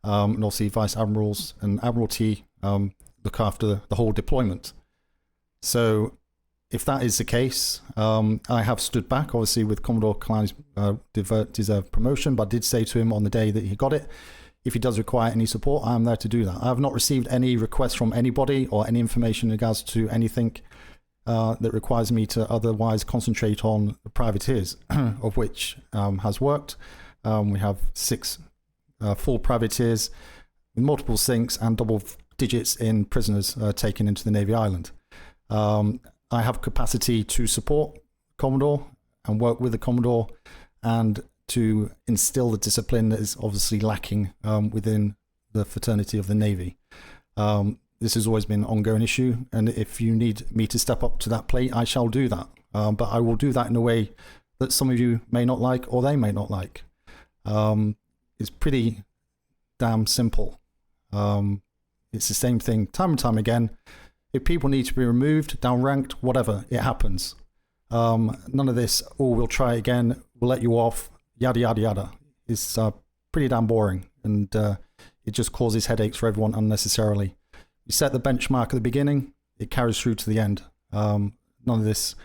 and also vice admirals and admiralty look after the whole deployment. So if that is the case, I have stood back, obviously, with Commodore Kalani's deserved promotion, but I did say to him on the day that he got it, if he does require any support, I am there to do that. I have not received any requests from anybody or any information in regards to anything that requires me to otherwise concentrate on the privateers, of which has worked. We have 6 full privateers with multiple sinks and double digits in prisoners taken into the Navy Island. I have capacity to support Commodore and work with the Commodore and to instill the discipline that is obviously lacking within the fraternity of the Navy. This has always been an ongoing issue, and if you need me to step up to that plate, I shall do that. But I will do that in a way that some of you may not like or they may not like. It's pretty damn simple. It's the same thing time and time again. If people need to be removed, downranked, whatever, it happens. None of this, oh, we'll try again, we'll let you off, yada, yada, yada. It's pretty damn boring, and it just causes headaches for everyone unnecessarily. You set the benchmark at the beginning, it carries through to the end. None of this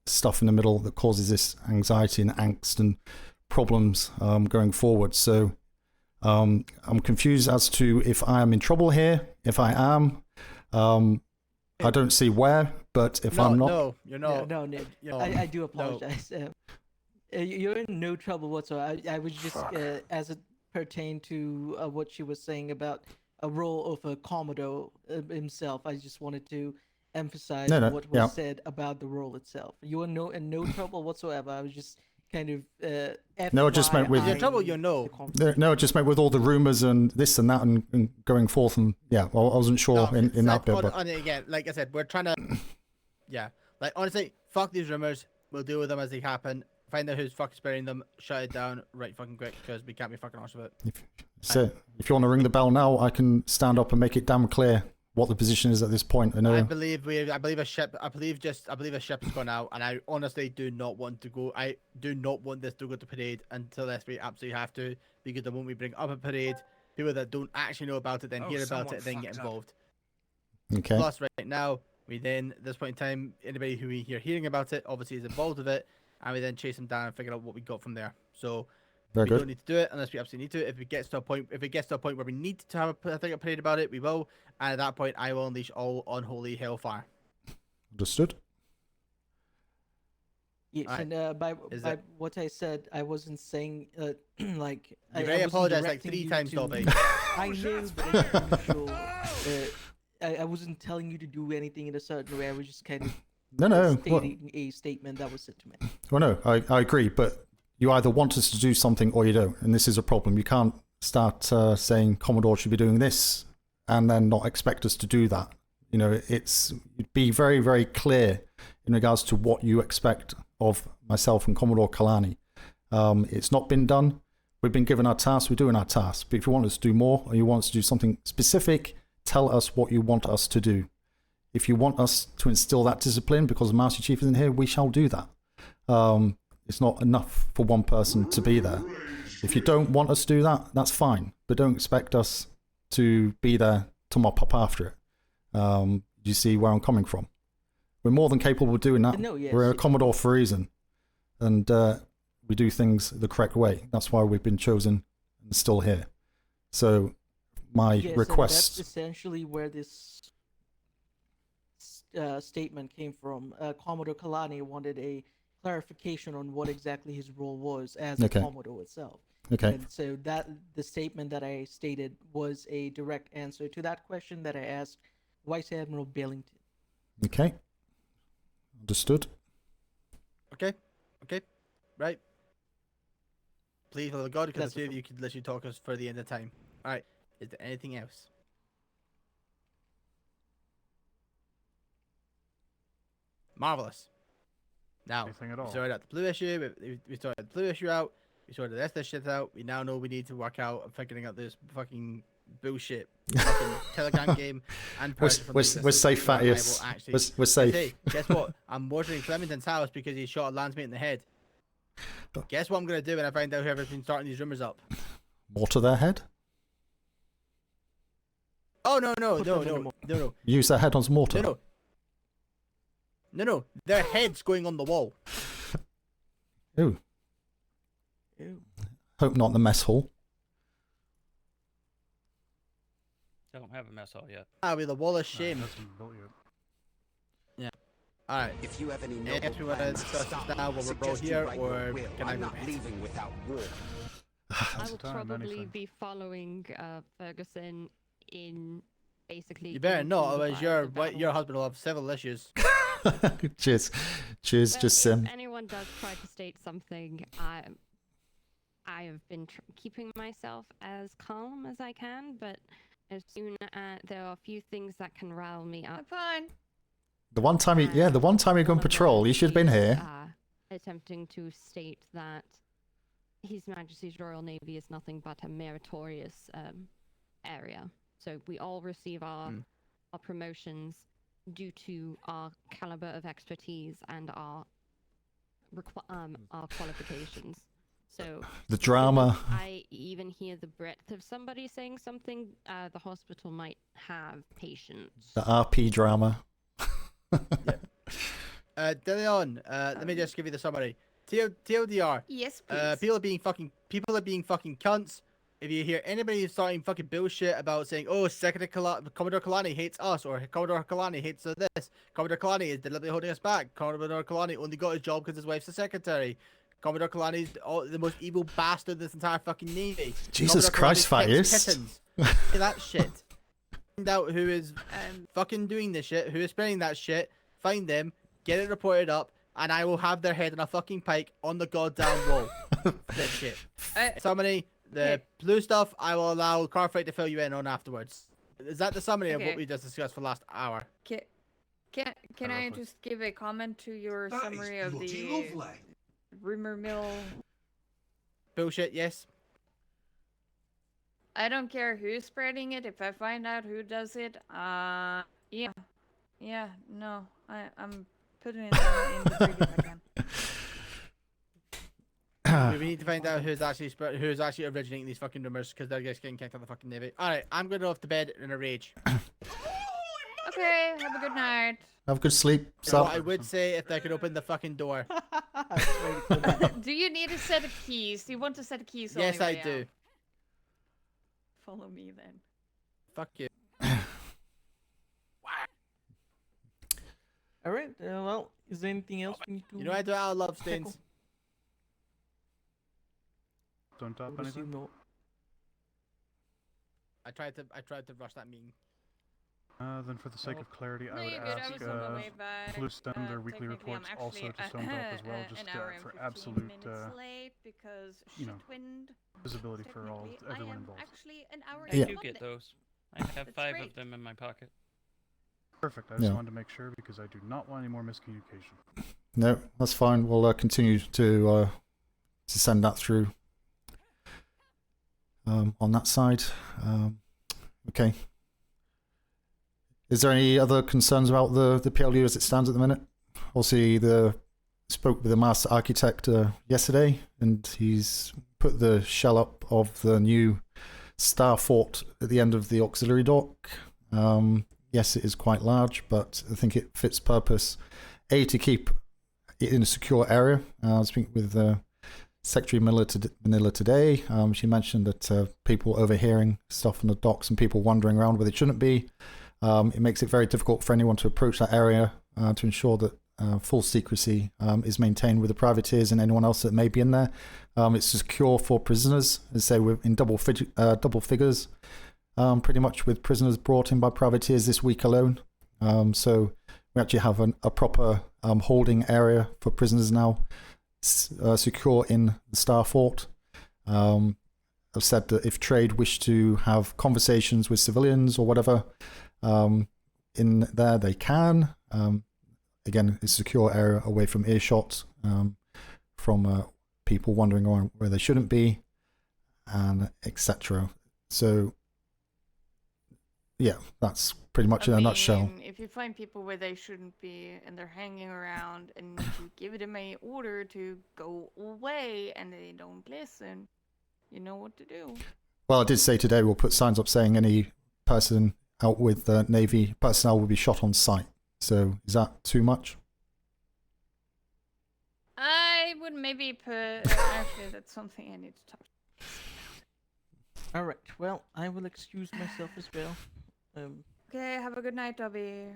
stuff in the middle that causes this anxiety and angst and problems going forward. So I'm confused as to if I am in trouble here. If I am, I don't see where, but if I'm not... No, you're not. No, I do apologize. No. You're in no trouble whatsoever. I was just, as it pertained to what she was saying about a role of a Commodore himself, I just wanted to emphasize what was said about the role itself. You are in no trouble whatsoever. I was just kind of... No, it just meant with... You're in trouble, you know. No, it just meant with all the rumours and this and that and going forth, and yeah, well, I wasn't sure in that bit. But again, like I said, we're trying to... Yeah, like honestly, fuck these rumours. We'll deal with them as they happen. Find out who's fucking spreading them, shut it down right fucking quick, because we can't be fucking honest with it. If you want to ring the bell now, I can stand up and make it damn clear what the position is at this point. I believe a ship has gone out, and I honestly do not want to go. I do not want this to go to parade unless we absolutely have to, because the moment we bring up a parade, people that don't actually know about it then hear about it, then get involved. Okay. Plus, right now, we then at this point in time, anybody who we hear hearing about it obviously is involved with it, and we then chase them down and figure out what we got from there. So we don't need to do it unless we absolutely need to. If it gets to a point where we need to have a parade about it, we will. And at that point, I will unleash all unholy hellfire. Understood. Yes, right. And by what I said, I wasn't saying like. You may apologize like 3 times, Dobby. I know, but I wasn't telling you to do anything in a certain way. I was just kind of stating a statement that was said to me. Well, no, I agree, but you either want us to do something or you don't, and this is a problem. You can't start saying Commodore should be doing this and then not expect us to do that. You know, it'd be very, very clear in regards to what you expect of myself and Commodore Kalani. It's not been done. We've been given our task. We're doing our task. But if you want us to do more or you want us to do something specific, tell us what you want us to do. If you want us to instill that discipline because the Master Chief isn't here, we shall do that. It's not enough for one person to be there. If you don't want us to do that, that's fine. But don't expect us to be there to mop up after it. You see where I'm coming from? We're more than capable of doing that. No, yes, We're a yes. Commodore for a reason. And we do things the correct way. That's why we've been chosen and still here. So my Yes, request... and that's essentially where this statement came from. Commodore Kalani wanted a clarification on what exactly his role was as a Commodore itself. Okay. And so that the statement that I stated was a direct answer to that question that I asked Vice Admiral Billington. Okay. Understood. Okay. Right. Please, for the God, because the two of you could literally talk us for the end of time. All right. Is there anything else? Marvelous. Now, Anything at all? we sorted out the blue issue. We sorted the blue issue out. We sorted the rest of this shit out. We now know we need to work out figuring out this fucking bullshit fucking Telegram game and We're safe, Thaddeus. We're safe. Hey, guess what? I'm watering Flemington's house because he shot a landsmate in the head. Guess what I'm gonna do when I find out whoever's been starting these rumors up? Mortar their head? Oh no! Use their head on mortar? No, their head's going on the wall. Ooh. Hope not the mess hall. Don't have a mess hall yet. With the wall of shame. Yeah. Alright. If you have any if you want to discuss this now while we're all here, or can I go back? leaving without war. I will probably be following Ferguson in basically. You better into not, the otherwise fire of the your battle. husband will have several issues. Cheers, But just if anyone does try to state something, I have been keeping myself as calm as I can, but as soon as there are a few things that can rile me up. Fine. the one time he go on patrol, he should have been here. Attempting to state that His Majesty's Royal Navy is nothing but a meritorious area. So we all receive our promotions due to our caliber of expertise and our qualifications. So The drama. I even hear the breadth of somebody saying something. The hospital might have patience. The RP drama. Deleon, let me just give you the summary. TLDR. Yes, please. People are being fucking cunts. If you hear anybody starting fucking bullshit about saying, "Oh, Commodore Kalani hates us," or "Commodore Kalani hates this," Commodore Kalani is deliberately holding us back. Commodore Kalani only got his job because his wife's a secretary. Commodore Kalani is the most evil bastard in this entire fucking navy. Jesus Christ, Thaddeus. That shit. Find out who is fucking doing this shit, who is spreading that shit. Find them, get it reported up, and I will have their head on a fucking pike on the goddamn wall. That shit. Somebody. The blue stuff, I will allow Carfreight to fill you in on afterwards. Is that the summary of what we just discussed for the last hour? Can I just give a comment to your summary of the rumor mill? Bullshit, yes. I don't care who's spreading it. If I find out who does it, yeah, no, I'm putting it in the treaty if I can. We need to find out who's actually originating these fucking rumors, because they're just getting kicked out of the fucking navy. Alright, I'm going off to bed in a rage. Okay, have a good night. Have a good sleep. So I would say if they could open the fucking door. Do you need a set of keys? Do you want a set of keys? Yes, I do. Follow me then. Fuck you. Alright, well, is there anything else we need to... You know I do our love stains. Don't top anything. I tried to rush that meeting. Then for the sake of clarity, I would you're good. I ask was on my way by. Blue send their weekly Technically, reports I'm also to actually send up as well, just an hour and for 15 absolute, minutes late because you know, shitwind. visibility for all Technically, everyone I am involved. actually an hour I and do Monday. get those. I have That's 5 great. of them in my pocket. Perfect. I just wanted to make sure because I do not want any more miscommunication. No, that's fine. We'll continue to send that through on that side. Okay. Is there any other concerns about the PLU as it stands at the minute? Also, spoke with the master architect yesterday, and he's put the shell up of the new Star Fort at the end of the auxiliary dock. Yes, it is quite large, but I think it fits purpose. To keep it in a secure area. I was speaking with Secretary Manila today. She mentioned that people overhearing stuff on the docks and people wandering around where they shouldn't be. It makes it very difficult for anyone to approach that area to ensure that full secrecy is maintained with the privateers and anyone else that may be in there. It's secure for prisoners, as say we're in double figures, pretty much, with prisoners brought in by privateers this week alone. So we actually have a proper holding area for prisoners now, secure in the Star Fort. I've said that if trade wish to have conversations with civilians or whatever in there, they can. Again, it's a secure area away from earshot, from people wandering around where they shouldn't be, and etc. So, yeah, that's pretty much in a nutshell. If you find people where they shouldn't be and they're hanging around and you give them a order to go away and they don't listen, you know what to do. Well, I did say today we'll put signs up saying any person out with Navy personnel will be shot on sight. So is that too much? I would maybe put... actually, that's something I need to talk about. Alright, well, I will excuse myself as well. Okay, have a good night, Dobby.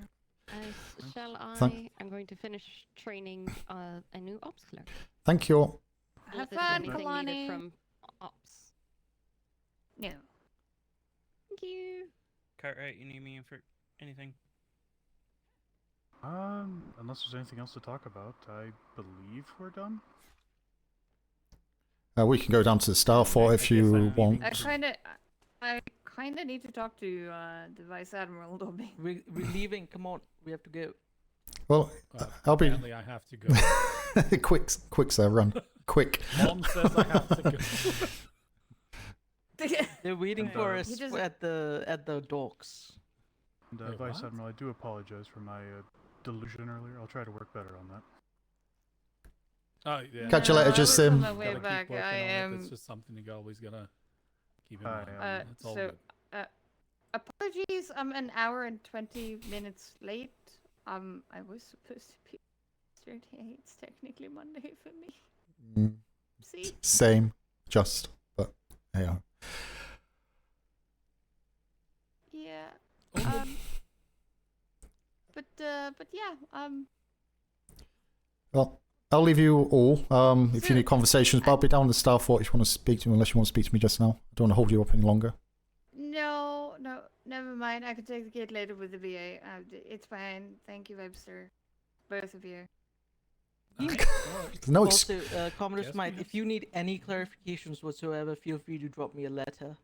Shall I? I'm going to finish training a new ops clerk. Thank you. Have If there's fun, anything Kalani. needed from ops. No. Thank you. Cartwright, you need me for anything? Unless there's anything else to talk about, I believe we're done. We can go down to the Star Fort if you want. I kind of need to talk to the Vice Admiral, Dobby. We're leaving. Come on, we have to go. Well, I'll be. Apparently I have to go. quick, sir, run, quick. Mom says I have to go. They're waiting for us at the docks. And, Vice Admiral, I do apologize for my delusion earlier. I'll try to work better on that. Oh yeah. Catch you later, just Sim. On my way back, I am. It's just something you always gotta keep in mind. It's all so, good. apologies. I'm an hour and 20 minutes late. I was supposed to be yesterday. It's technically Monday for me. See? Same, but yeah. Yeah. But yeah. Well, I'll leave you all. If you need conversations, but I'll be down in the Star Fort if you want to speak to me, unless you want to speak to me just now. I don't want to hold you up any longer. No, never mind. I can take the kid later with the VA. It's fine. Thank you, Webster. Both of you. No, also, Commodore Smythe, if you need any clarifications whatsoever, feel free to drop me a letter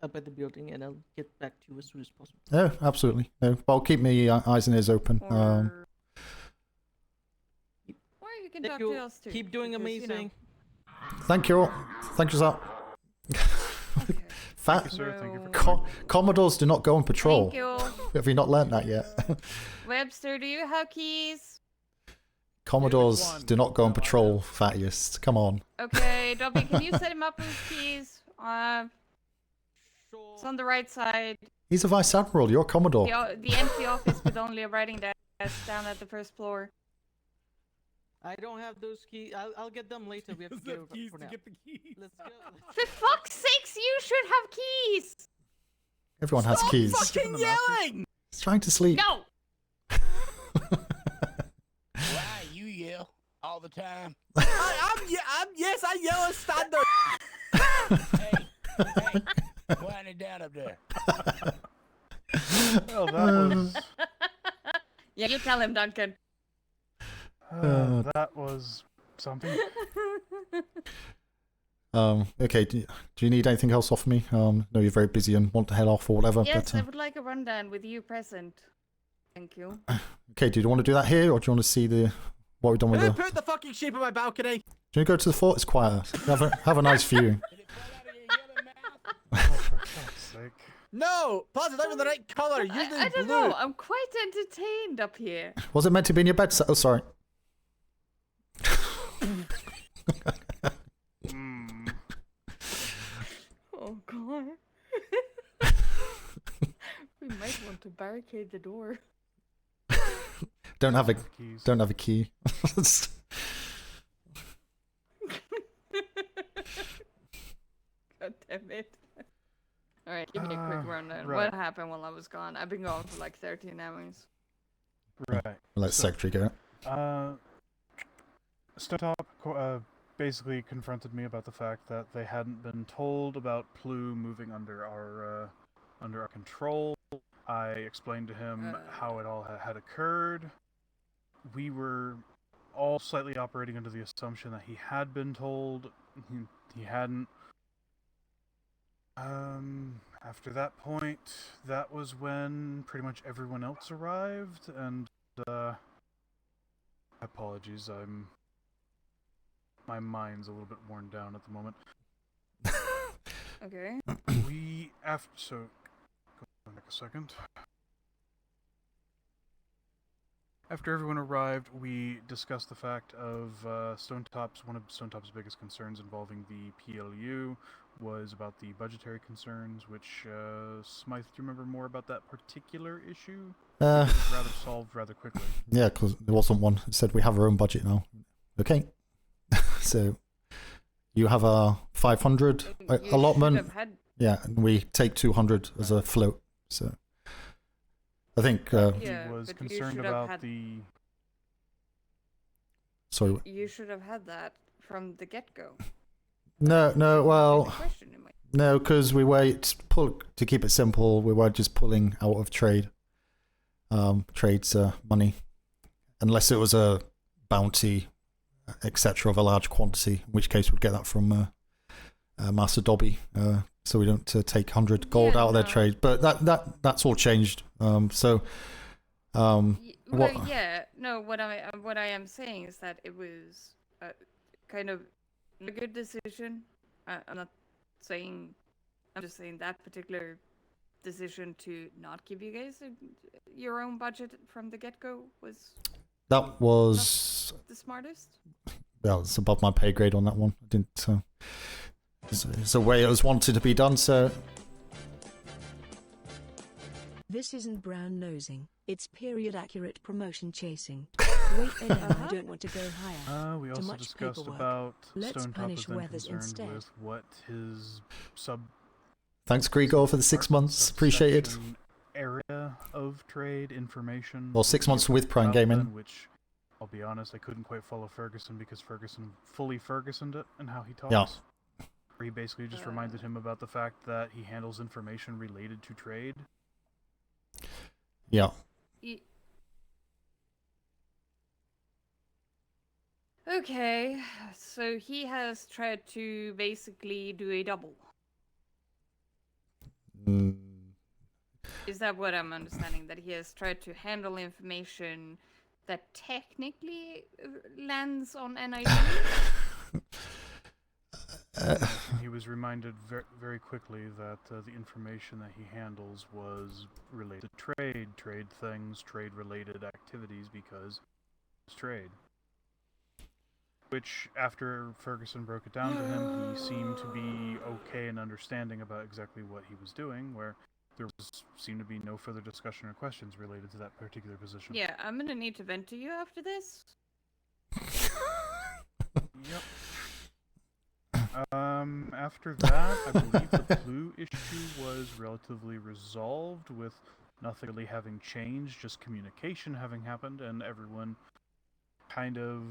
up at the building, and I'll get back to you as soon as possible. Yeah, absolutely. No, but I'll keep my eyes and ears open. Or you can talk to us too. Keep doing amazing. Thank you all. Thank you, sir. Thank you, sir. Thank you for Commodores do not go on patrol. Thank you. Have you not learnt that yet? Webster, do you have keys? Commodores do not go on patrol, fattiest. Come on. Okay, Dobby, can you set him up with keys? It's on the right side. He's a Vice Admiral. You're a Commodore. The empty office with only a writing desk down at the first floor. I don't have those keys. I'll get them later. We have to go keys for to now. get the keys. Let's go. For fuck's sakes, you should have keys! Everyone has keys. Fucking yelling! He's trying to sleep. No! Why you yell all the time? Yes, I yell at standard. Hey, quiet it down up there. Well, that was... Yeah, you tell him, Duncan. That was something. Okay, do you need anything else off me? No, you're very busy and want to head off or whatever. Yes, but, I would like a rundown with you present. Thank you. Okay, do you want to do that here, or do you want to see what we've done with Who the... put the fucking sheep on my balcony? Do you want to go to the fort? It's quieter. Have a nice view. Oh, for fuck's sake. No! Pause, it's not even the right color. Use the I don't blue. know. I'm quite entertained up here. Was it meant to be in your bed? Oh, sorry. Oh god. We might want to barricade the door. Don't have a key. God damn it. Alright, give me a quick rundown. right. What happened while I was gone? I've been gone for like 13 hours. Right. Let Secretary go. Stone Top basically confronted me about the fact that they hadn't been told about PLU moving under our control. I explained to him how it all had occurred. We were all slightly operating under the assumption that he had been told. He hadn't. After that point, that was when pretty much everyone else arrived, and apologies, my mind's a little bit worn down at the moment. Okay. So, go back a second. After everyone arrived, we discussed the fact of one of Stone Top's biggest concerns involving the PLU was about the budgetary concerns, which, Smythe, do you remember more about that particular issue? It was rather solved rather quickly. Yeah, because there wasn't one. It said we have our own budget now. Okay. So, you have a 500 allotment. Yeah, and we take 200 as a float. So, I think he was concerned about the. Sorry. You should have had that from the get-go. No, well, no, because we were to keep it simple. We were just pulling out of trades money, unless it was a bounty, etc. of a large quantity, in which case we'd get that from Master Dobby. So we don't take 100 gold out of their trade. But that's all changed. What I am saying is that it was kind of a good decision. I'm just saying that particular decision to not give you guys your own budget from the get-go was that was the smartest. Well, it's above my pay grade on that one. I didn't. It's the way it was wanted to be done. So this isn't brown nosing. It's period accurate promotion chasing. Wait, I don't want to go higher. We also discussed about Stone Top was then concerned with what his Thanks, Grigor, for the 6 months. Appreciated. Area of trade information. Well, 6 months with Prime Gaming. Which, I'll be honest, I couldn't quite follow Ferguson because Ferguson fully Fergusoned it and how he talks. Yeah. He basically just reminded him about the fact that he handles information related to trade. Yeah. Okay, so he has tried to basically do a double. Is that what I'm understanding? That he has tried to handle information that technically lands on NID? He was reminded very quickly that the information that he handles was related to trade things, trade-related activities, because it's trade. Which, after Ferguson broke it down to him, he seemed to be okay and understanding about exactly what he was doing, where there seemed to be no further discussion or questions related to that particular position. Yeah, I'm gonna need to vent to you after this. Yep. After that, I believe the PLU issue was relatively resolved, with nothing really having changed, just communication having happened, and everyone kind of...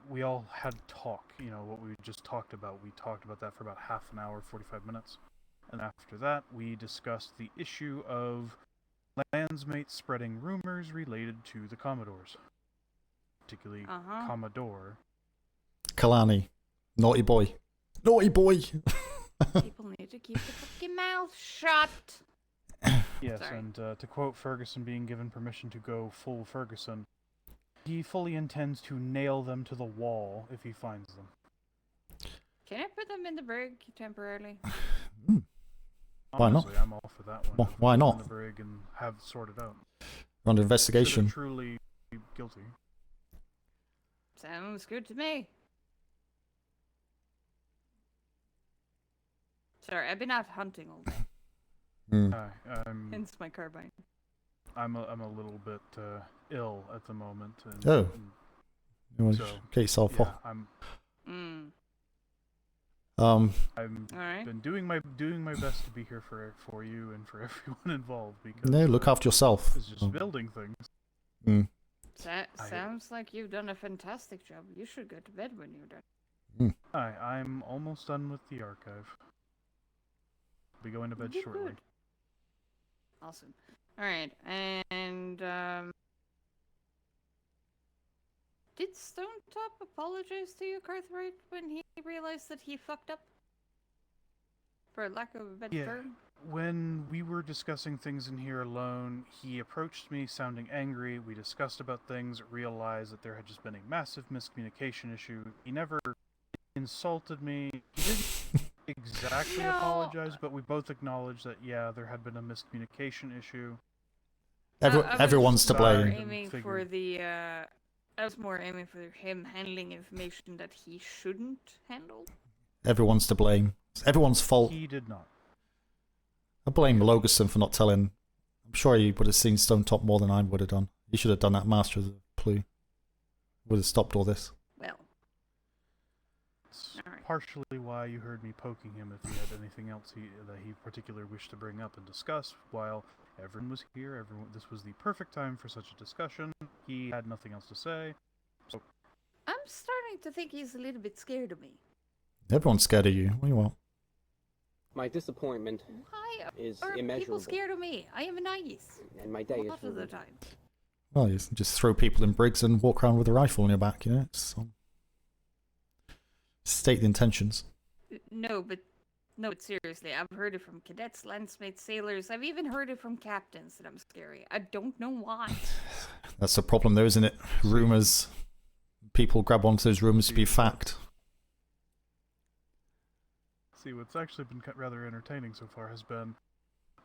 We all had talk, what we just talked about. We talked about that for about half an hour, 45 minutes. And after that, we discussed the issue of landsmates spreading rumors related to the Commodores. Particularly Commodore. Kalani. Naughty boy. Naughty boy! People need to keep their fucking mouth shut! Yes, Sorry. and to quote Ferguson being given permission to go full Ferguson, he fully intends to nail them to the wall if he finds them. Can I put them in the brig temporarily? Why not? Honestly, I'm all for that one. Why Go not? in the brig and have sorted out. We're under Consider investigation. truly guilty. Sounds good to me. Sorry, I've been out hunting all day. Hence my carbine. I'm a little bit ill at the moment. And, Oh. You want so, to get yourself yeah, off. I've Alright. been doing my best to be here for you and for everyone involved because No, look after yourself. It's just building things. Sounds like you've done a fantastic job. You should go to bed when you're done. I'm almost done with the archive. Be going to bed shortly. Good. Awesome. Alright, and did Stonetop apologize to you, Cartwright, when he realized that he fucked up? For lack of a better term? When we were discussing things in here alone, he approached me sounding angry. We discussed about things, realized that there had just been a massive miscommunication issue. He never insulted me. He didn't exactly apologize, but we both acknowledged that, yeah, there had been a miscommunication issue. Everyone's to blame. I was more aiming for him handling information that he shouldn't handle. Everyone's to blame. It's everyone's fault. He did not. I blame Logerson for not telling. I'm sure he would have seen Stonetop more than I would have done. He should have done that, Master of the PLU. Would have stopped all this. Well. It's partially why you heard me poking him if he had anything else that he particularly wished to bring up and discuss. While everyone was here, this was the perfect time for such a discussion. He had nothing else to say. So I'm starting to think he's a little bit scared of me. Everyone's scared of you. What do you want? My disappointment is Are immeasurable. people scared of me? I am nice. And my day a is lot of the ruined. time. Well, you just throw people in brigs and walk around with a rifle on your back, you know? State the intentions. No, but seriously, I've heard it from cadets, landsmates, sailors. I've even heard it from captains that I'm scary. I don't know why. That's the problem, though, isn't it? Rumors. People grab onto those rumors to be fact. see, what's actually been rather entertaining so far has been,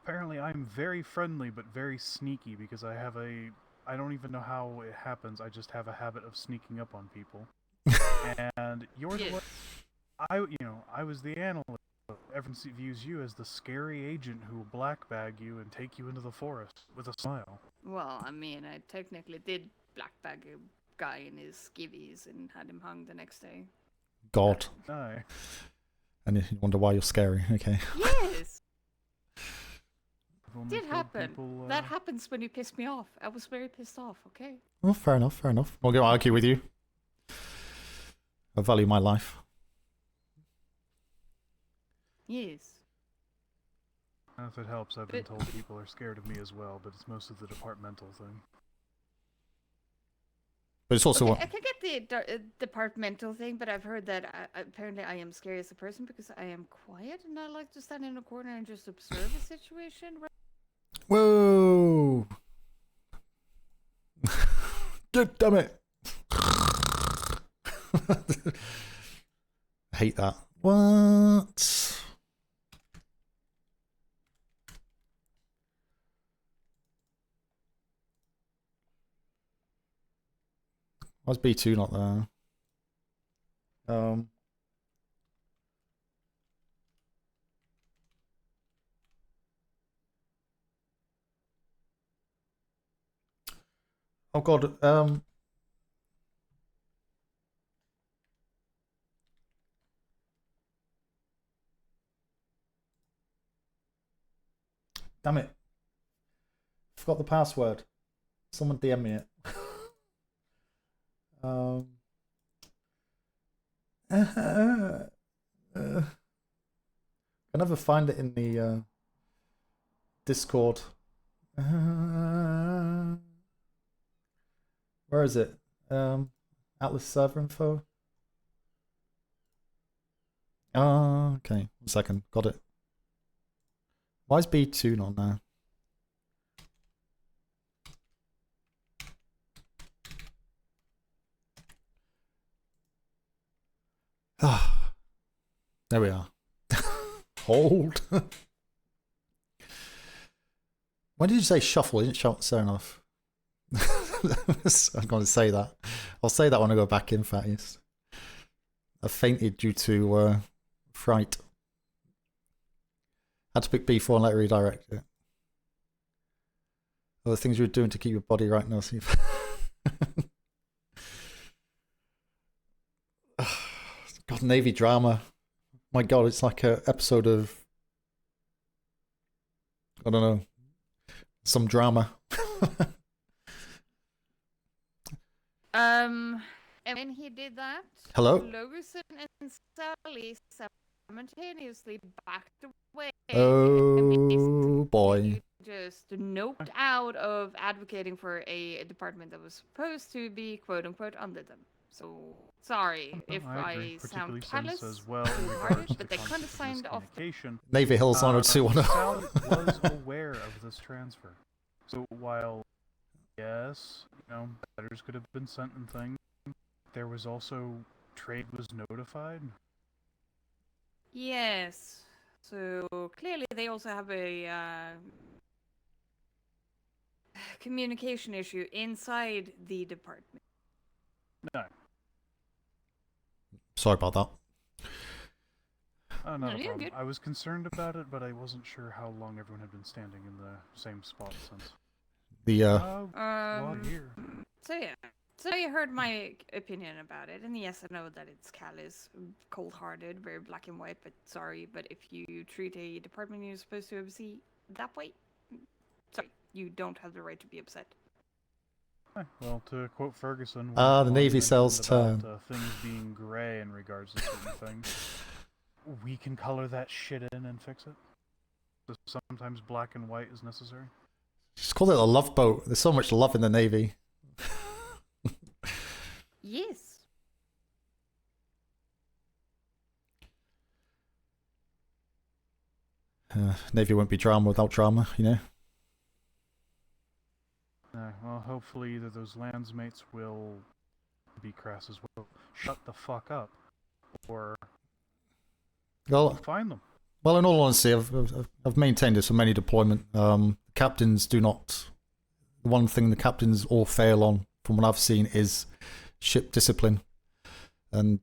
apparently I'm very friendly but very sneaky because I don't even know how it happens, I just have a habit of sneaking up on people. And you're the one, I was the analyst. Everyone views you as the scary agent who will black bag you and take you into the forest with a smile. Well, I mean, I technically did black bag a guy in his skivvies and had him hung the next day. God. Aye. And you wonder why you're scary. Okay. Yes! I've only Did told happen. people, That happens when you piss me off. I was very pissed off, okay? Well, fair enough, fair enough. I'll go argue with you. I value my life. Yes. If it helps, I've been told people are scared of me as well, but it's mostly the departmental thing. But it's also okay, I can get the departmental thing, but I've heard that apparently I am scary as a person because I am quiet and I like to stand in a corner and just observe a situation. Whoa! God damn it! I hate that. What? Why's B2 not there? Oh god, damn it. Forgot the password. Someone DM me it. I never find it in the Discord. Where is it? Atlas server info. Oh, okay. 1 second. Got it. Why is B2 not now? Ah, there we are. Hold. When did you say shuffle? You didn't say enough. I'm going to say that. I'll say that when I go back in, Fatties. I fainted due to fright. Had to pick B4 and let it redirect it. Other things you're doing to keep your body right now, Steve. God, Navy drama. My God, it's like an episode of, I don't know, some drama. And when he did that, Hello? Logerson and Sally simultaneously backed away. Oh boy. Just noped out of advocating for a department that was supposed to be quote unquote under them. So sorry if I sound callous, as well, cold-hearted, but they kind of signed off. Navy Hills on a 210. Sally was aware of this transfer. So while, yes, you know, letters could have been sent and things, there was also trade was notified. Yes. So clearly they also have a communication issue inside the department. No. Sorry about that. Oh, No, not a you're problem. good. I was concerned about it, but I wasn't sure how long everyone had been standing in the same spot since. The well, here. So yeah. So you heard my opinion about it, and yes, I know that it's callous, cold-hearted, very black and white, but sorry, but if you treat a department you're supposed to oversee that way, sorry, you don't have the right to be upset. Well, to quote Ferguson, the when Navy mentioned sells about, turn. Things being grey in regards to certain things, we can color that shit in and fix it. So sometimes black and white is necessary. Just call it a love boat. There's so much love in the Navy. Yes. Navy won't be drama without drama, you know? Well, hopefully either those landsmates will be crass as well. Shut the fuck up. Or Well, find them. Well, in all honesty, I've maintained this for many deployment. Captains do not. The one thing the captains all fail on, from what I've seen, is ship discipline and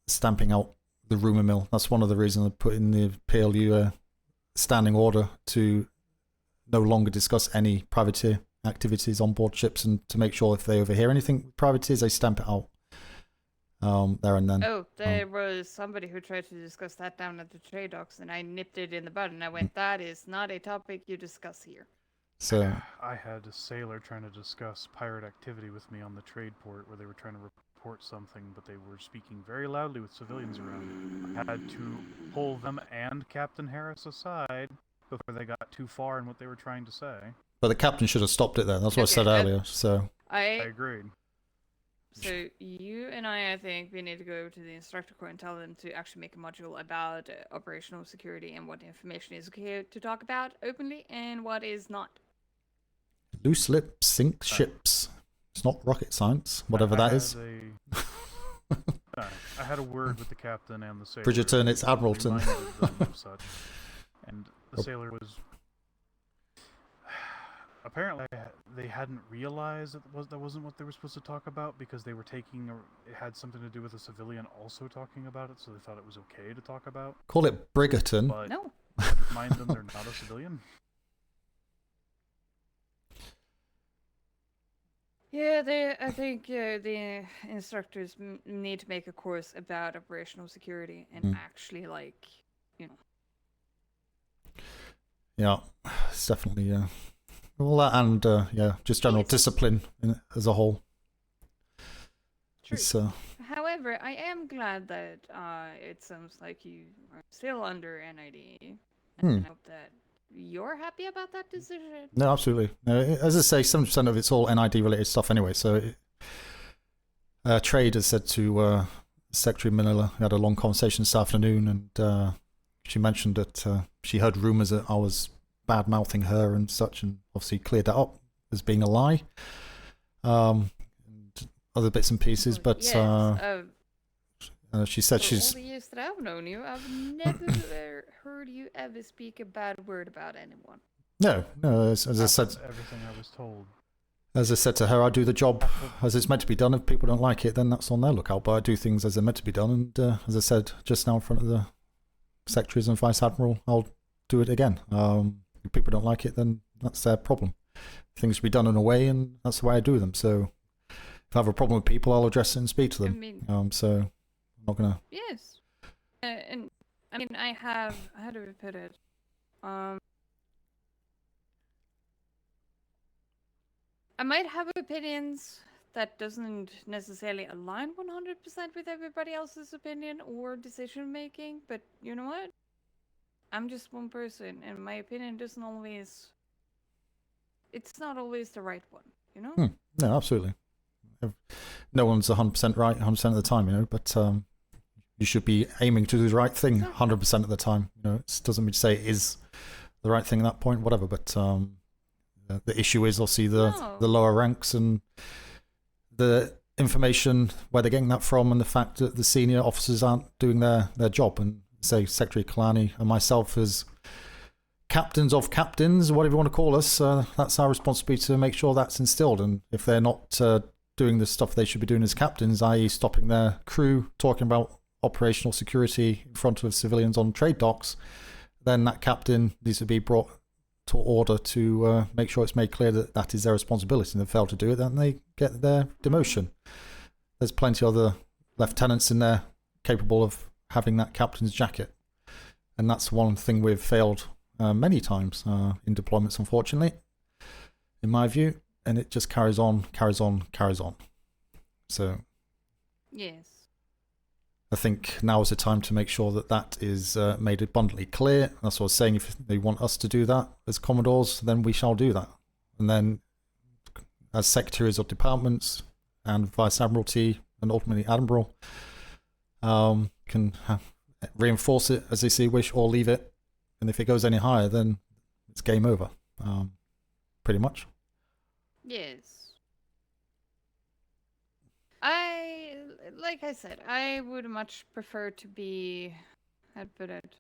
stamping out the rumour mill. That's one of the reasons I put in the PLU standing order to no longer discuss any privateer activities on board ships, and to make sure if they overhear anything with privateers, they stamp it out there and then. Oh, there was somebody who tried to discuss that down at the trade docks, and I nipped it in the bud, and I went, that is not a topic you discuss here. So I had a sailor trying to discuss pirate activity with me on the trade port where they were trying to report something, but they were speaking very loudly with civilians around. I had to pull them and Captain Harris aside before they got too far in what they were trying to say. But the captain should have stopped it there. That's what I said earlier. So I agreed. So you and I think we need to go over to the instructor corps and tell them to actually make a module about operational security and what information is okay to talk about openly and what is not. Loose lips sink ships. It's not rocket science, whatever that is. I had a word with the captain and the sailor. Bridgerton, it's Admiralton. Reminded them of such. And the sailor was... Apparently, they hadn't realized that wasn't what they were supposed to talk about, because they were taking... It had something to do with a civilian also talking about it, so they thought it was okay to talk about. Call it Bridgerton. But no. I'd remind them they're not a civilian. Yeah, I think the instructors need to make a course about operational security and actually, like, you know. Yeah, it's definitely all that, and yeah, just general discipline as a whole. True. It's, However, I am glad that it sounds like you are still under NID, and I hope that you're happy about that decision. No, absolutely. As I say, 70% of it's all NID related stuff anyway. So, Trade has said to Secretary Manila, we had a long conversation this afternoon, and she mentioned that she heard rumours that I was bad mouthing her and such, and obviously cleared that up as being a lie. And other bits and pieces, but yes, she said for she's. all the years that I've known you, I've never heard you ever speak a bad word about anyone. No, as I said, everything I was told. As I said to her, I do the job as it's meant to be done. If people don't like it, then that's on their lookout. But I do things as they're meant to be done. And as I said just now in front of the secretaries and vice admiral, I'll do it again. If people don't like it, then that's their problem. Things should be done in a way, and that's the way I do them. So if I have a problem with people, I'll address it and speak to them. So I'm not gonna. Yes, and I mean, I have. How do we put it? I might have opinions that doesn't necessarily align 100% with everybody else's opinion or decision making, but you know what? I'm just one person, and my opinion doesn't always. It's not always the right one, you know? No, absolutely. No one's 100% right 100% of the time, you know, but you should be aiming to do the right thing 100% of the time. You know, it doesn't mean to say it is the right thing at that point, whatever, but the issue is obviously the lower ranks and the information, where they're getting that from, and the fact that the senior officers aren't doing their job. And say Secretary Kalani and myself as captains of captains, whatever you want to call us, that's our responsibility to make sure that's instilled. And if they're not doing the stuff they should be doing as captains, i.e. stopping their crew talking about operational security in front of civilians on trade docks, then that captain needs to be brought to order to make sure it's made clear that that is their responsibility. And if they fail to do it, then they get their demotion. There's plenty of other lieutenants in there capable of having that captain's jacket. And that's one thing we've failed many times in deployments, unfortunately, in my view. And it just carries on. So yes, I think now is the time to make sure that that is made abundantly clear. That's what I was saying. If they want us to do that as Commodores, then we shall do that. And then as Secretaries of Departments and Vice Admiralty and ultimately Admiral can reinforce it as they see wish or leave it. And if it goes any higher, then it's game over, pretty much. yes. Like I said, I would much prefer to be, how to put it,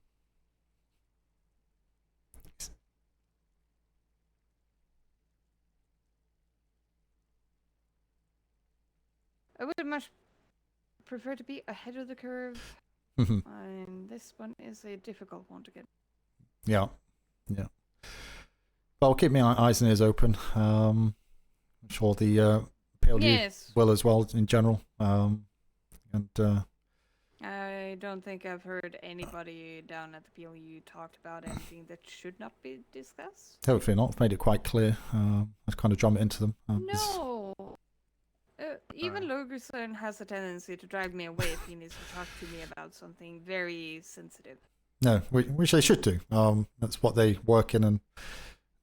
I would much prefer to be ahead of the curve, and this one is a difficult one to get. Yeah. Well, I'll keep my eyes and ears open. I'm sure the PLU will as well in general. I don't think I've heard anybody down at the PLU talked about anything that should not be discussed. Hopefully not. I've made it quite clear. I've kind of drum it into them. No. Even Logerson has a tendency to drag me away if he needs to talk to me about something very sensitive. No, which they should do. That's what they work in, and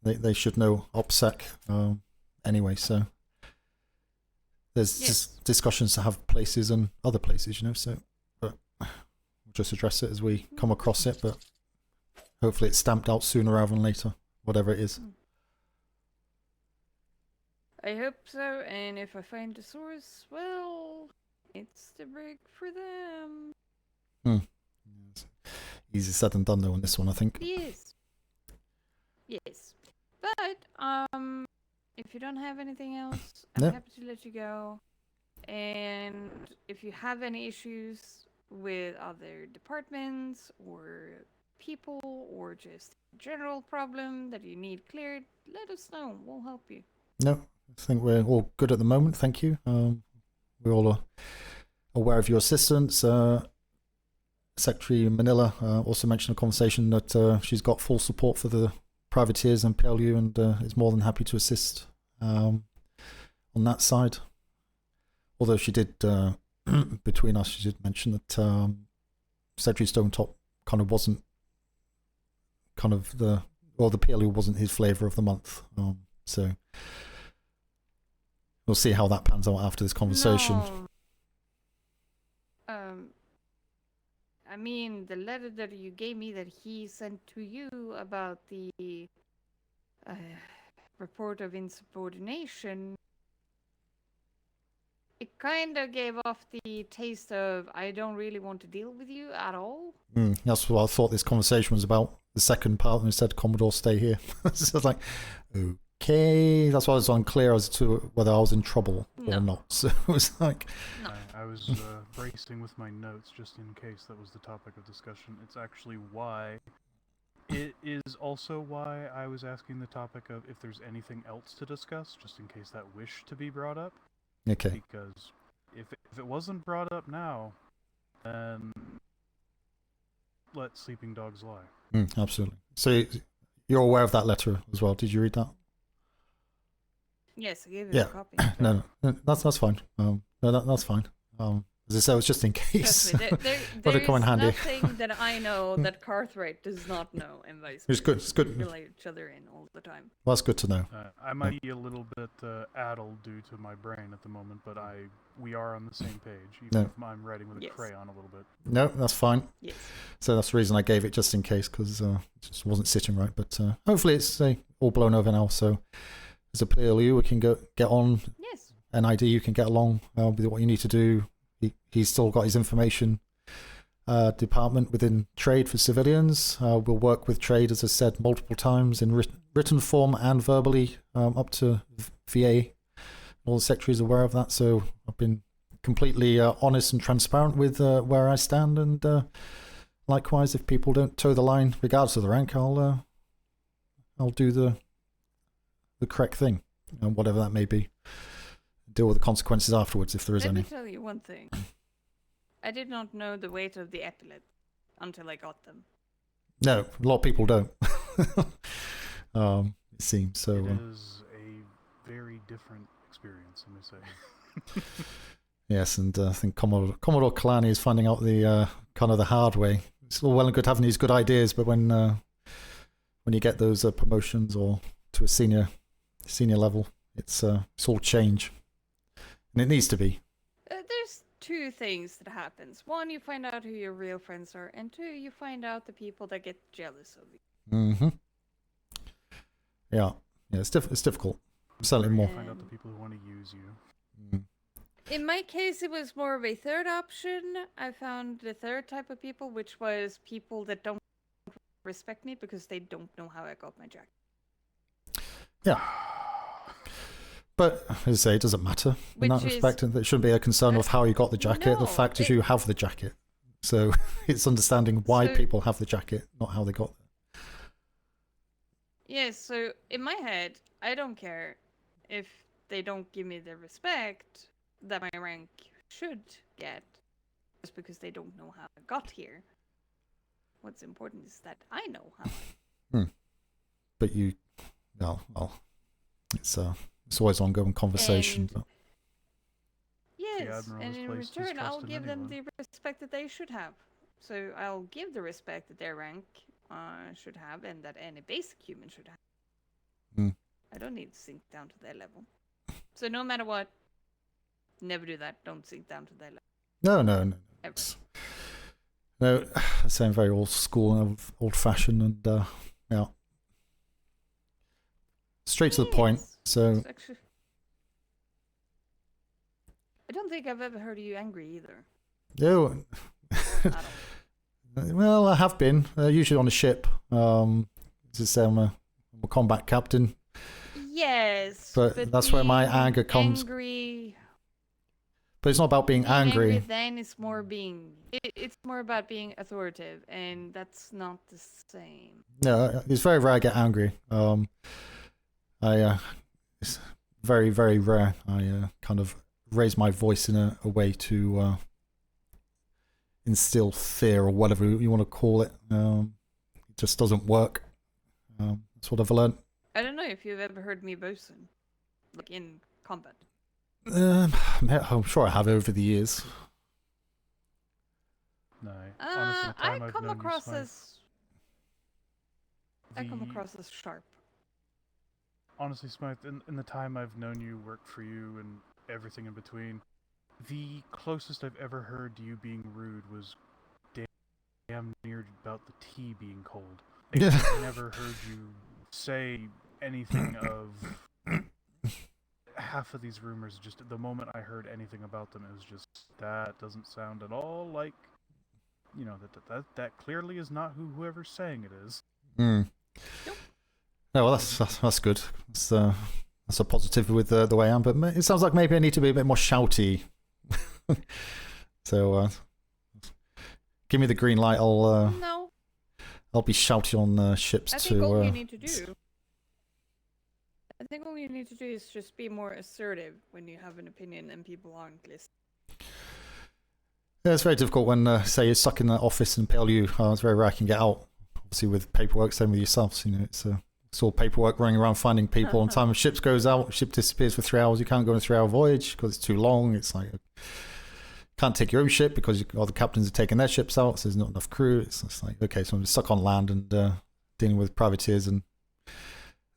they should know OPSEC anyway. So there's just discussions to have places and other places, you know. So, but we'll just address it as we come across it. But hopefully, it's stamped out sooner rather than later, whatever it is. I hope so. And if I find the source, well, it's the break for them. Easy said than done though on this one, I think. Yes. But if you don't have anything else, I'm happy to let you go. And if you have any issues with other departments or people or just a general problem that you need cleared, let us know. We'll help you. No, I think we're all good at the moment. Thank you. We're all aware of your assistance. Secretary Manila also mentioned a conversation that she's got full support for the privateers and PLU, and is more than happy to assist on that side. Although she did, between us, she did mention that Secretary Stonetop kind of wasn't the PLU wasn't his flavour of the month. So we'll see how that pans out after this conversation. No. I mean, the letter that you gave me that he sent to you about the report of insubordination, it kind of gave off the taste of I don't really want to deal with you at all. That's what I thought this conversation was about. The second part when it said Commodore stay here. So I was like, okay. That's why I was unclear as to whether I was in trouble or not. So it was like... I was bracing with my notes just in case that was the topic of discussion. It's actually why... It is also why I was asking the topic of if there's anything else to discuss, just in case that wished to be brought up. Okay. Because if it wasn't brought up now, then let sleeping dogs lie. Absolutely. So you're aware of that letter as well. Did you read that? Yes, I gave you a copy. No, that's fine. No, that's fine. As I say, it was just in case. Trust me, Would have come in handy. nothing that I know that Cartwright does not know, and vice versa. It's good. It's good. We let each other in all the time. Well, that's good to know. I might be a little bit addled due to my brain at the moment, but we are on the same page, even if I'm writing with a crayon a little bit. No, that's fine. Yes. So that's the reason I gave it, just in case, because it just wasn't sitting right. But hopefully it's all blown over now. So as a PLU, we can get on. Yes. NID, you can get along with what you need to do. He's still got his information department within trade for civilians. We'll work with trade, as I said, multiple times in written form and verbally up to VA. All the secretaries are aware of that, so I've been completely honest and transparent with where I stand. And likewise, if people don't toe the line, regardless of the rank, I'll do the correct thing, whatever that may be. Deal with the consequences afterwards if there is any. Let me tell you one thing. I did not know the weight of the epaulets until I got them. No, a lot of people don't. It seems so. It is a very different experience, let me say. Yes, and I think Commodore Kalani is finding out the kind of the hard way. It's all well and good having these good ideas, but when you get those promotions or to a senior level, it's all change. And it needs to be. There's two things that happens. One, you find out who your real friends are, and two, you find out the people that get jealous of you. Yeah, it's difficult. Certainly more. Find out the people who want to use you. In my case, it was more of a third option. I found the third type of people, which was people that don't respect me because they don't know how I got my jacket. Yeah. But, as I say, it doesn't matter in that respect. It shouldn't be a concern of how you got the jacket. The fact is you have the jacket. So it's understanding why people have the jacket, not how they got it. Yes, so in my head, I don't care if they don't give me the respect that my rank should get just because they don't know how I got here. What's important is that I know how. But it's always ongoing conversation. Yes, and in return, I'll give them the respect that they should have. So I'll give the respect that their rank should have and that any basic human should have. I don't need to sink down to their level. So no matter what, never do that. Don't sink down to their level. No. Ever. No, I sound very old school and old-fashioned, and yeah. Straight to the point. So Actually, I don't think I've ever heard you angry either. No. Well, I have been usually on a ship. As I say, I'm a combat captain. Yes, but that's where my anger comes. Angry. But it's not about being angry. Then it's more being. It's more about being authoritative, and that's not the same. No, it's very rare I get angry. It's very, very rare. I kind of raise my voice in a way to instill fear or whatever you want to call it. It just doesn't work. That's what I've learned. I don't know if you've ever heard me boasting, like in combat. I'm sure I have over the years. No, I come across as sharp. Honestly, Smythe, in the time I've known you, worked for you, and everything in between, the closest I've ever heard to you being rude was damn near about the tea being cold. I've never heard you say anything of half of these rumors, just the moment I heard anything about them, it was just, that doesn't sound at all like, you know, that clearly is not whoever's saying it is. Hmm. Oh, well, that's good. That's a positive with the way I am, but it sounds like maybe I need to be a bit more shouty. So, give me the green light. No. I'll be shouty on ships I think to. all you need to do. I think all you need to do is just be more assertive when you have an opinion and people aren't listening. Yeah, it's very difficult when, say, you're stuck in the office in PLU. It's very rare I can get out. Obviously, with paperwork, same with yourselves. You know, it's all paperwork running around finding people. On time, if ships goes out, ship disappears for 3 hours. You can't go on a 3-hour voyage because it's too long. It's like can't take your own ship because all the captains are taking their ships out. So there's not enough crew. It's like okay, so I'm stuck on land and dealing with privateers and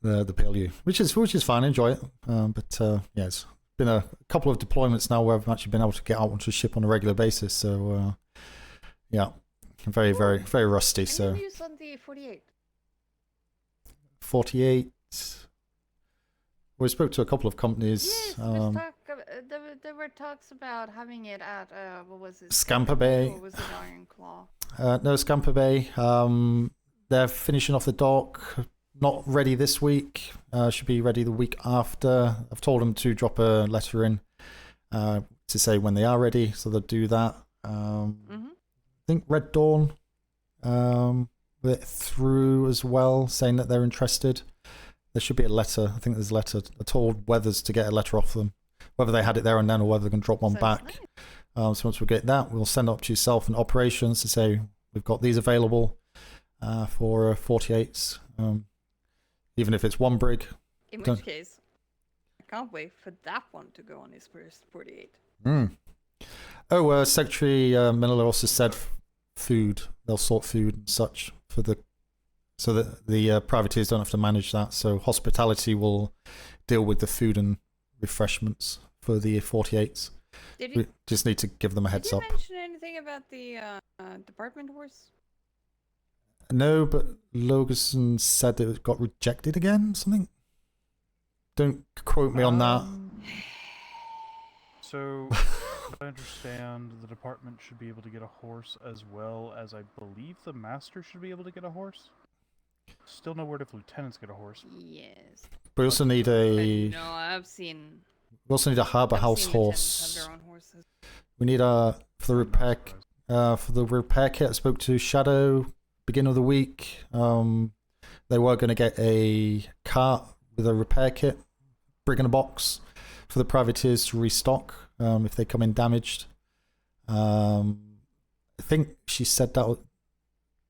the PLU, which is fine. I enjoy it. But yeah, it's been a couple of deployments now where I've actually been able to get out onto a ship on a regular basis. So yeah, I'm very rusty. So Use on the 48. 48. We spoke to a couple of companies. Yes, there were talks about having it at what was it? Scamper Bay. Or was it Iron Claw? No, Scamper Bay. They're finishing off the dock. Not ready this week. Should be ready the week after. I've told them to drop a letter in to say when they are ready, so they'll do that. I think Red Dawn went through as well, saying that they're interested. There should be a letter. I think there's a letter. I told Weathers to get a letter off them, whether they had it there and then or whether they can drop one back. So once we get that, we'll send it up to yourself and operations to say we've got these available for 48s. Even if it's one brig. In which case, I can't wait for that one to go on his first 48. Oh, Secretary Miller also said food. They'll sort food and such so that the privateers don't have to manage that. So hospitality will deal with the food and refreshments for the 48s. We just need to give them a heads up. Did you mention anything about the department horse? No, but Logerson said that it got rejected again, something? Don't quote me on that. So, I understand the department should be able to get a horse as well as I believe the master should be able to get a horse. Still no word if lieutenants get a horse. Yes. We also need a. No, I've seen. We also need a harbour house horse. Have their own horses. We need a for the repair kit. I spoke to Shadow beginning of the week. They were going to get a cart with a repair kit, brig in a box, for the privateers to restock if they come in damaged. I think she said that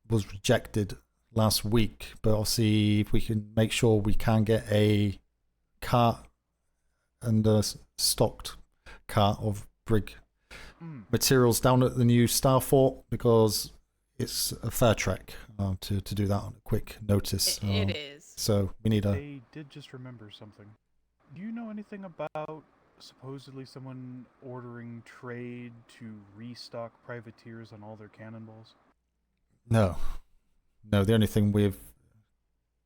was rejected last week, but I'll see if we can make sure we can get a cart and a stocked cart of brig materials down at the new Star Fort, because it's a fair trek to do that on a quick notice. It is. So we need a. I did just remember something. Do you know anything about supposedly someone ordering trade to restock privateers on all their cannonballs? No, the only thing we've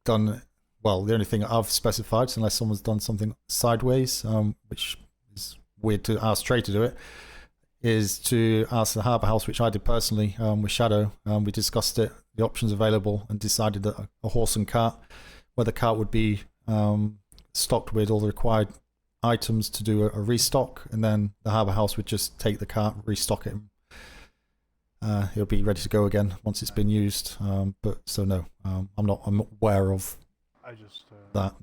done, well, the only thing I've specified, unless someone's done something sideways, which is weird to ask trade to do it, is to ask the Harbour House, which I did personally with Shadow. We discussed it, the options available, and decided that a horse and cart, where the cart would be stocked with all the required items to do a restock, and then the Harbour House would just take the cart, restock it. It'll be ready to go again once it's been used. But so no, I'm not aware of that.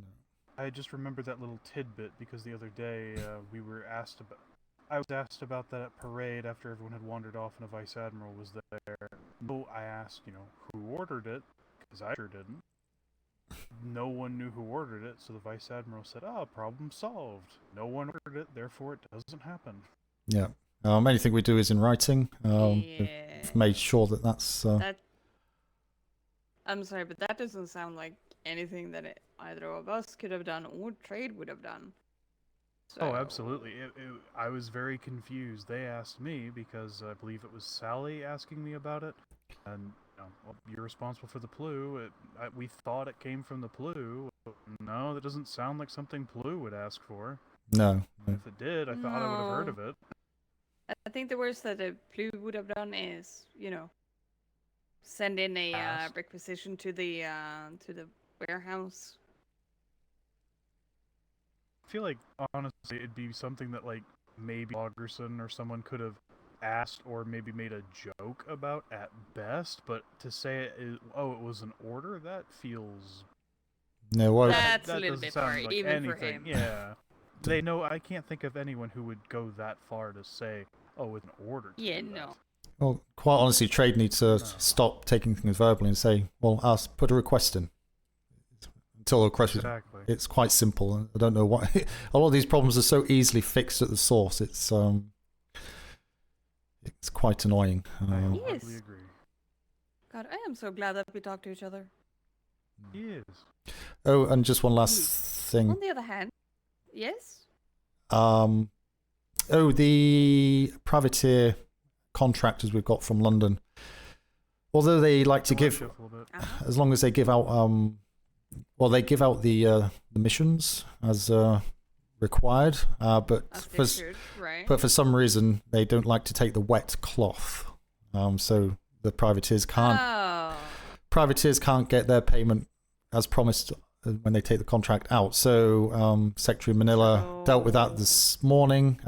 I just remembered that little tidbit because the other day I was asked about that at parade after everyone had wandered off and a vice admiral was there. No, I asked, who ordered it, because I sure didn't. No one knew who ordered it, so the vice admiral said, problem solved. No one ordered it, therefore it doesn't happen. Yeah. Anything we do is in writing. We've made sure that that's... I'm sorry, but that doesn't sound like anything that either of us could have done or trade would have done. So... Oh, absolutely. I was very confused. They asked me because I believe it was Sally asking me about it. And well, you're responsible for the PLU. We thought it came from the PLU. No, that doesn't sound like something PLU would ask for. No. If it did, I thought I would have heard of it. I think the worst that a PLU would have done is, you know, send in a requisition to the warehouse. I feel like, honestly, it'd be something that, like, maybe Augerson or someone could have asked or maybe made a joke about at best, but to say it was an order, that feels... No, well, That's that a little doesn't bit sound far, like even anything. for him. Yeah. They know, I can't think of anyone who would go that far to say, oh, it's an order. Yeah, no. Well, quite honestly, trade needs to stop taking things verbally and say, well, put a request in. Until a question, it's quite simple. I don't know why. A lot of these problems are so easily fixed at the source. It's quite annoying. Yes. God, I am so glad that we talked to each other. Yes. Oh, and just one last thing. On the other hand, yes. The privateer contractors we've got from London. Although they like to give, as long as they give out, they give out the missions as required, but for some reason they don't like to take the wet cloth. So the privateers can't get their payment as promised when they take the contract out. So Secretary Manila dealt with that this morning.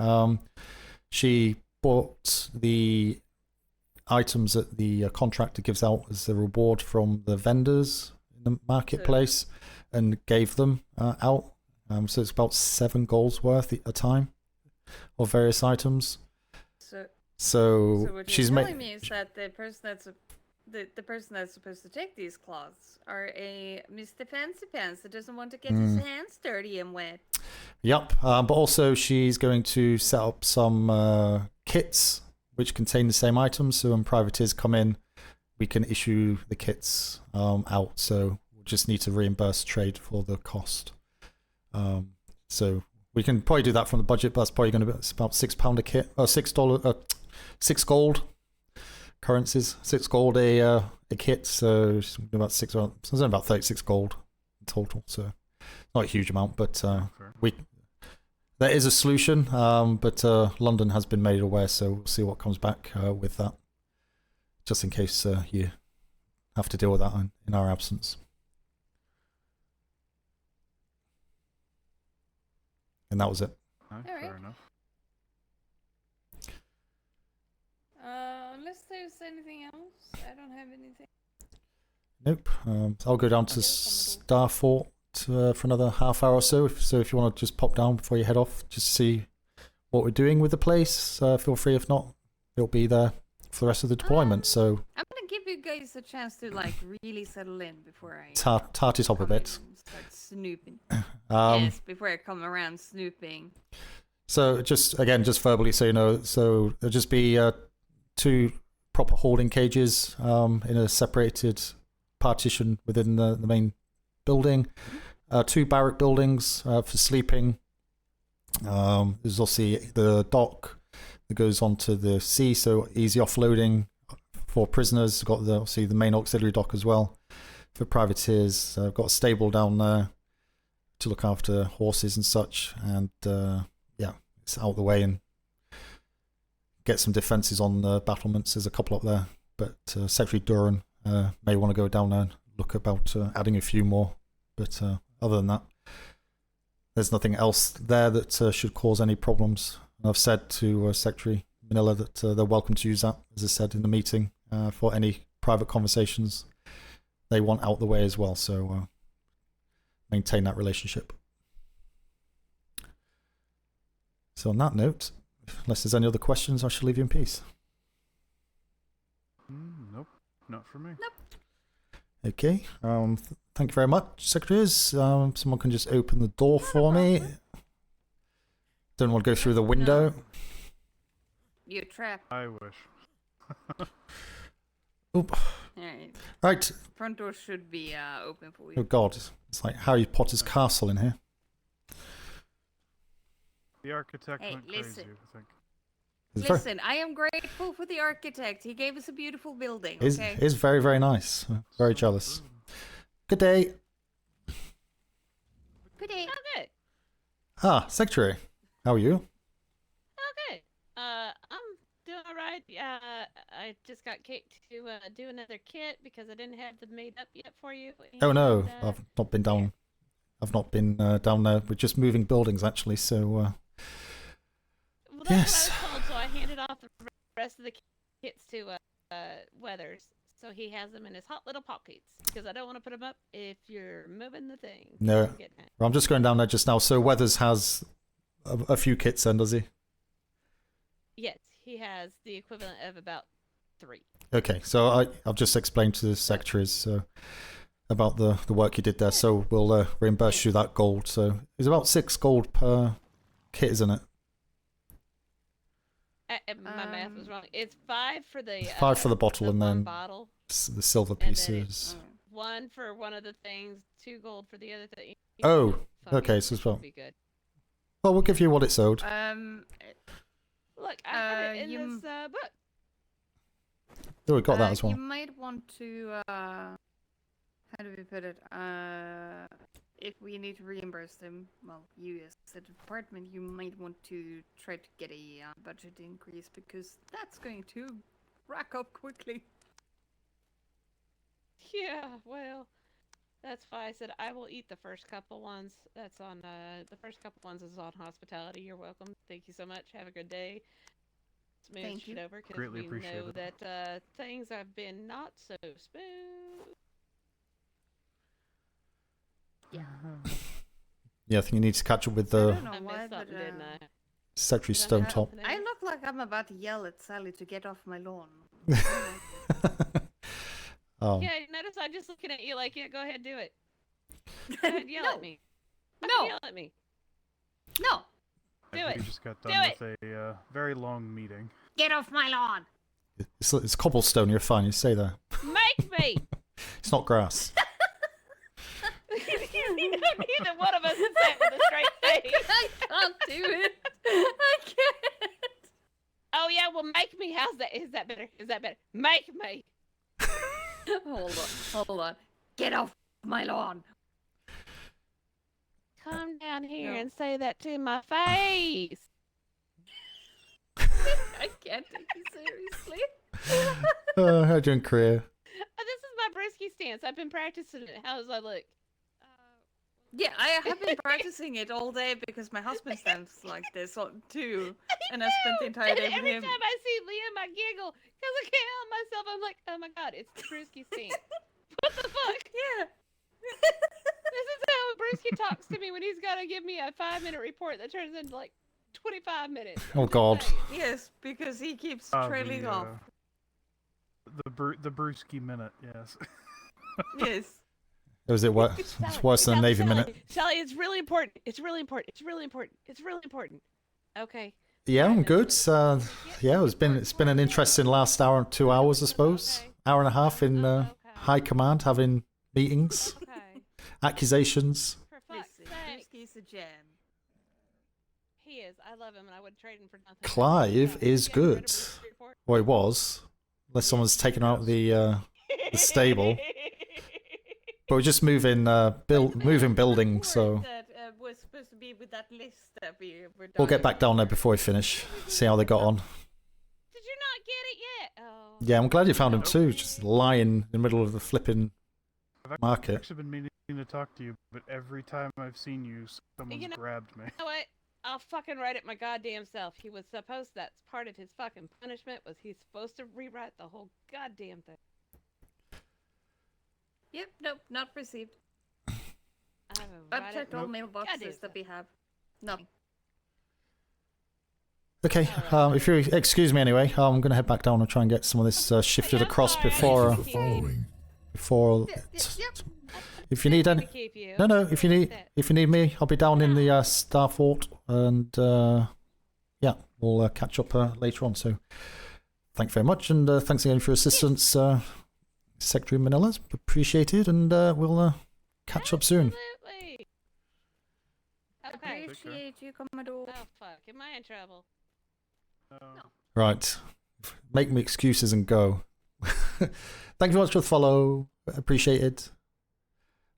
She bought the items that the contractor gives out as a reward from the vendors in the marketplace and gave them out. So it's about 7 golds worth a time of various items. So what she's you're telling me is that the person that's supposed to take these cloths are a Mr. Fancy Pants that doesn't want to get his hands dirty and wet. Yep, but also she's going to set up some kits which contain the same items. So when privateers come in, we can issue the kits out. So we'll just need to reimburse trade for the cost. So we can probably do that from the budget, but that's probably going to be about £6 a kit, or $6 gold currencies, $6 gold a kit. So it's about about 36 gold in total. So not a huge amount, but there is a solution. But London has been made aware, so we'll see what comes back with that, just in case you have to deal with that in our absence. And that was it. Fair enough. Unless there's anything else, I don't have anything. Nope. I'll go down to Starfort for another half hour or so. So if you want to just pop down before you head off, just see what we're doing with the place, feel free. If not, it'll be there for the rest of the deployment. So I'm gonna give you guys a chance to like really settle in before I tart it up a bit. Start snooping. Yes, before I come around snooping. So just verbally, so you know, so there'll just be 2 proper holding cages in a separated partition within the main building. 2 barrack buildings for sleeping. There's also the dock that goes onto the sea, so easy offloading for prisoners. Got obviously the main auxiliary dock as well for privateers. Got a stable down there to look after horses and such, and it's out of the way and get some defences on the battlements. There's a couple up there, but Secretary Duran may want to go down there and look about adding a few more. But other than that, there's nothing else there that should cause any problems. And I've said to Secretary Manila that they're welcome to use that, as I said in the meeting, for any private conversations they want out the way as well. So maintain that relationship. So on that note, unless there's any other questions, I shall leave you in peace. Nope, not for me. Nope. Okay. Thank you very much, secretaries. Someone can just open the door for me. Don't want to go through the window. You're trapped. I wish. Oop. Alright. Right. Front door should be open for you. Oh God, it's like Harry Potter's castle in here. The architect went crazy, listen. I think. Listen, I am grateful for the architect. He gave us a beautiful building. Okay? It's very, very nice. Very jealous. Good day. Good day. Ah, Secretary. How are you? Okay. I'm doing all right. I just got kicked to do another kit because I didn't have them made up yet for you. Oh no, and, I've not been down. I've not been down there. We're just moving buildings actually. So well, that's yes. what I was told. So I handed off the rest of the kits to Weathers, so he has them in his hot little pockets because I don't want to put them up if you're moving the thing. No, I'm just going down there just now. So Weathers has a few kits then, does he? Yes, he has the equivalent of about 3. Okay, so I've just explained to the secretaries about the work you did there. So we'll reimburse you that gold. So it's about 6 gold per kit, isn't it? My math was wrong. It's 5 for the 5 for the bottle, and then bottle, the silver and then pieces. it's 1 for one of the things, 2 gold for the other thing. Oh, So okay, so as well. be good. Well, we'll give you what it's owed. Look, I have it in this book. Oh, we got that as well. You might want to, how do we put it? If we need to reimburse them, well, you as the department, you might want to try to get a budget increase because that's going to rack up quickly. Yeah, well, that's why I said I will eat the first couple ones. That's on, the first couple ones is on hospitality. You're welcome. Thank you so much. Have a good day. Smooth Thank shit you. over because Greatly we appreciate know it. that things have been not so smooth. Yeah. Yeah, I think you need to catch up with I the don't know why, but didn't I? Secretary Stonetop. I look like I'm about to yell at Sally to get off my lawn. Oh. Yeah, notice I'm just looking at you like, yeah, go ahead, do it. Go ahead, yell at me. No. Yell at me. No. Do We it. just got Do done with a very long meeting. Get off my lawn. It's cobblestone. You're fine. You stay there. Make me. It's not grass. Neither one of us is saying with a straight face. I can't do it. I can't. Oh yeah, well make me. How's that? Is that better? Is that better? Make me. Hold on. Get off my lawn. Come down here No. and say that to my face. I can't take you seriously. How you doing, career? This is my brisky stance. I've been practicing it. How does I look? Yeah, I have been practicing it all day because my husband stands like this too, and I spent the entire day with Every him. time I see Liam, I giggle because I can't help myself. I'm like, oh my god, it's the Brewski stance. What the fuck? Yeah. This is how Brewski talks to me when he's got to give me a 5-minute report that turns into like 25 minutes. Oh God. Yes, because he keeps Ah, trailing the, off. The Brewski minute, yes. Yes. Was it worse? It's worse than a Navy minute. Sally, it's really important. It's really important. It's really important. It's really important. Okay. Yeah, I'm good. Yeah, it's been an interesting last hour, 2 hours, I suppose. Hour and a half in high command, having meetings, accusations. Listen, Brewski's a gem. He is. I love him, and I wouldn't trade him for nothing. Clive is good. Well, he was, unless someone's taken out the stable. But we're just moving, moving buildings, so That was supposed to be with that list that we were done. we'll get back down there before we finish. See how they got on. Did you not get it yet? Oh. Yeah, I'm glad you found him too. Just lying in the middle of the flipping I've market. actually been meaning to talk to you, but every time I've seen you, someone's grabbed me. You know what? I'll fucking write it my goddamn self. He was supposed. That's part of his fucking punishment. Was he's supposed to rewrite the whole goddamn thing? Yep, nope, not received. I've I've checked all mailboxes that we have. Nothing. Okay, if you excuse me anyway, I'm going to head back down and try and get some of this shifted across before. If you need any, no, if you need me, I'll be down in the Star Fort, and yeah, we'll catch up later on. So, thank you very much, and thanks again for your assistance, Secretary Manila's appreciated, and we'll catch up soon. Absolutely. Okay. Appreciate you, Commodore. Oh fuck! Am I in trouble? No. Right, make me excuses and go. Thank you very much for the follow. Appreciate it.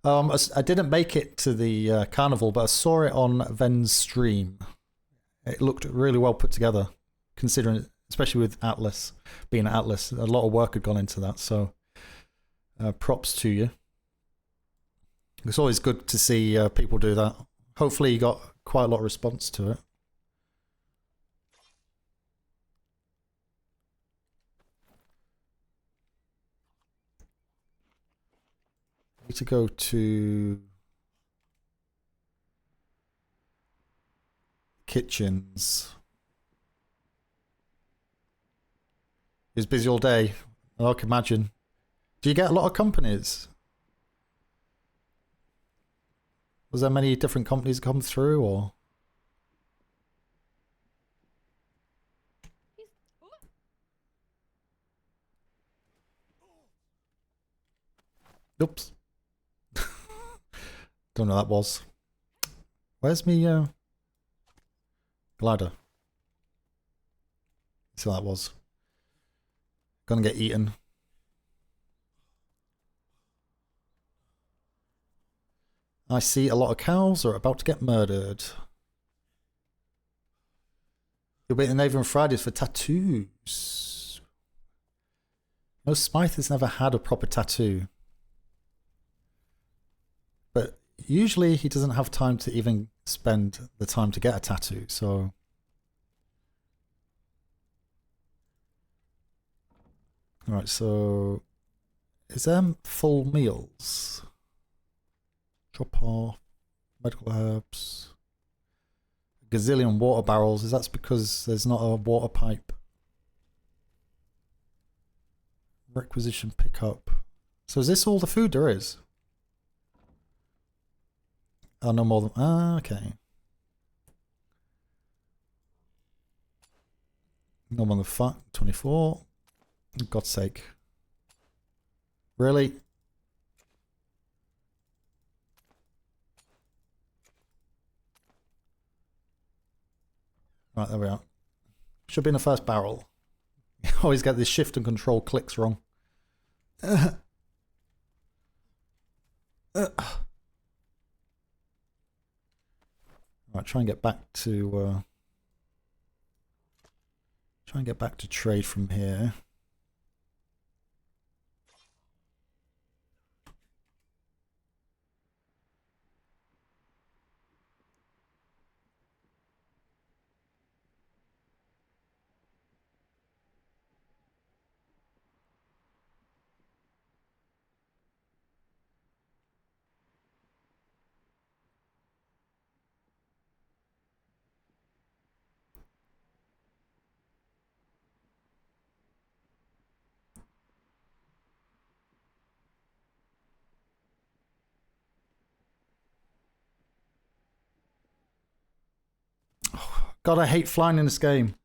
I didn't make it to the carnival, but I saw it on Ven's stream. It looked really well put together, considering, especially with Atlas, being Atlas, a lot of work had gone into that. So props to you. It's always good to see people do that. Hopefully you got quite a lot of response to it. Need to go to kitchens. He was busy all day. I can imagine. Do you get a lot of companies? Was there many different companies come through, or? Oops. Don't know what that was. Where's me glider? See what that was. Gonna get eaten. I see a lot of cows are about to get murdered. You'll be at the Navy on Fridays for tattoos. No, Smythe has never had a proper tattoo. But usually he doesn't have time to even spend the time to get a tattoo, so... Alright, so... Is there full meals? Drop off. Medical herbs. Gazillion water barrels. Is that because there's not a water pipe? Requisition pickup. So is this all the food there is? Oh, no more than... Ah, okay. No more than 24. For God's sake. Really? Right, there we are. Should be in the first barrel. You always get this shift and control clicks wrong. Right, try and get back to trade from here. God, I hate flying in this game.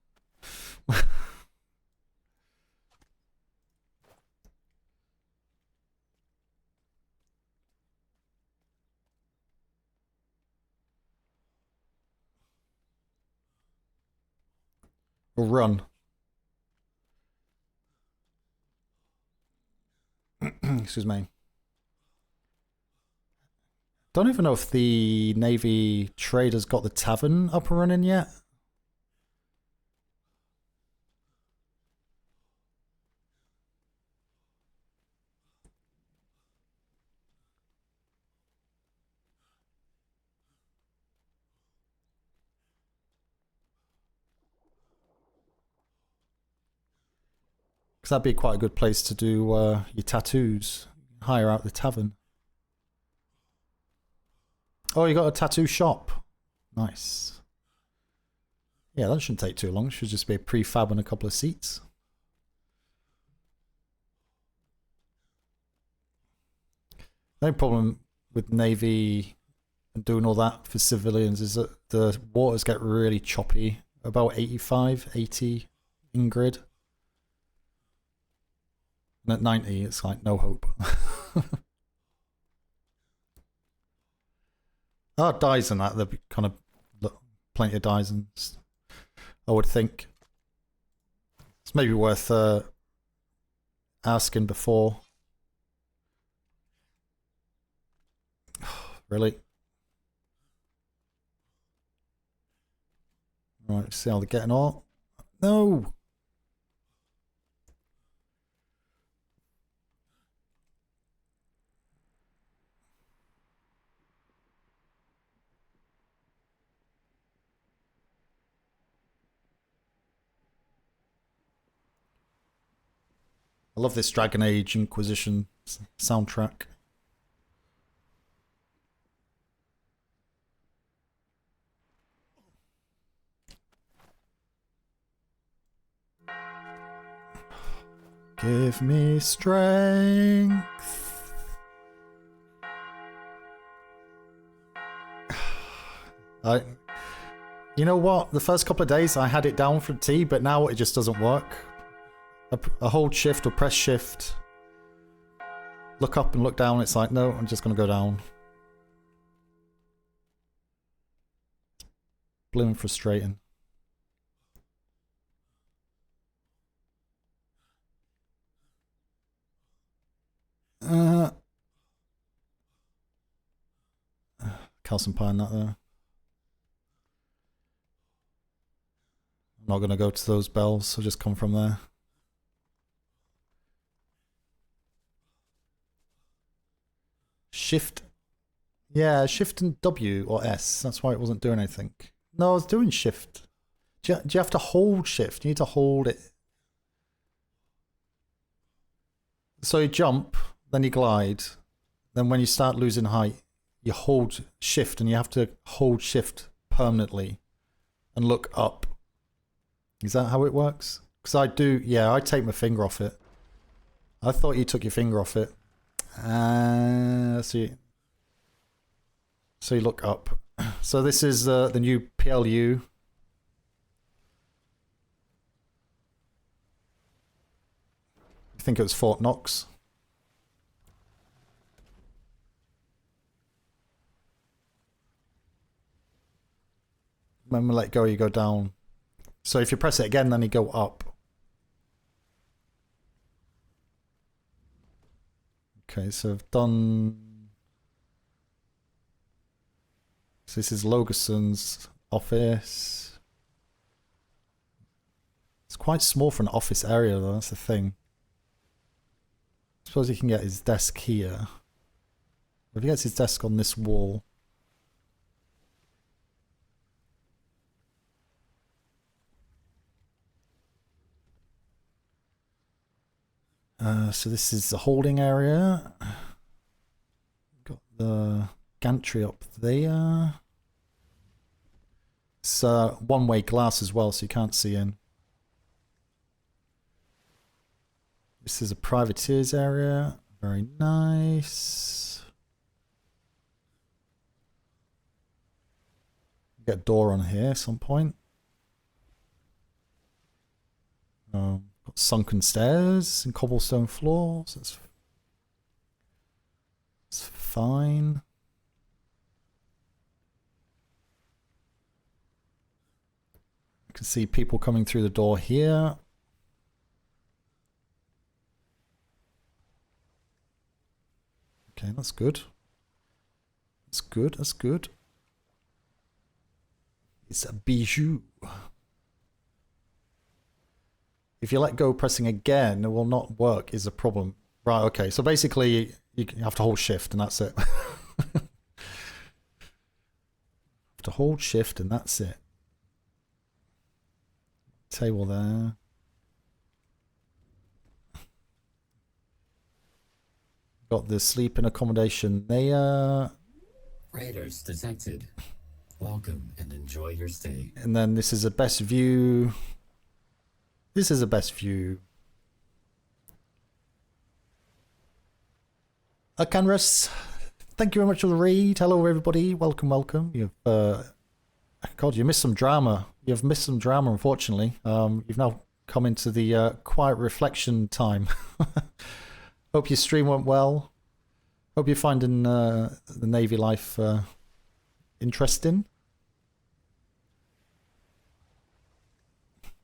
Or run. Excuse me. Don't even know if the Navy traders got the tavern up and running yet. Because that'd be quite a good place to do your tattoos. Hire out the tavern. Oh, you got a tattoo shop. Nice. Yeah, that shouldn't take too long. Should just be a prefab and a couple of seats. The only problem with Navy and doing all that for civilians is that the waters get really choppy. About 85, 80 in grid. And at 90, it's like no hope. Oh, dyes and that, there'd be kind of plenty of dyes and I would think. It's maybe worth asking before. Really? Right, see how they're getting on. No! I love this Dragon Age Inquisition soundtrack. Give me strength. You know what? The first couple of days I had it down for T, but now it just doesn't work. A hold shift or press shift. Look up and look down. It's like, no, I'm just going to go down. Blooming frustrating. Calcium pine that there. I'm not going to go to those bells. I'll just come from there. Shift. Yeah, shift and W or S. That's why it wasn't doing anything. No, I was doing shift. Do you have to hold shift? You need to hold it. So you jump, then you glide. Then when you start losing height, you hold shift, and you have to hold shift permanently and look up. Is that how it works? Because I do, yeah, I take my finger off it. I thought you took your finger off it. So you look up. So this is the new PLU. I think it was Fort Knox. When we let go, you go down. So if you press it again, then you go up. Okay, so I've done... So this is Logerson's office. It's quite small for an office area though, that's the thing. I suppose he can get his desk here. If he gets his desk on this wall... so this is the holding area. Got the gantry up there. It's one-way glass as well, so you can't see in. This is a privateers area. Very nice. Get a door on here at some point. Got sunken stairs and cobblestone floors. It's fine. You can see people coming through the door here. Okay, that's good. That's good, that's good. It's a bijou. If you let go pressing again, it will not work is a problem. Right, okay. So basically, you have to hold shift and that's it. Have to hold shift and that's it. Table there. Got the sleeping accommodation there. Raiders detected. Welcome and enjoy your stay. And then this is a best view. This is a best view. Canrus, thank you very much for the raid. Hello everybody, welcome, welcome. You've God, you missed some drama. You've missed some drama, unfortunately. You've now come into the quiet reflection time. Hope your stream went well. Hope you're finding the Navy life interesting.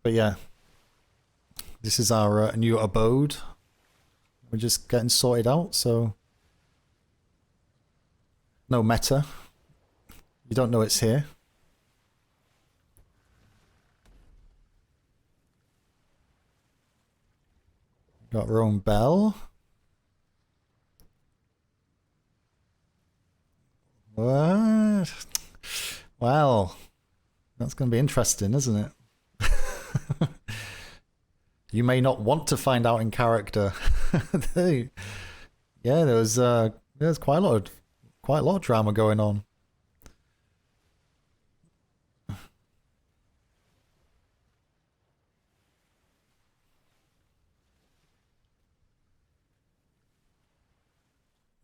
But yeah. This is our new abode. We're just getting sorted out, so... No meta. You don't know it's here. Got our own bell. What? Well, that's going to be interesting, isn't it? You may not want to find out in character. Yeah, there's quite a lot of drama going on.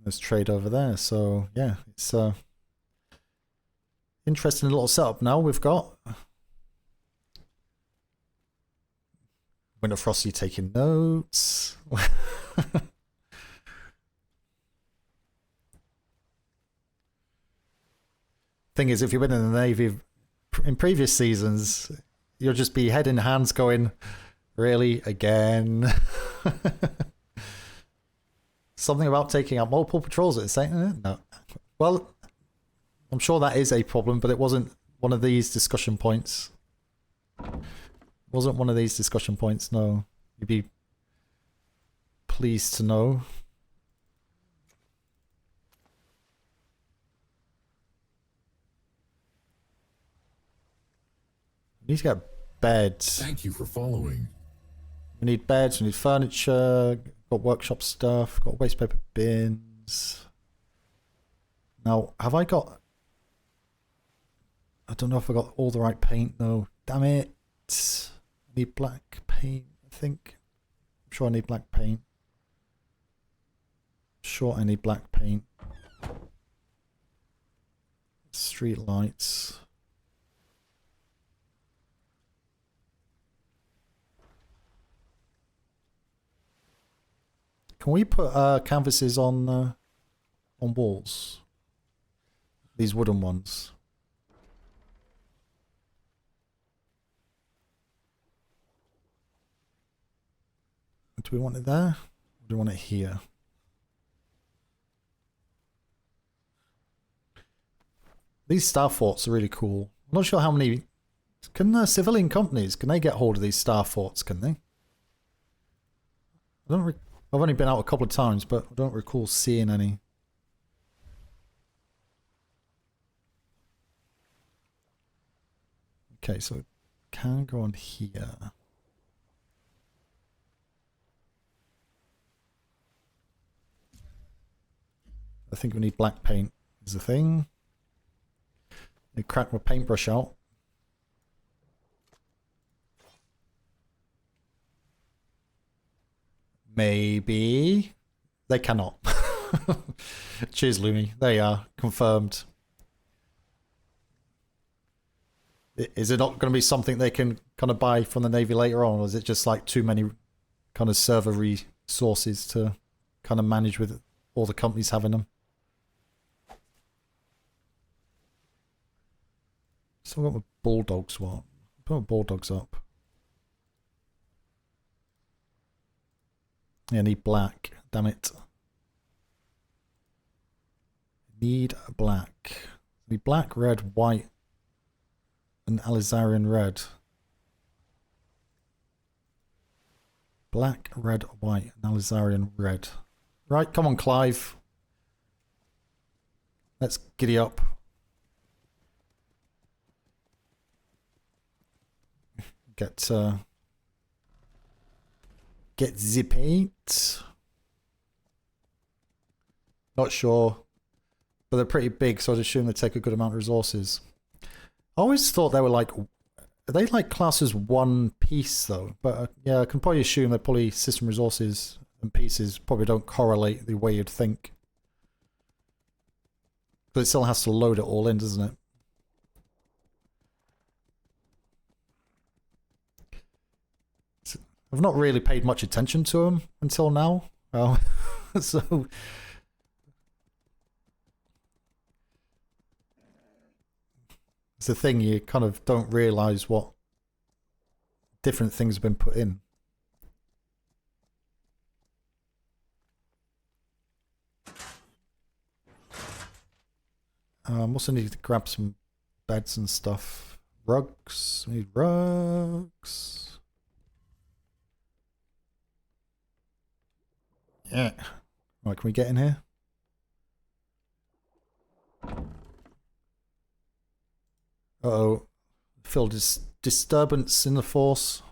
There's trade over there, so yeah, it's interesting little setup now we've got. Winter Frosty taking notes. Thing is, if you've been in the Navy in previous seasons, you'll just be head in hands going, really, again? Something about taking out multiple patrols at the same time? No. Well, I'm sure that is a problem, but it wasn't one of these discussion points. Wasn't one of these discussion points, no. You'd be pleased to know. We need to get beds. Thank you for following. We need beds, we need furniture, got workshop stuff, got waste paper bins. Now, have I got... I don't know if I got all the right paint, though. Damn it. I need black paint, I think. I'm sure I need black paint. Sure I need black paint. Street lights. Can we put canvases on walls? These wooden ones. Do we want it there? Or do we want it here? These star forts are really cool. I'm not sure how many... Can civilian companies, can they get hold of these star forts, can they? I've only been out a couple of times, but I don't recall seeing any. Okay, so it can go on here. I think we need black paint is the thing. They crack my paintbrush out. Maybe. They cannot. Cheers, Lumi. There you are. Confirmed. Is it not going to be something they can kind of buy from the Navy later on? Or is it just like too many kind of server resources to kind of manage with all the companies having them? So I've got my bulldogs. What? Put my bulldogs up. Yeah, I need black. Damn it. Need black. Need black, red, white, and Alizarian red. Black, red, white, and Alizarian red. Right, come on, Clive. Let's giddy up. Get the paint. Not sure, but they're pretty big, so I'd assume they take a good amount of resources. I always thought they were like, are they like classed as one piece though? But yeah, I can probably assume that probably system resources and pieces probably don't correlate the way you'd think. But it still has to load it all in, doesn't it? I've not really paid much attention to them until now. Oh, so it's the thing, you kind of don't realise what different things have been put in. Also need to grab some beds and stuff. Rugs. We need rugs. Yeah. Right, can we get in here? Uh-oh. Feel disturbance in the force.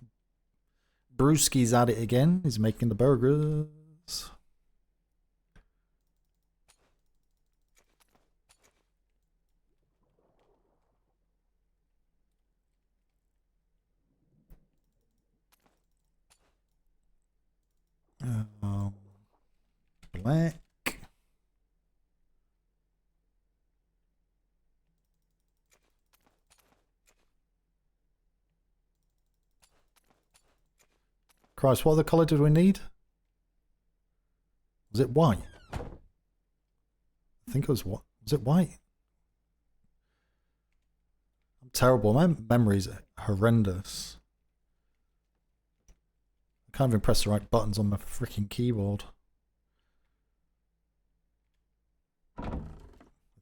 Brewski's at it again. He's making the burgers. Black. Christ, what other colour did we need? Was it white? I think it was what? Was it white? I'm terrible. My memory's horrendous. I can't even press the right buttons on my freaking keyboard. I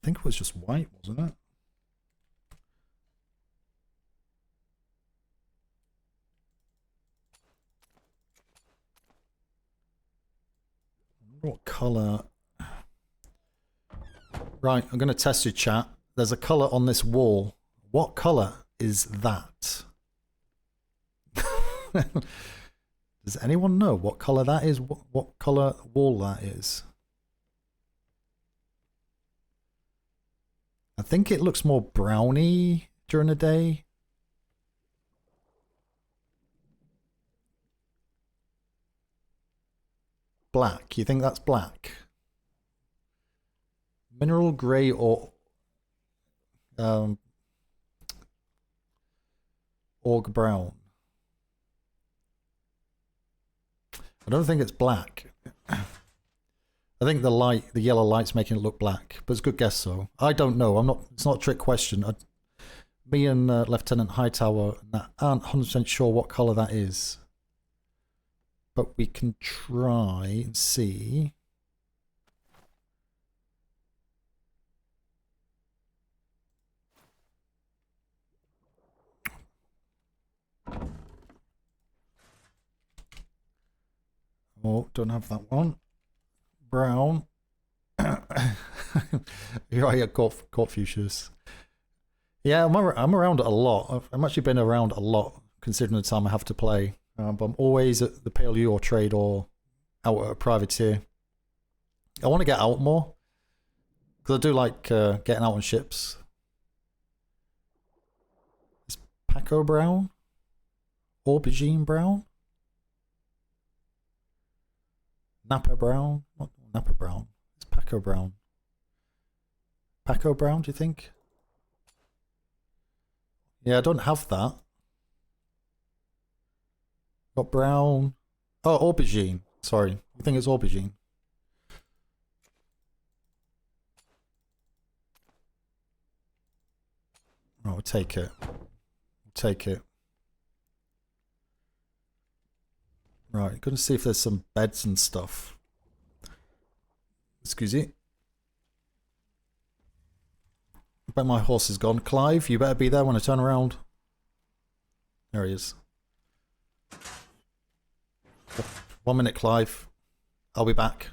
think it was just white, wasn't it? What colour? Right, I'm going to test your chat. There's a colour on this wall. What colour is that? Does anyone know what colour that is? What colour wall that is? I think it looks more browny during the day. Black. You think that's black? Mineral grey or org brown. I don't think it's black. I think the yellow light's making it look black, but it's a good guess though. I don't know. It's not a trick question. Me and Lieutenant Hightower aren't 100% sure what colour that is, but we can try and see. Oh, don't have that one. Brown. Here I get Confucius. Yeah, I'm around a lot. I've actually been around a lot considering the time I have to play. But I'm always at the PLU or trade or out at a privateer. I want to get out more because I do like getting out on ships. Is Paco brown? Aubergine brown? Napa brown? What Napa brown? It's Paco brown. Paco brown, do you think? Yeah, I don't have that. Got brown. Oh, aubergine. Sorry. I think it's aubergine. Oh, we'll take it. We'll take it. Right, gonna see if there's some beds and stuff. Excuse me. I bet my horse is gone. Clive, you better be there when I turn around. There he is. 1 minute, Clive. I'll be back.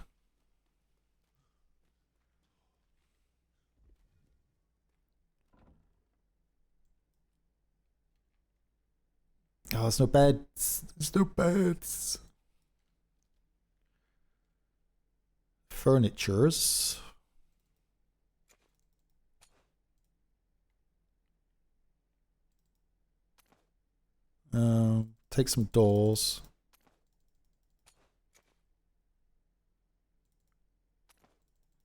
Oh, there's no beds. There's no beds. Furnitures. Take some doors.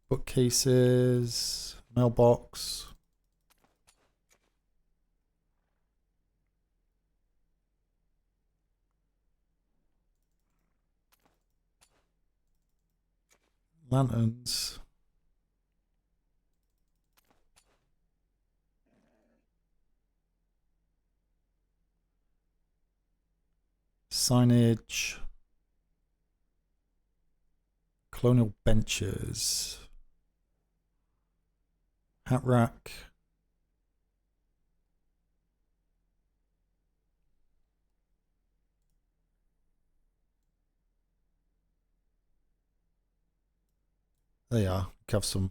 Bookcases. Mailbox. Lanterns. Signage. Colonial benches. Hat rack. There you are. We have some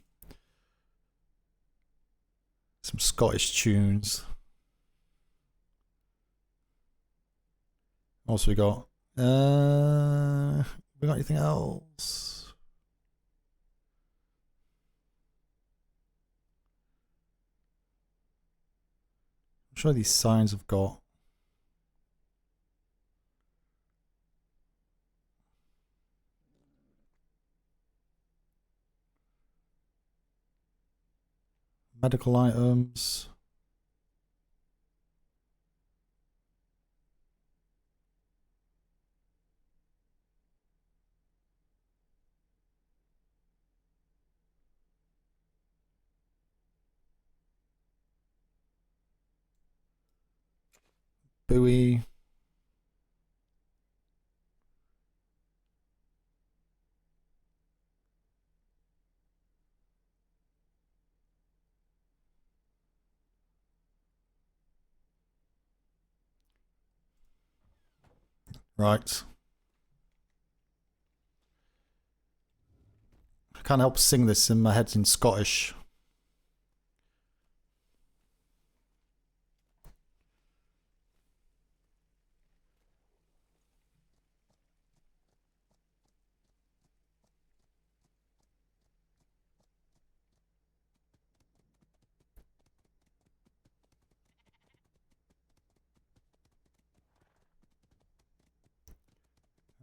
Scottish tunes. Also we got anything else? I'm sure these signs have got medical items. Buoy. Right. I can't help sing this in my head in Scottish.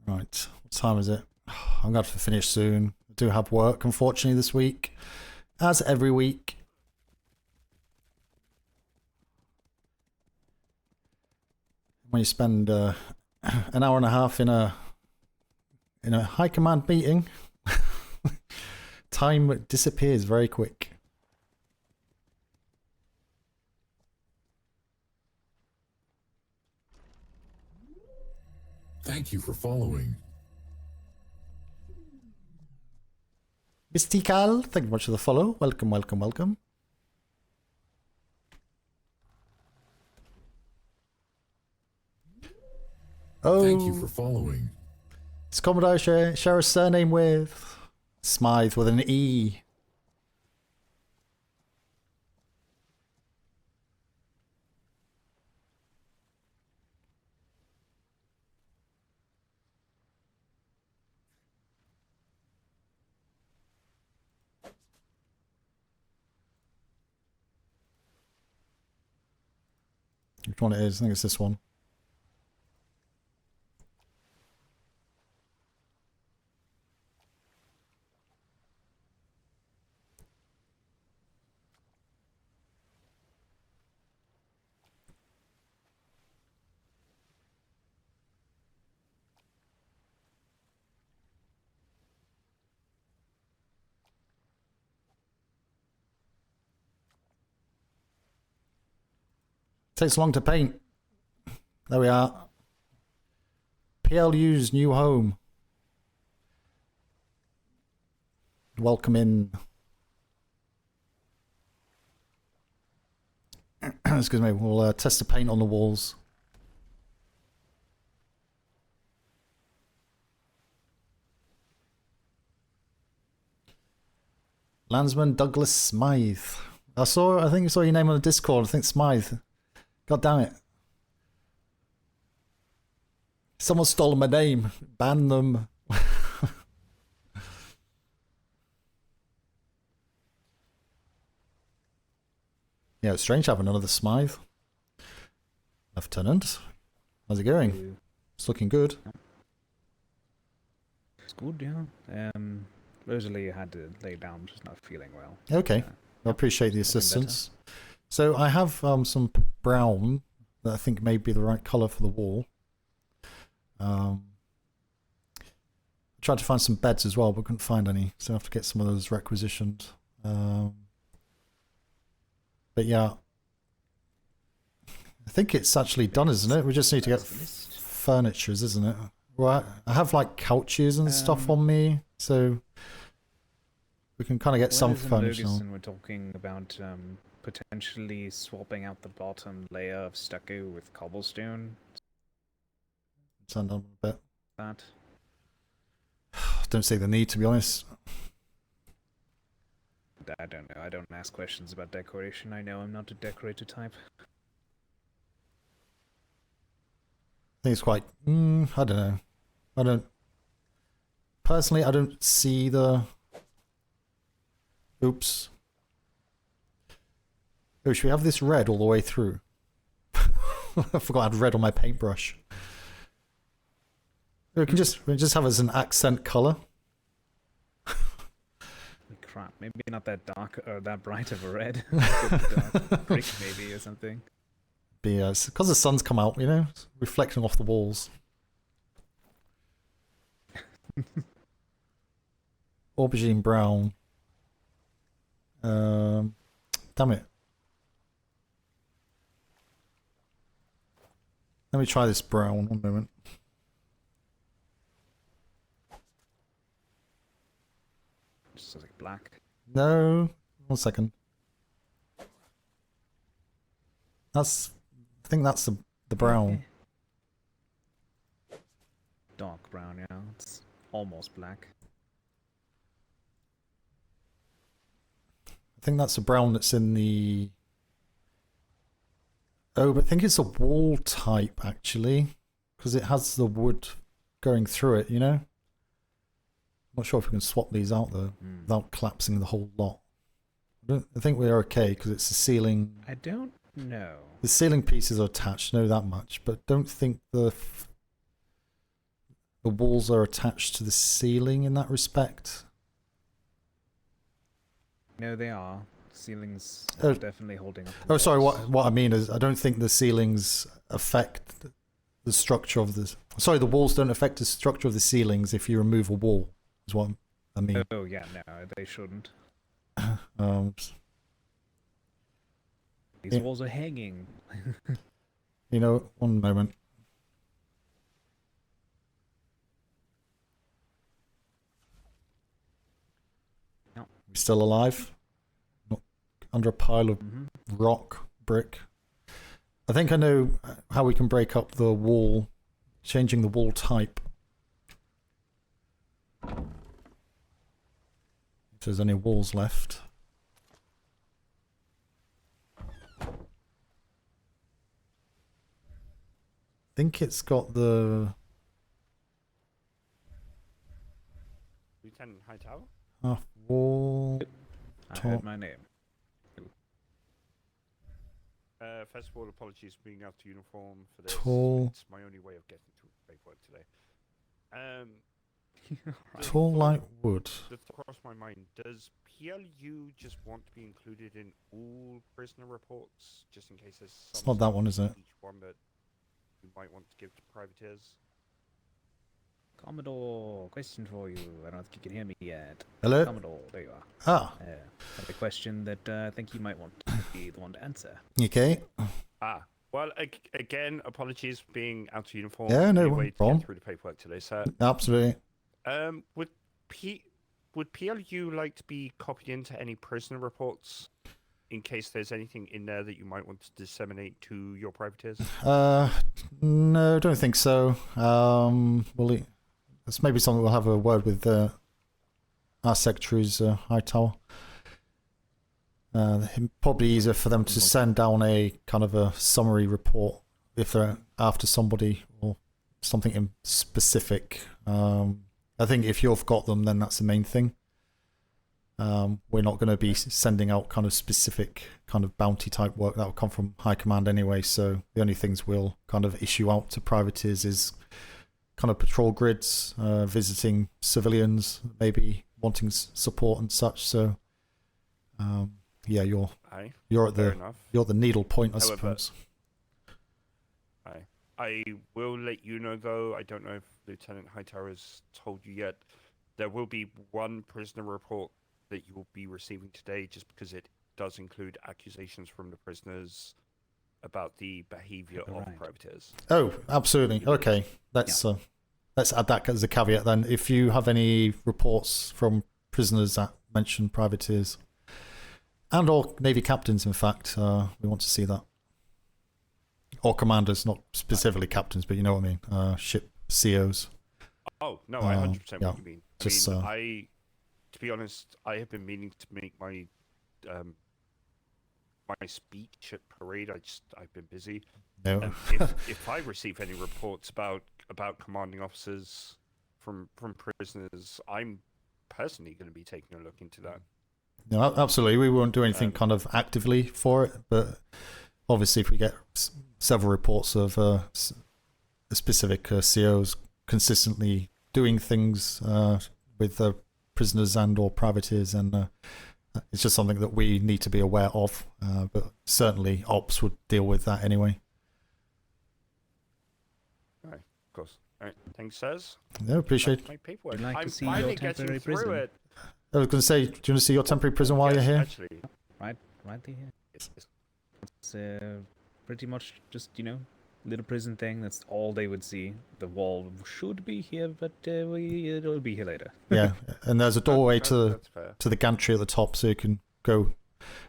Right, what time is it? I'm going to have to finish soon. I do have work, unfortunately, this week. As every week. When you spend an hour and a half in a high command meeting, time disappears very quick. Thank you for following. Mystical, thank you much for the follow. Welcome, welcome, welcome. Oh, Thank you for following. It's Commodore share a surname with Smythe with an E. Which one it is? I think it's this one. Takes long to paint. There we are. PLU's new home. Welcome in. Excuse me. We'll test the paint on the walls. Landsman Douglas Smythe. I think I saw your name on the Discord. I think Smythe. God damn it. Someone stole my name. Ban them. Yeah, it's strange having another Smythe. Lieutenant. How's it going? It's looking good. It's good, yeah. Rosalie had to lay down, just not feeling well. Okay. I appreciate the assistance. So I have some brown that I think may be the right colour for the wall. I tried to find some beds as well, but couldn't find any, so I have to get some of those requisitioned. But yeah, I think it's actually done, isn't it? We just need to get furnitures, isn't it? Well, I have like couches and stuff on me, so we can kind of get some furniture. We're talking about potentially swapping out the bottom layer of stucco with cobblestone. Turn down a bit. That. Don't see the need, to be honest. I don't know. I don't ask questions about decoration. I know I'm not a decorator type. I think it's quite. I don't know. I don't. Personally, I don't see the. Oops. Oh, should we have this red all the way through? I forgot I had red on my paintbrush. We can just have it as an accent color. Crap, maybe not that dark or that bright of a red. Dark brick maybe or something. But yeah, it's because the sun's come out, you know, it's reflecting off the walls. Aubergine brown. Damn it. Let me try this brown, one moment. Just like black. No, 1 second. I think that's the brown. Dark brown, yeah. It's almost black. I think that's the brown that's in the... Oh, but I think it's a wall type, actually. Because it has the wood going through it, you know? I'm not sure if we can swap these out, though, without collapsing the whole lot. I think we're okay, because it's the ceiling... I don't know. The ceiling pieces are attached, know that much, but don't think the walls are attached to the ceiling in that respect. No, they are. Ceilings are definitely holding up. Oh, sorry. What I mean is, I don't think the ceilings affect the structure of the. Sorry, the walls don't affect the structure of the ceilings if you remove a wall. Is what I mean. Oh yeah, no, they shouldn't. These Yeah. walls are hanging. You know, one moment. No. We still alive? Not under a pile of rock, brick. I think I know how we can break up the wall, changing the wall type. If there's any walls left. I think it's got the Lieutenant Hightower? half wall. I heard my name. First of all, apologies for being out of uniform for this. Tall. It's my only way of getting to paperwork today. Tall light wood. The thought crossed my mind. Does PLU just want to be included in all prisoner reports, just in case there's some It's not that one, is it? each one that you might want to give to privateers? Commodore, question for you. I don't think you can hear me yet. Hello? Commodore, there you are. Ah. Have a question that I think you might want to be the one to answer. Okay. Well, again, apologies for being out of uniform. Yeah, no Way to problem. get through the paperwork today, sir. Absolutely. Would PLU like to be copied into any prisoner reports in case there's anything in there that you might want to disseminate to your privateers? No, don't think so. That's maybe something we'll have a word with our secretaries, Hightower. Probably easier for them to send down a kind of a summary report if they're after somebody or something in specific. I think if you've got them, then that's the main thing. We're not going to be sending out kind of specific kind of bounty type work that will come from high command anyway. So the only things we'll kind of issue out to privateers is kind of patrol grids, visiting civilians, maybe wanting support and such. So yeah, you're at the needle point, I suppose. I will let you know, though. I don't know if Lieutenant Hightower has told you yet. There will be one prisoner report that you will be receiving today, just because it does include accusations from the prisoners about the behavior of privateers. Oh, absolutely. Okay, let's add that as a caveat then. If you have any reports from prisoners that mention privateers, and or Navy captains, in fact, we want to see that. Or commanders, not specifically captains, but you know what I mean. Ship COs. Oh, no, I 100% yeah, what you mean. Just, to be honest, I have been meaning to make my my speech at parade. I've been busy. No. If I receive any reports about commanding officers from prisoners, I'm personally going to be taking a look into that. No, absolutely. We won't do anything kind of actively for it, but obviously, if we get several reports of specific COs consistently doing things with prisoners and/or privateers, and it's just something that we need to be aware of. But certainly, ops would deal with that anyway. All right, of course. All right, thanks, sirs. Yeah, appreciate my paperwork. Would you like I'm to see finally your temporary getting through prison? it. I was going to say, do you want to see your temporary prison while you're here? Actually, right here. It's pretty much just little prison thing. That's all they would see. The wall should be here, but it'll be here later. Yeah, and there's a doorway that's fair. to the gantry at the top, so you can go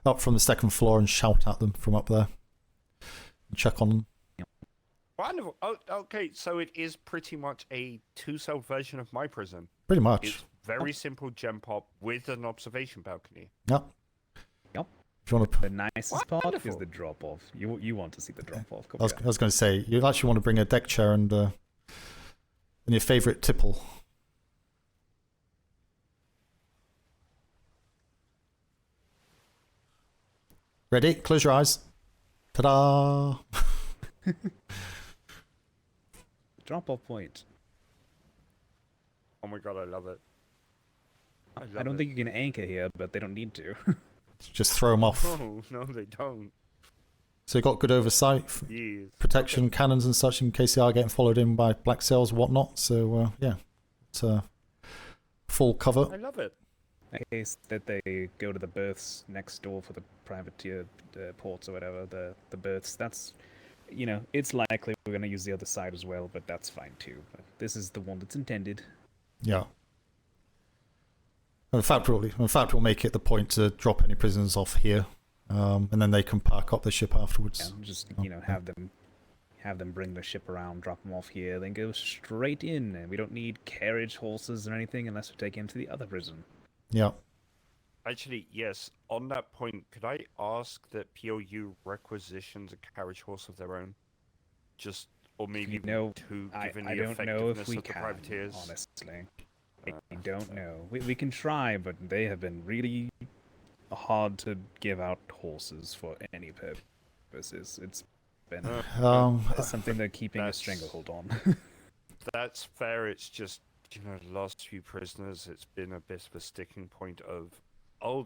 up from the second floor and shout at them from up there. And check on them. Wonderful. Oh, okay. So it is pretty much a 2-cell version of my prison. Pretty much. It's very simple gem pop with an observation balcony. Yep. Yep. If you want to... The nicest part is the drop off. You want to see the drop off. I was going to say, you actually want to bring a deck chair and your favourite tipple. Ready? Close your eyes. Ta-da! Drop off point. Oh my god, I love it. I don't think you can anchor here, but they don't need to. Just throw them off. No, they don't. So you got good oversight, Yes. protection, cannons and such in case they are getting followed in by black sails and whatnot. So yeah, it's full cover. I love it. In case that they go to the berths next door for the privateer ports or whatever, the berths, that's, it's likely we're going to use the other side as well, but that's fine too. But this is the one that's intended. Yeah. In fact, we'll make it the point to drop any prisoners off here, and then they can park up the ship afterwards. Yeah, just have them bring the ship around, drop them off here, then go straight in, and we don't need carriage horses or anything unless we take him to the other prison. Yeah. Actually, yes. On that point, could I ask that PLU requisitions a carriage horse of their own, or maybe two, given I the don't know if effectiveness we of the can, privateers? honestly. I don't know. We can try, but they have been really hard to give out horses for any purposes. It's been something they're keeping a stranglehold on. That's fair. It's just, the last few prisoners, it's been a bit of a sticking point of,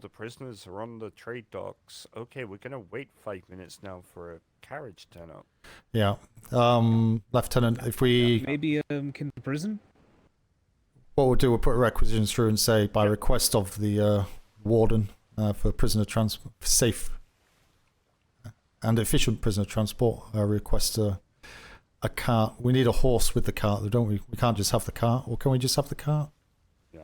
the prisoners are on the trade docks. Okay, we're going to wait 5 minutes now for a carriage to turn up. Yeah. Lieutenant, if we... Maybe can the prison? What we'll do, we'll put requisitions through and say, by request of the warden for prisoner safe and efficient prisoner transport, request a cart. We need a horse with the cart, don't we? We can't just have the cart, or can we just have the cart? Yeah.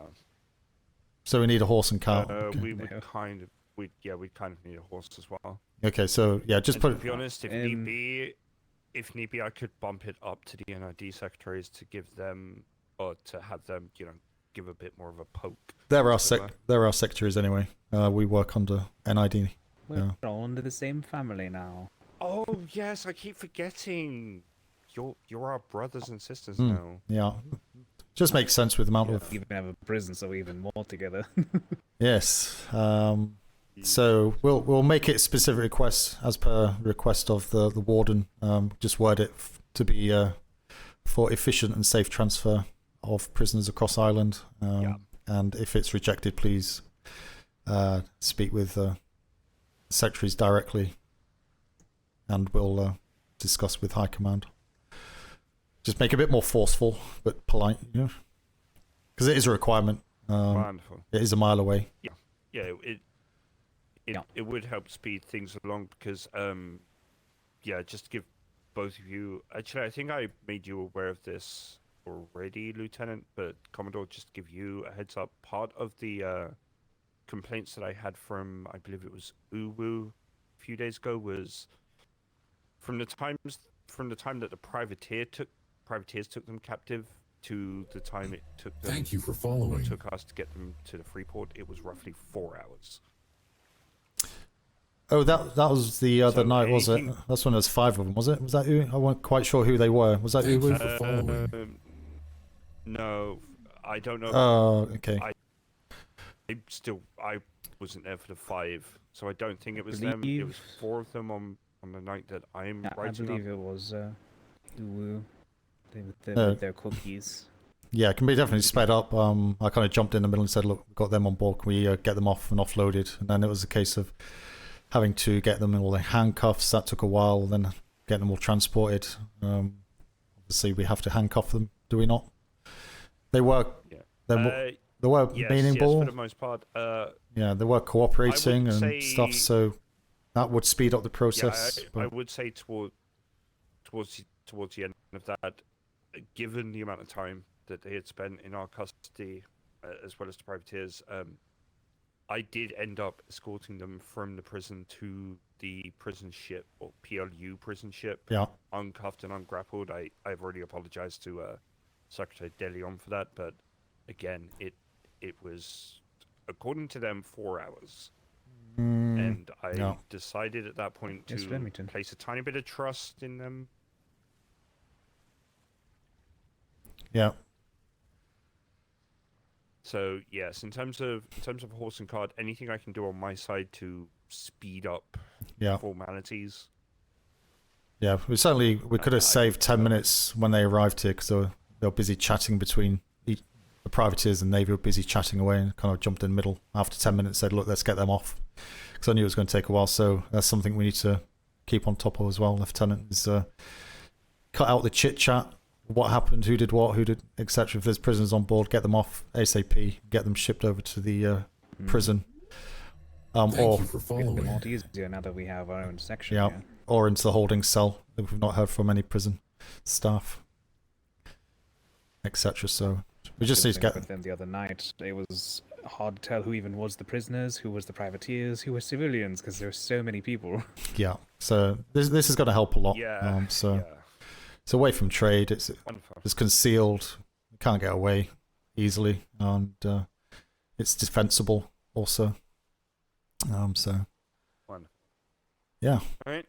So we need a horse and cart. We would kind of need a horse as well. Okay, so yeah, just put. To be honest, if need be, I could bump it up to the NID secretaries to give them, or to have them, give a bit more of a poke. They're our secretaries anyway. We work under NID. We're all under the same family now. Oh yes, I keep forgetting. You're our brothers and sisters now. Yeah, just makes sense with the amount of. We even have a prison, so we're even more together. Yes. So we'll make it specific requests as per request of the warden. Just word it to be for efficient and safe transfer of prisoners across Ireland. And if it's rejected, please speak with secretaries directly, and we'll discuss with High Command. Just make it a bit more forceful but polite, because it is a requirement. Wonderful. It is a mile away. Yeah. It would help speed things along because just to give both of you. Actually, I think I made you aware of this already, Lieutenant, but Commodore, just to give you a heads up, part of the complaints that I had from, I believe it was Uwu a few days ago, was from the time that the privateers took them captive, to the time it took them, Thank you for following. It took us to get them to the Freeport, it was roughly 4 hours. Oh, that was the other So night, was it? anything- That's when there was 5 of them, was it? Was that who? I wasn't quite sure who they were. Was that who? No, I don't know. Oh, okay. I wasn't there for the 5, so I don't think it was them. It was 4 of them on the night that I'm I writing believe up. it was Ulu. With their cookies. Yeah, it can be definitely sped up. I kind of jumped in the middle and said, look, we've got them on board. Can we get them off and offloaded? And then it was a case of having to get them in all the handcuffs. That took a while. Then getting them all transported. Obviously, we have to handcuff them, do we not? They were... Yeah. They were Yes, meaningful. Yes, for the most part. Yeah, they were cooperating and say- stuff, so that would speed up the Yeah, process. I would say towards the end of that, given the amount of time that they had spent in our custody, as well as the privateers, I did end up escorting them from the prison to the prison ship, or PLU prison ship, Yeah. uncuffed and ungrappled. I've already apologized to Secretary De Leon for that, but again, it was, according to them, 4 hours. And I decided at that point Yes, to Remington. place a tiny bit of trust in them. Yeah. So yes, in terms of horse and cart, anything I can do on my side to speed up formalities. Yeah, we could have saved 10 minutes when they arrived here because they were busy chatting between the privateers and Navy were busy chatting away, and kind of jumped in the middle after 10 minutes, said, look, let's get them off. Because I knew it was going to take a while, so that's something we need to keep on top of as well, Lieutenant, is cut out the chit-chat, what happened, who did what, etc. If there's prisoners on board, get them off ASAP, get them shipped over to the prison. Or It'll be a lot easier now that we have our own section. yeah, or into the holding cell if we've not heard from any prison staff, etc. So we just need to get with them the other night. It was hard to tell who even was the prisoners, who was the privateers, who were civilians, because there were so many people. Yeah, so this is going to help a lot. Yeah, It's away from trade. It's concealed. You can't get away easily, and it's defensible also. So yeah. All right.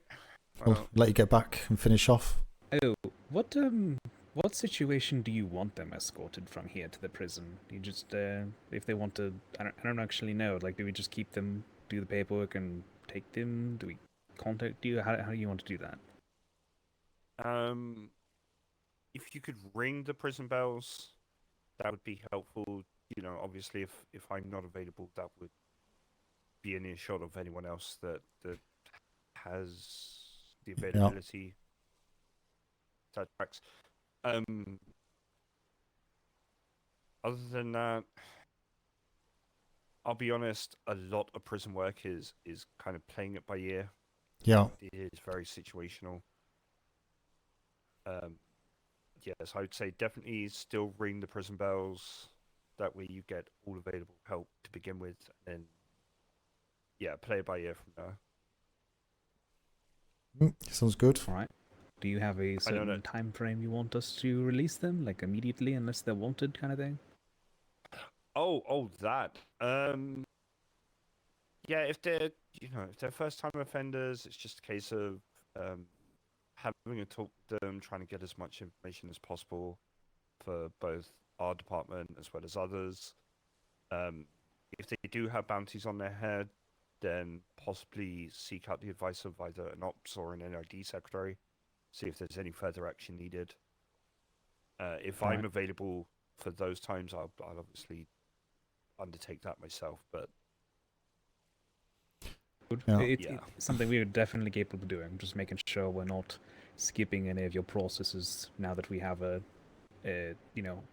I'll let you get back and finish off. Oh, what situation do you want them escorted from here to the prison? You just, if they want to, I don't actually know. Like, do we just keep them, do the paperwork, and take them? Do we contact you? How do you want to do that? If you could ring the prison bells, that would be helpful. You know, obviously, if I'm not available, that would be an earshot of anyone else that has the availability. That tracks. Other than that, I'll be honest, a lot of prison work is kind of playing it by ear. Yeah. It is very situational. Yes, I would say definitely still ring the prison bells. That way you get all available help to begin with, and then, yeah, play it by ear from there. Sounds good. All right. Do you have a certain time frame you want us to release them, like immediately, unless they're wanted, kind of thing? Oh, that. Yeah, if they're first-time offenders, it's just a case of having a talk with them, trying to get as much information as possible for both our department as well as others. If they do have bounties on their head, then possibly seek out the advice of either an ops or an NID secretary, see if there's any further action needed. If I'm available for those times, I'll obviously undertake that myself, but It's something we're definitely capable of doing. I'm just making sure we're not skipping any of your processes now that we have a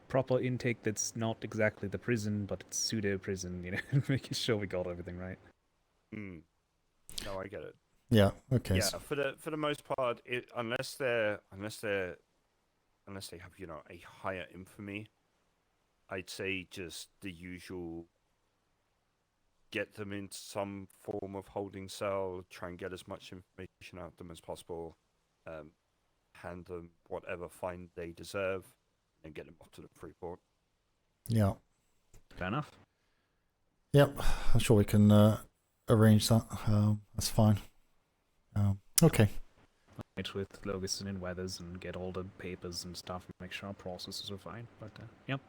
proper intake that's not exactly the prison, but it's pseudo prison. Making sure we got everything right. No, I get it. Yeah. Okay. Yeah, for the most part, unless they have a higher infamy, I'd say just the usual. Get them into some form of holding cell, try and get as much information out of them as possible, hand them whatever fine they deserve, and get them off to the Freeport. Yeah. Fair enough. Yep, I'm sure we can arrange that. That's fine. Okay. Meet with Logus and Weathers and get all the papers and stuff and make sure our processes are fine. But yep,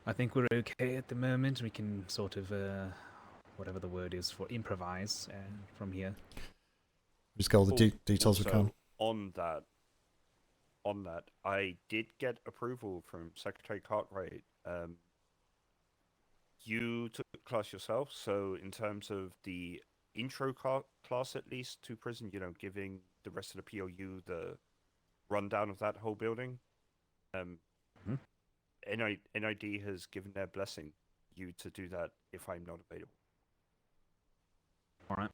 I think we're okay at the moment. We can sort of, whatever the word is for improvise from here. Just get all the details we can. On that, I did get approval from Secretary Cartwright. You took the class yourself, so in terms of the intro class, at least to prison, you know, giving the rest of the PLU the rundown of that whole building. NID has given their blessing you to do that if I'm not available. All right.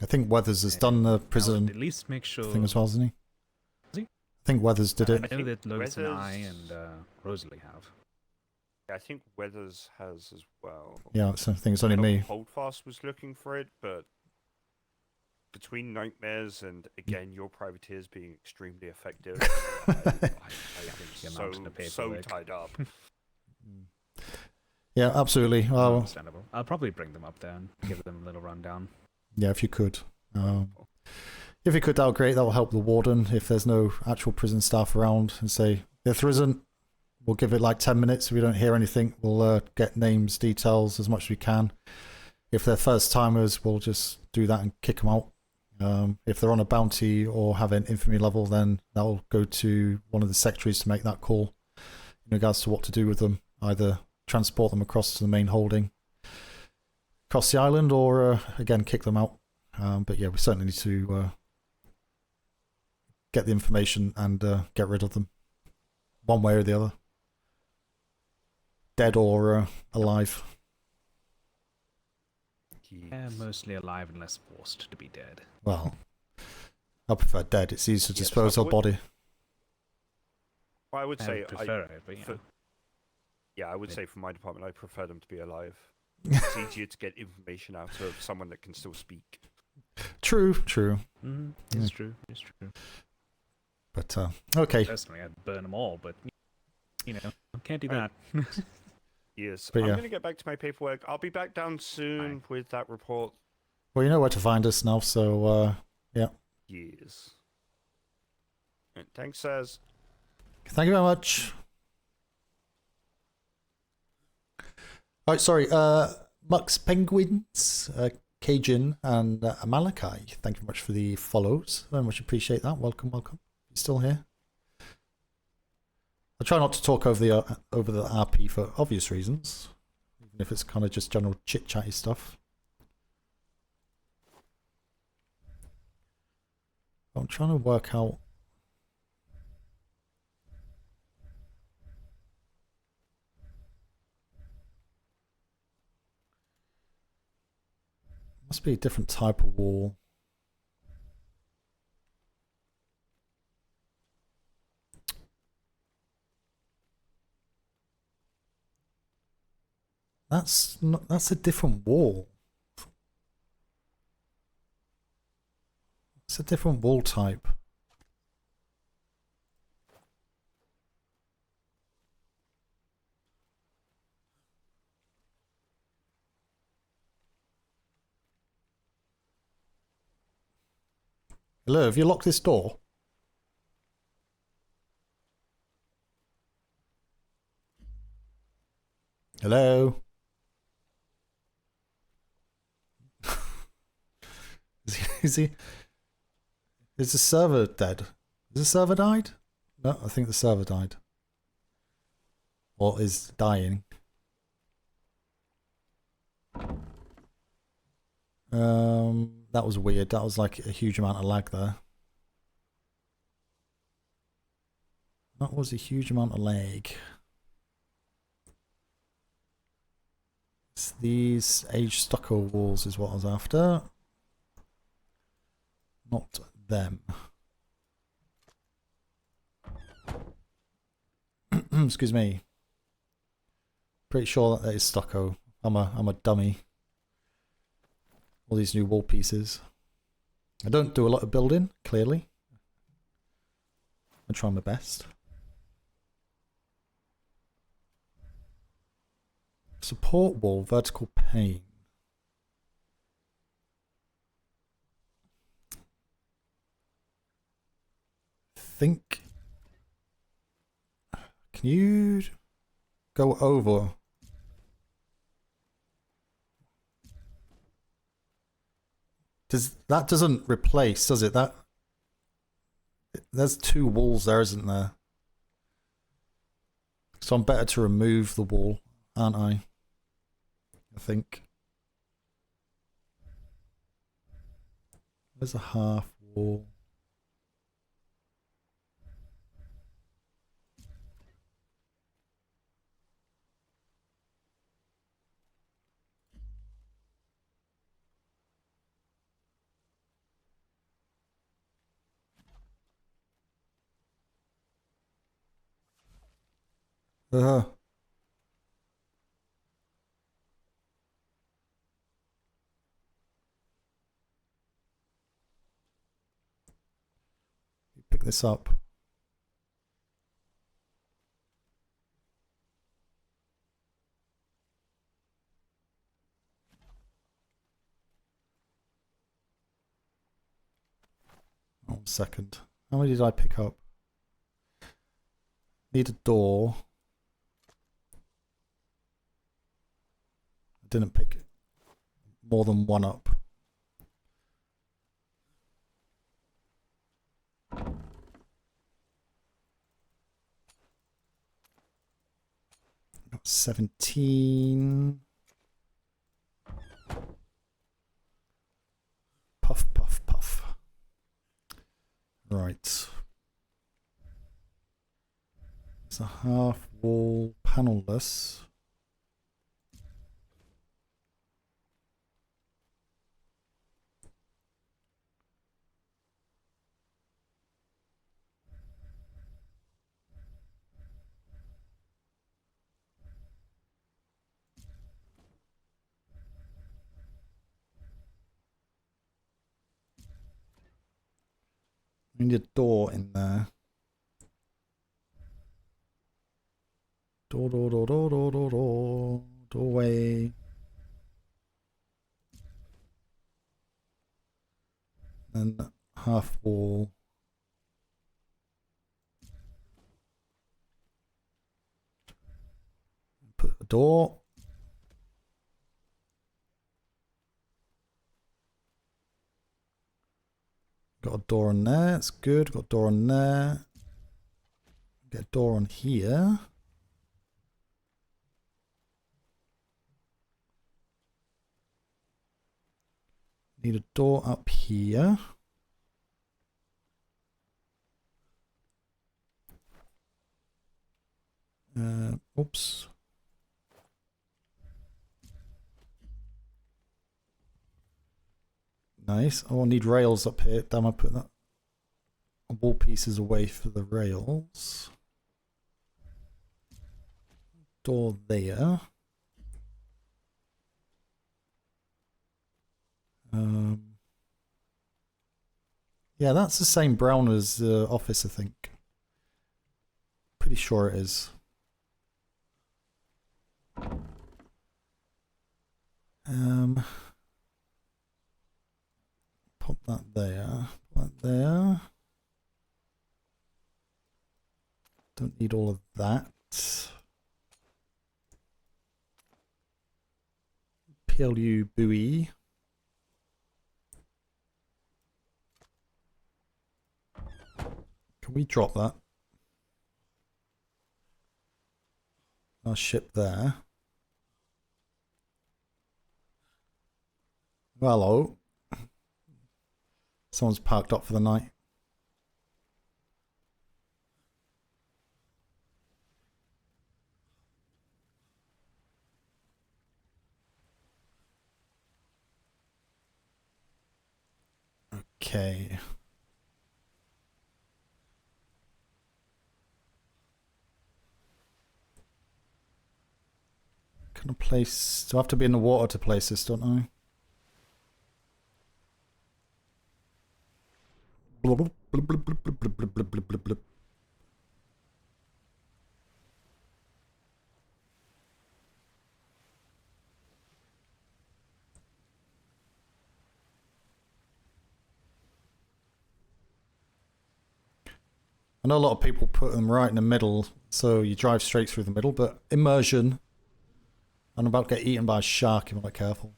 I think Weathers has done the prison at least make sure thing as well, hasn't he? Has he? I think Weathers did it. I know that Logus and I and Rosalie have. Yeah, I think Weathers has as well. Yeah, I think it's only me. Holdfast was looking for it, but between nightmares and again your privateers being extremely effective, I am so tied up. Yeah, absolutely. Well, Understandable. I'll probably bring them up there and give them a little rundown. Yeah, if you could. If you could, that would great. That will help the warden if there's no actual prison staff around, and say, if there isn't, we'll give it like 10 minutes. If we don't hear anything, we'll get names, details as much as we can. If they're first timers, we'll just do that and kick them out. If they're on a bounty or have an infamy level, then that'll go to one of the secretaries to make that call in regards to what to do with them. Either transport them across to the main holding, across the island, or again kick them out. But yeah, we certainly need to get the information and get rid of them, one way or the other, dead or alive. Yeah, mostly alive unless forced to be dead. Well, I prefer dead. It's easier to dispose of body. Well, I would say I prefer it, but yeah. Yeah, I would say for my department, I prefer them to be alive. It's easier to get information out of someone that can still speak. True. It's true. It's true. But okay. Personally, I'd burn them all, but you know, can't do that. Yes, But I'm yeah. going to get back to my paperwork. I'll be back down soon with that report. Well, you know where to find us now, so yeah. Yes. And thanks, Saz. Thank you very much. Alright, sorry, Mux Penguins, Cajun, and Malachi. Thank you very much for the follows. Very much appreciate that. Welcome. You're still here. I try not to talk over the RP for obvious reasons, even if it's kind of just general chit-chatty stuff. I'm trying to work out. Must be a different type of wall. That's a different wall. It's a different wall type. Hello, have you locked this door? Hello? Is he? Is the server dead? Is the server died? No, I think the server died. Or is dying. That was weird. That was like a huge amount of lag there. That was a huge amount of lag. It's these age stucco walls is what I was after. Not them. Excuse me. Pretty sure that is stucco. I'm a dummy. All these new wall pieces. I don't do a lot of building, clearly. I try my best. Support wall, vertical pane. Think. Can you go over? That doesn't replace, does it? There's two walls there, isn't there? So I'm better to remove the wall, aren't I? I think. There's a half wall. Uh, Pick this up. One second. How many did I pick up? Need a door. I didn't pick more than one up. Got 17. Puff, puff, puff. Right. It's a half wall panelless. We need a door in there. Door, door, door, door, door, door, door. Doorway. Then half wall. Put a door. Got a door on there. It's good. Got a door on there. Get a door on here. Need a door up here. Oops. Nice. Oh, I need rails up here. Damn, I put that wall pieces away for the rails. Door there. Yeah, that's the same brown as the office, I think. Pretty sure it is. Pop that there. Pop that there. Don't need all of that. PLU buoy. Can we drop that? Our ship there. Well, hello. Someone's parked up for the night. Okay. Can I place... Do I have to be in the water to place this, don't I? Blub, blub, blub, blub, blub, blub, blub, blub, blub, blub, blub. I know a lot of people put them right in the middle, so you drive straight through the middle, but immersion. I'm about to get eaten by a shark if I'm not careful.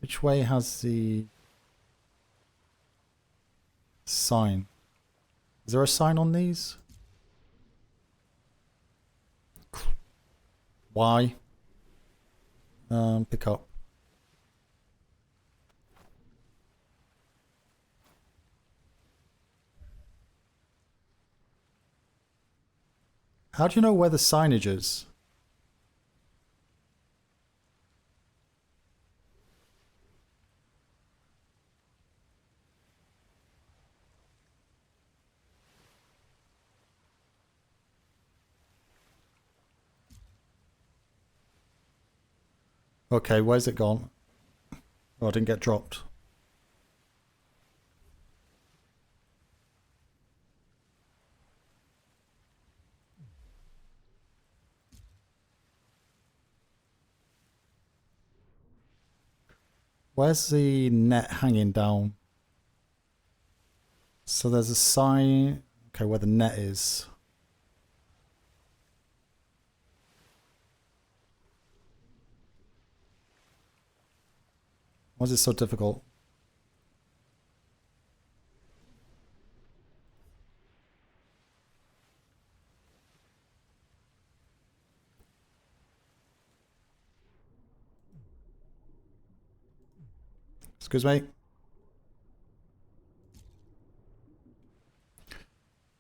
Which way has the sign? Is there a sign on these? Why? Pick up. How do you know where the signage is? Okay, where's it gone? Oh, I didn't get dropped. Where's the net hanging down? So there's a sign. Okay, where the net is. Why is it so difficult? Excuse me.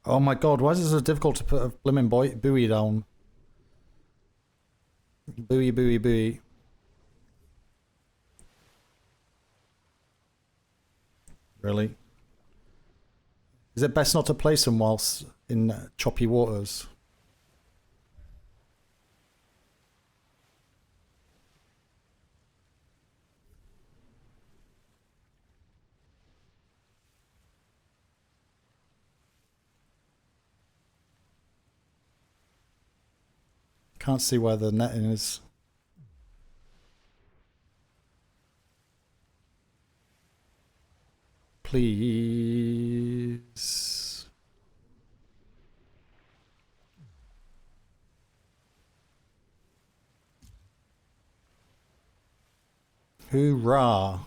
Oh my god, why is it so difficult to put a blimmin' buoy down? Buoy, buoy, buoy. Really? Is it best not to place them whilst in choppy waters? Can't see where the netting is. Please. Hoorah.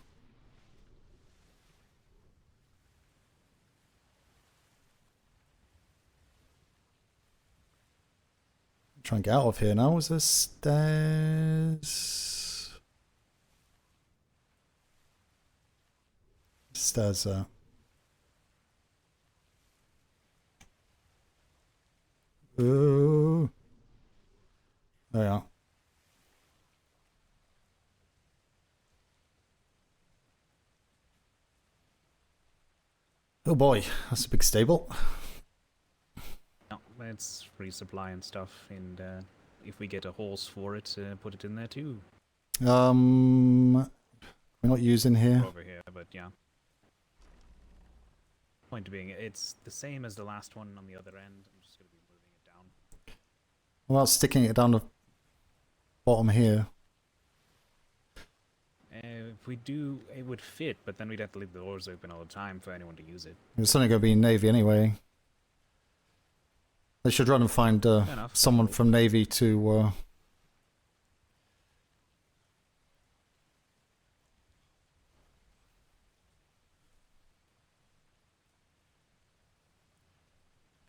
Try and get out of here now. Is there stairs? Stairs there. Ooh. There we are. Oh boy, that's a big stable. No, it's resupply and stuff, and if we get a horse for it, put it in there too. We're not using here. Over here, but yeah. Point being, it's the same as the last one on the other end. I'm just going to be moving it down. Well, sticking it down the bottom here. If we do, it would fit, but then we'd have to leave the doors open all the time for anyone to use it. It's only going to be Navy anyway. They should run and find someone from Navy to...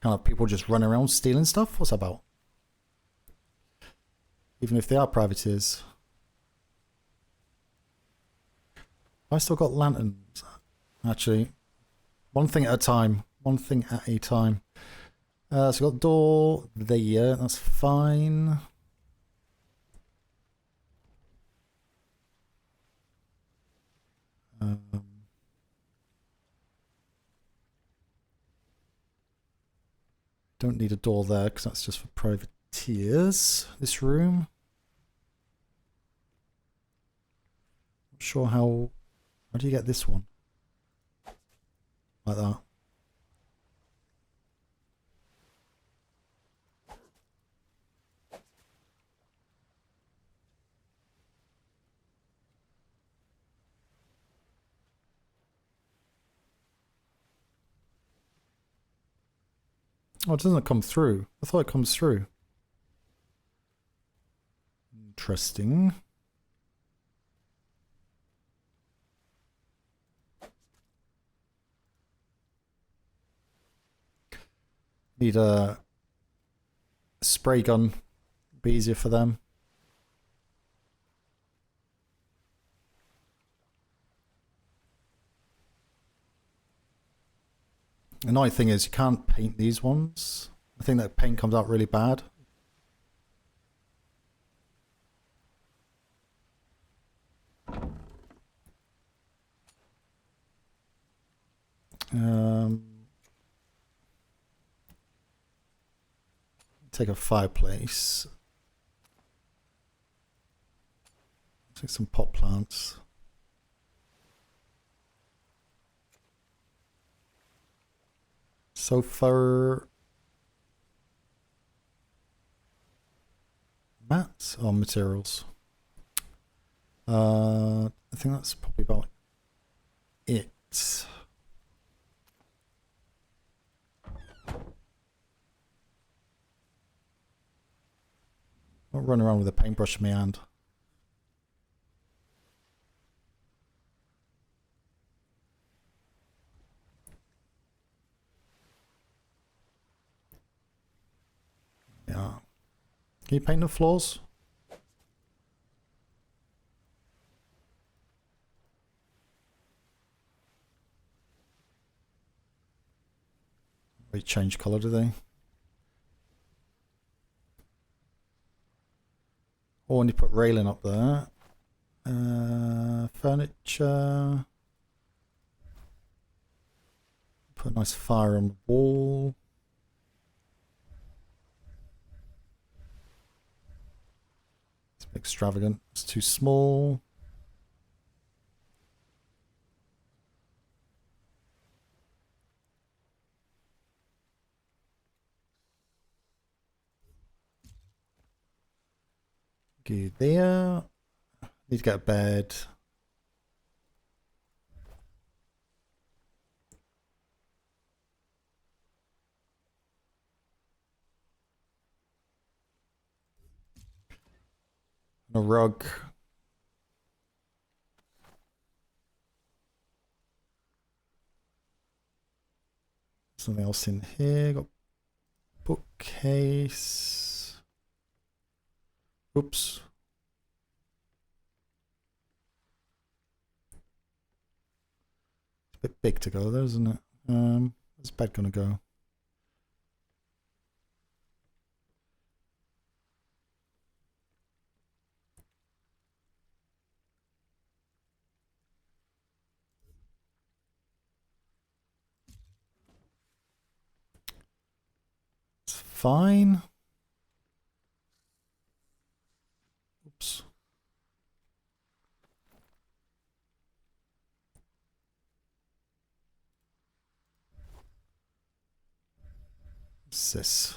Kind of people just run around stealing stuff? What's that about? Even if they are privateers. I still got lanterns. Actually, one thing at a time. One thing at a time. So we've got door there. That's fine. Don't need a door there because that's just for privateers. This room. Not sure how do you get this one? Like that. Oh, it doesn't come through. I thought it comes through. Interesting. Need a spray gun. Be easier for them. The annoying thing is you can't paint these ones. I think that paint comes out really bad. Take a fireplace. Take some pot plants. Sofa mats or materials. I think that's probably about it. I'll run around with a paintbrush in my hand. Yeah. Can you paint the floors? They change colour, do they? Or when you put railing up there. Furniture. Put a nice fire on the wall. It's a bit extravagant. It's too small. Go there. Need to get a bed. A rug. Something else in here. Got bookcase. Oops. It's a bit big to go there, isn't it? Where's bed gonna go? It's fine. Oops. What's this?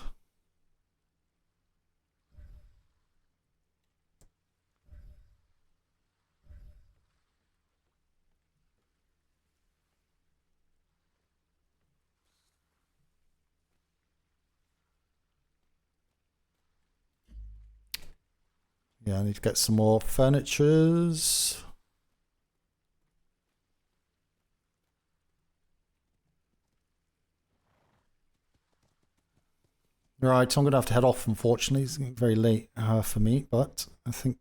Yeah, I need to get some more furnitures. Right, I'm going to have to head off, unfortunately. It's getting very late for me, but I think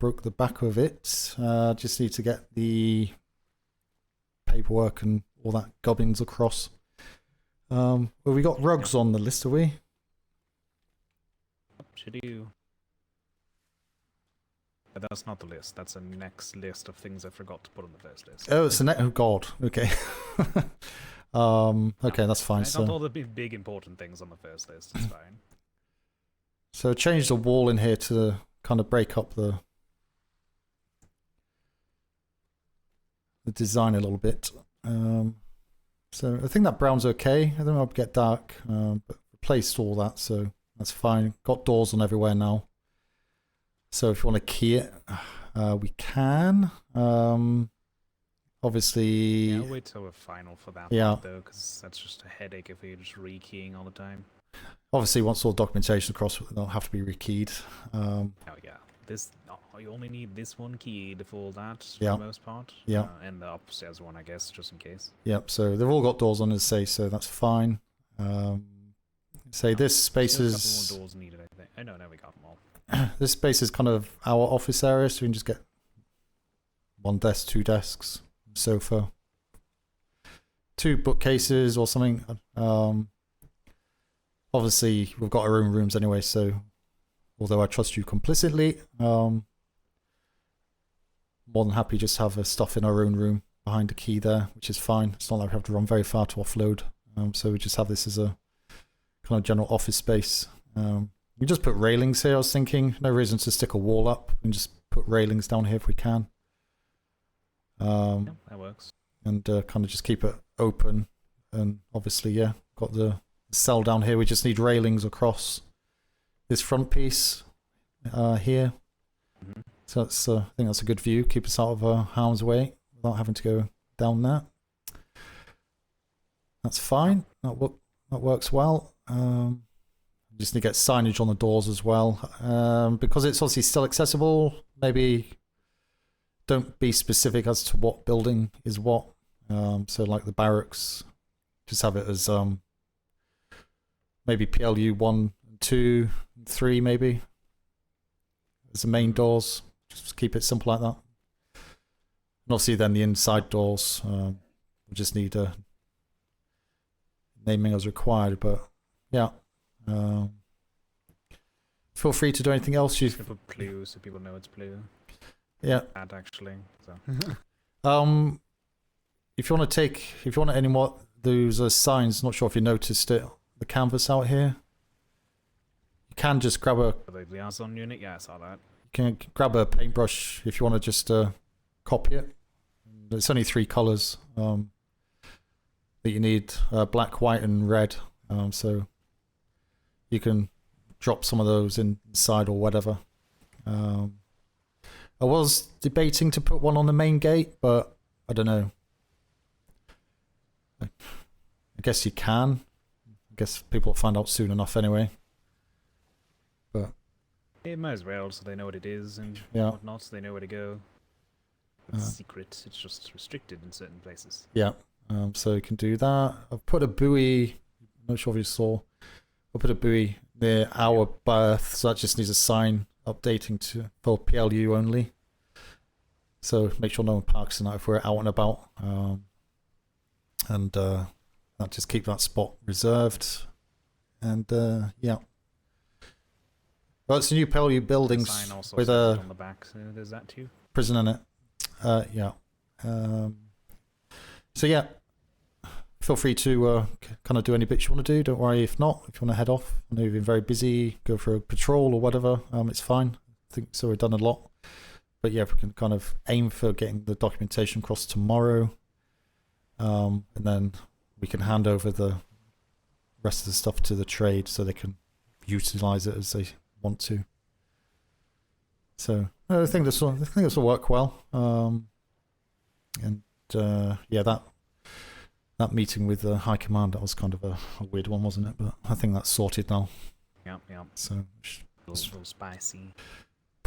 broke the back of it. Just need to get the paperwork and all that gubbins across. Well, we got rugs on the list, are we? Should you? But that's not the list. That's the next list of things I forgot to put on the first list. Oh, it's the next. Oh God. Okay. Okay, that's fine. Not all the big important things on the first list. It's fine. So change the wall in here to kind of break up the design a little bit. So I think that brown's okay. I don't know if it'll get dark, but replaced all that, so that's fine. Got doors on everywhere now. So if you want to key it, we can. obviously. Yeah, I'll wait till we're final for that Yeah. part, though, because that's just a headache if you're just rekeying all the time. Obviously, once all documentation across, they'll have to be rekeyed. Oh yeah, you only need this one key for that for Yeah. the most part. Yeah. And the upstairs one, I guess, just in case. Yep. So they've all got doors on, as say, so that's fine. Say this space Still a is. couple more doors needed, I think. Oh no, we got them all. This space is kind of our office area, so we can just get one desk, two desks, sofa, two bookcases or something. Obviously, we've got our own rooms anyway, so although I trust you complicitly, more than happy just to have stuff in our own room behind the key there, which is fine. It's not like we have to run very far to offload. So we just have this as a kind of general office space. We just put railings here, I was thinking. No reason to stick a wall up. We can just put railings down here if we can. Yeah, that works. And kind of just keep it open. And obviously, yeah, got the cell down here. We just need railings across this front piece here. Mm-hmm. So that's, I think that's a good view. Keep us out of harm's way without having to go down there. That's fine. That works well. Just need to get signage on the doors as well. Because it's obviously still accessible, maybe don't be specific as to what building is what. So like the barracks, just have it as maybe PLU 1, 2, 3 maybe as the main doors. Just keep it simple like that. And obviously then the inside doors, we just need naming as required, but yeah. Feel free to do anything else. You put PLU so people know it's PLU. Yeah. Bad actually. So. If you want any more, those signs. Not sure if you noticed it. The canvas out here. You can just grab a. The liaison unit, yeah, I saw that. You can grab a paintbrush if you want to just copy it. It's only 3 colors that you need: black, white, and red. So you can drop some of those inside or whatever. I was debating to put one on the main gate, but I don't know. I guess you can. I guess people will find out soon enough anyway. But it might as well, so they know what it is and Yeah. whatnot, so they know where to go. It's secret. It's just restricted in certain places. yeah, so you can do that. I've put a buoy. I'm not sure if you saw. I'll put a buoy near our berth, so that just needs a sign updating for PLU only. So make sure no one parks in that if we're out and about. And that just keep that spot reserved. And yeah. Well, it's a new PLU buildings Sign also with says a it on the back, so there's that too. prison in it. Yeah. So yeah. Feel free to kind of do any bits you want to do. Don't worry if not. If you want to head off, I know you've been very busy, go for a patrol or whatever, it's fine. I think so. We've done a lot. But yeah, if we can kind of aim for getting the documentation across tomorrow, and then we can hand over the rest of the stuff to the trade so they can utilize it as they want to. So I think this will work well. And yeah, that meeting with the high command, that was kind of a weird one, wasn't it? But I think that's sorted now. Yeah. So A little spicy.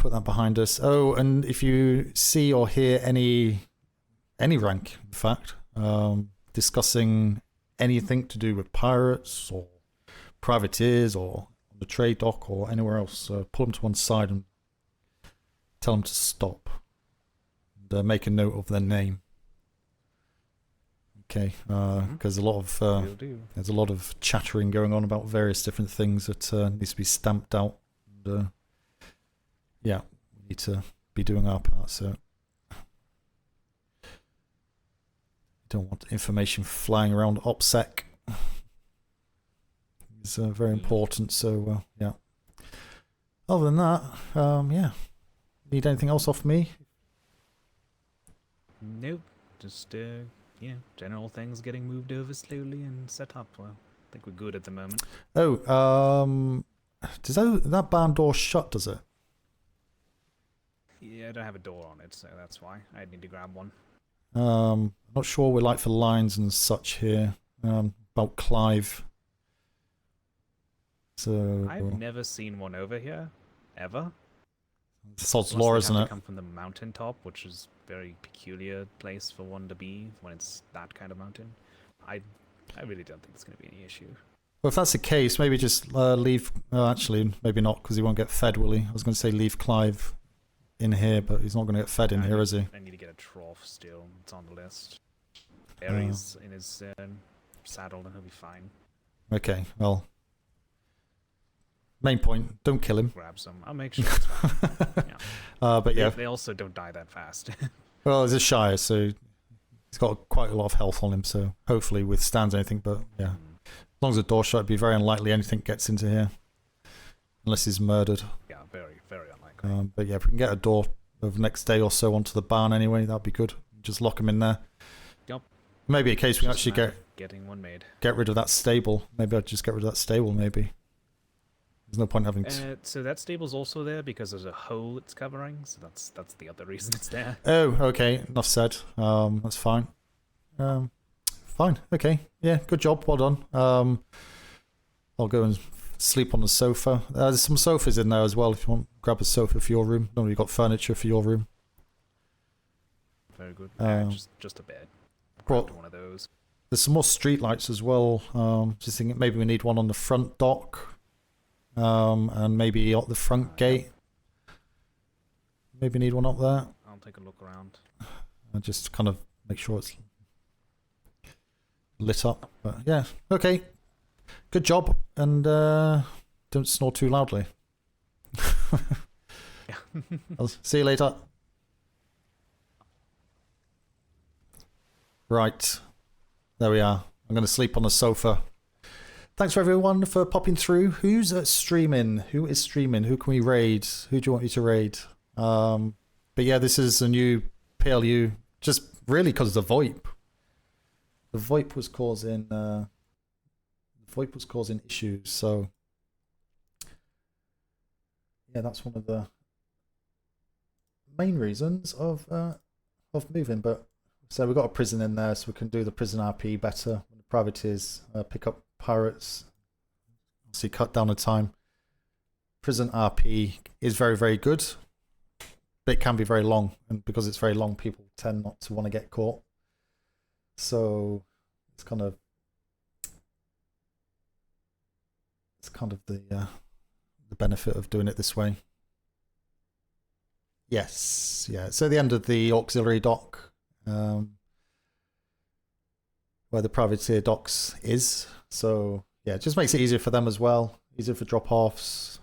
put that behind us. Oh, and if you see or hear any rank, in fact, discussing anything to do with pirates or privateers or the trade dock or anywhere else, pull them to one side and tell them to stop. And make a note of their name. Okay, because there's a lot of chattering going on about various different things that needs to be stamped out. And, yeah, we need to be doing our part. So, don't want information flying around OPSEC. It's very important. So, yeah. Other than that, yeah. Need anything else off me? Nope. Just yeah, general things getting moved over slowly and set up. Well, I think we're good at the moment. Oh, does that barn door shut? Does it? Yeah, I don't have a door on it, so that's why I need to grab one. Not sure we like for lines and such here. About Clive. So I've never seen one over here, ever. Sod's Unless law, they isn't have it? to come from the mountaintop, which is a very peculiar place for one to be when it's that kind of mountain. I really don't think it's going to be any issue. Well, if that's the case, maybe just leave... actually, maybe not, because he won't get fed, will he? I was going to say leave Clive in here, but he's not going to get fed in here, is he? I need to get a trough still. It's on the list. Barry's in his saddle, and he'll be fine. Okay, well... Main point, don't kill him. Grab some. I'll make sure it's fine. Yeah. But yeah. They also don't die that fast. Well, he's a Shire, so he's got quite a lot of health on him, so hopefully withstands anything, but yeah. As long as the door's shut, it'd be very unlikely anything gets into here. Unless he's murdered. Yeah, very, very unlikely. But yeah, if we can get a door of next day or so onto the barn anyway, that'd be good. Just lock him in there. Yep. Maybe a case we can actually getting one made. Get rid of that stable. Maybe I'd just get rid of that stable, maybe. There's no point having... So that stable's also there because there's a hole it's covering, so that's the other reason it's there. Oh, okay. Enough said. That's fine. Fine. Okay. Yeah, good job. Well done. I'll go and sleep on the sofa. There's some sofas in there as well if you want. Grab a sofa for your room. No, you've got furniture for your room. Very good. Just a bed. Well, one of those. There's some more street lights as well. Just thinking maybe we need one on the front dock. And maybe at the front gate. Maybe need one up there. I'll take a look around. And just kind of make sure it's lit up. But yeah, okay. Good job. And don't snore too loudly. I'll see you later. Right. There we are. I'm going to sleep on the sofa. Thanks for everyone for popping through. Who's streaming? Who is streaming? Who can we raid? Who do you want me to raid? But yeah, this is a new PLU. Just really because of the VoIP. The VoIP was causing issues. So yeah, that's one of the main reasons of moving. But so we've got a prison in there, so we can do the prison RP better. When the privateers pick up pirates, obviously cut down the time. Prison RP is very, very good, but it can be very long, and because it's very long, people tend not to want to get caught. So it's kind of the benefit of doing it this way. Yes, yeah. So the end of the auxiliary dock, where the privateer docks is. So yeah, it just makes it easier for them as well, easier for drop-offs.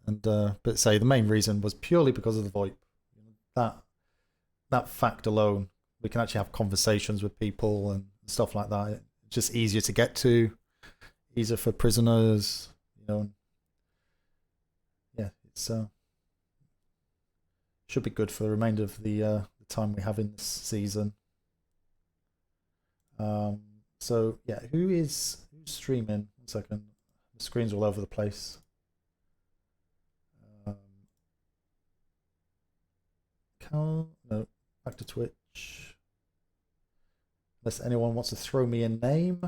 And but say the main reason was purely because of the VoIP. That fact alone, we can actually have conversations with people and stuff like that. It's just easier to get to, easier for prisoners, you know. Yeah, it's should be good for the remainder of the time we have in this season. So yeah, who's streaming? 1 second, the screen's all over the place. No, back to Twitch. Unless anyone wants to throw me a name.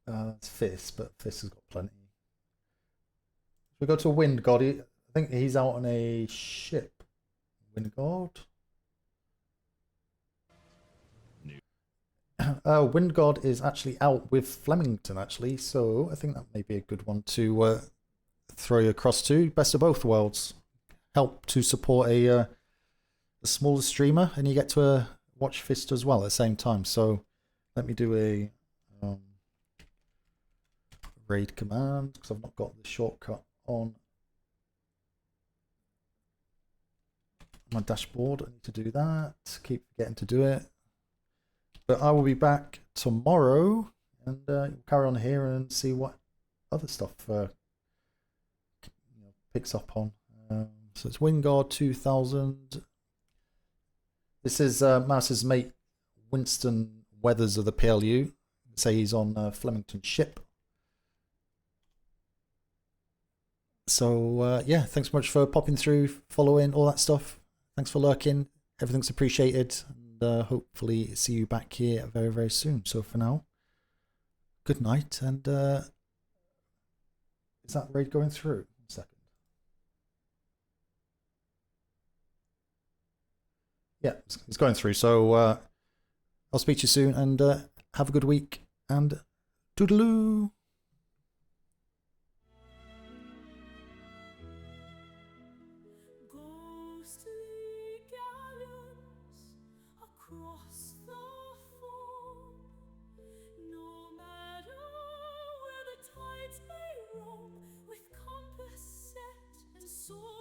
It's Fizz, but Fizz has got plenty. We go to Wind God. I think he's out on a ship. Wind God. Wind God is actually out with Flemington, actually, so I think that may be a good one to throw you across to. Best of both worlds. Help to support a smaller streamer, and you get to watch Fist as well at the same time. So let me do a raid command, because I've not got the shortcut on my dashboard. I need to do that. Keep forgetting to do it. But I will be back tomorrow and carry on here and see what other stuff picks up on. So it's Wingard 2000. This is Mouse's mate Winston Weathers of the PLU. Say he's on Flemington ship. So yeah, thanks so much for popping through, following, all that stuff. Thanks for lurking. Everything's appreciated. And hopefully see you back here very, very soon. So for now, good night. And is that raid going through? 1 second. Yeah, it's going through. So I'll speak to you soon, and have a good week, and toodaloo. Across the foam, no matter where the tides may roam, with compass set and sword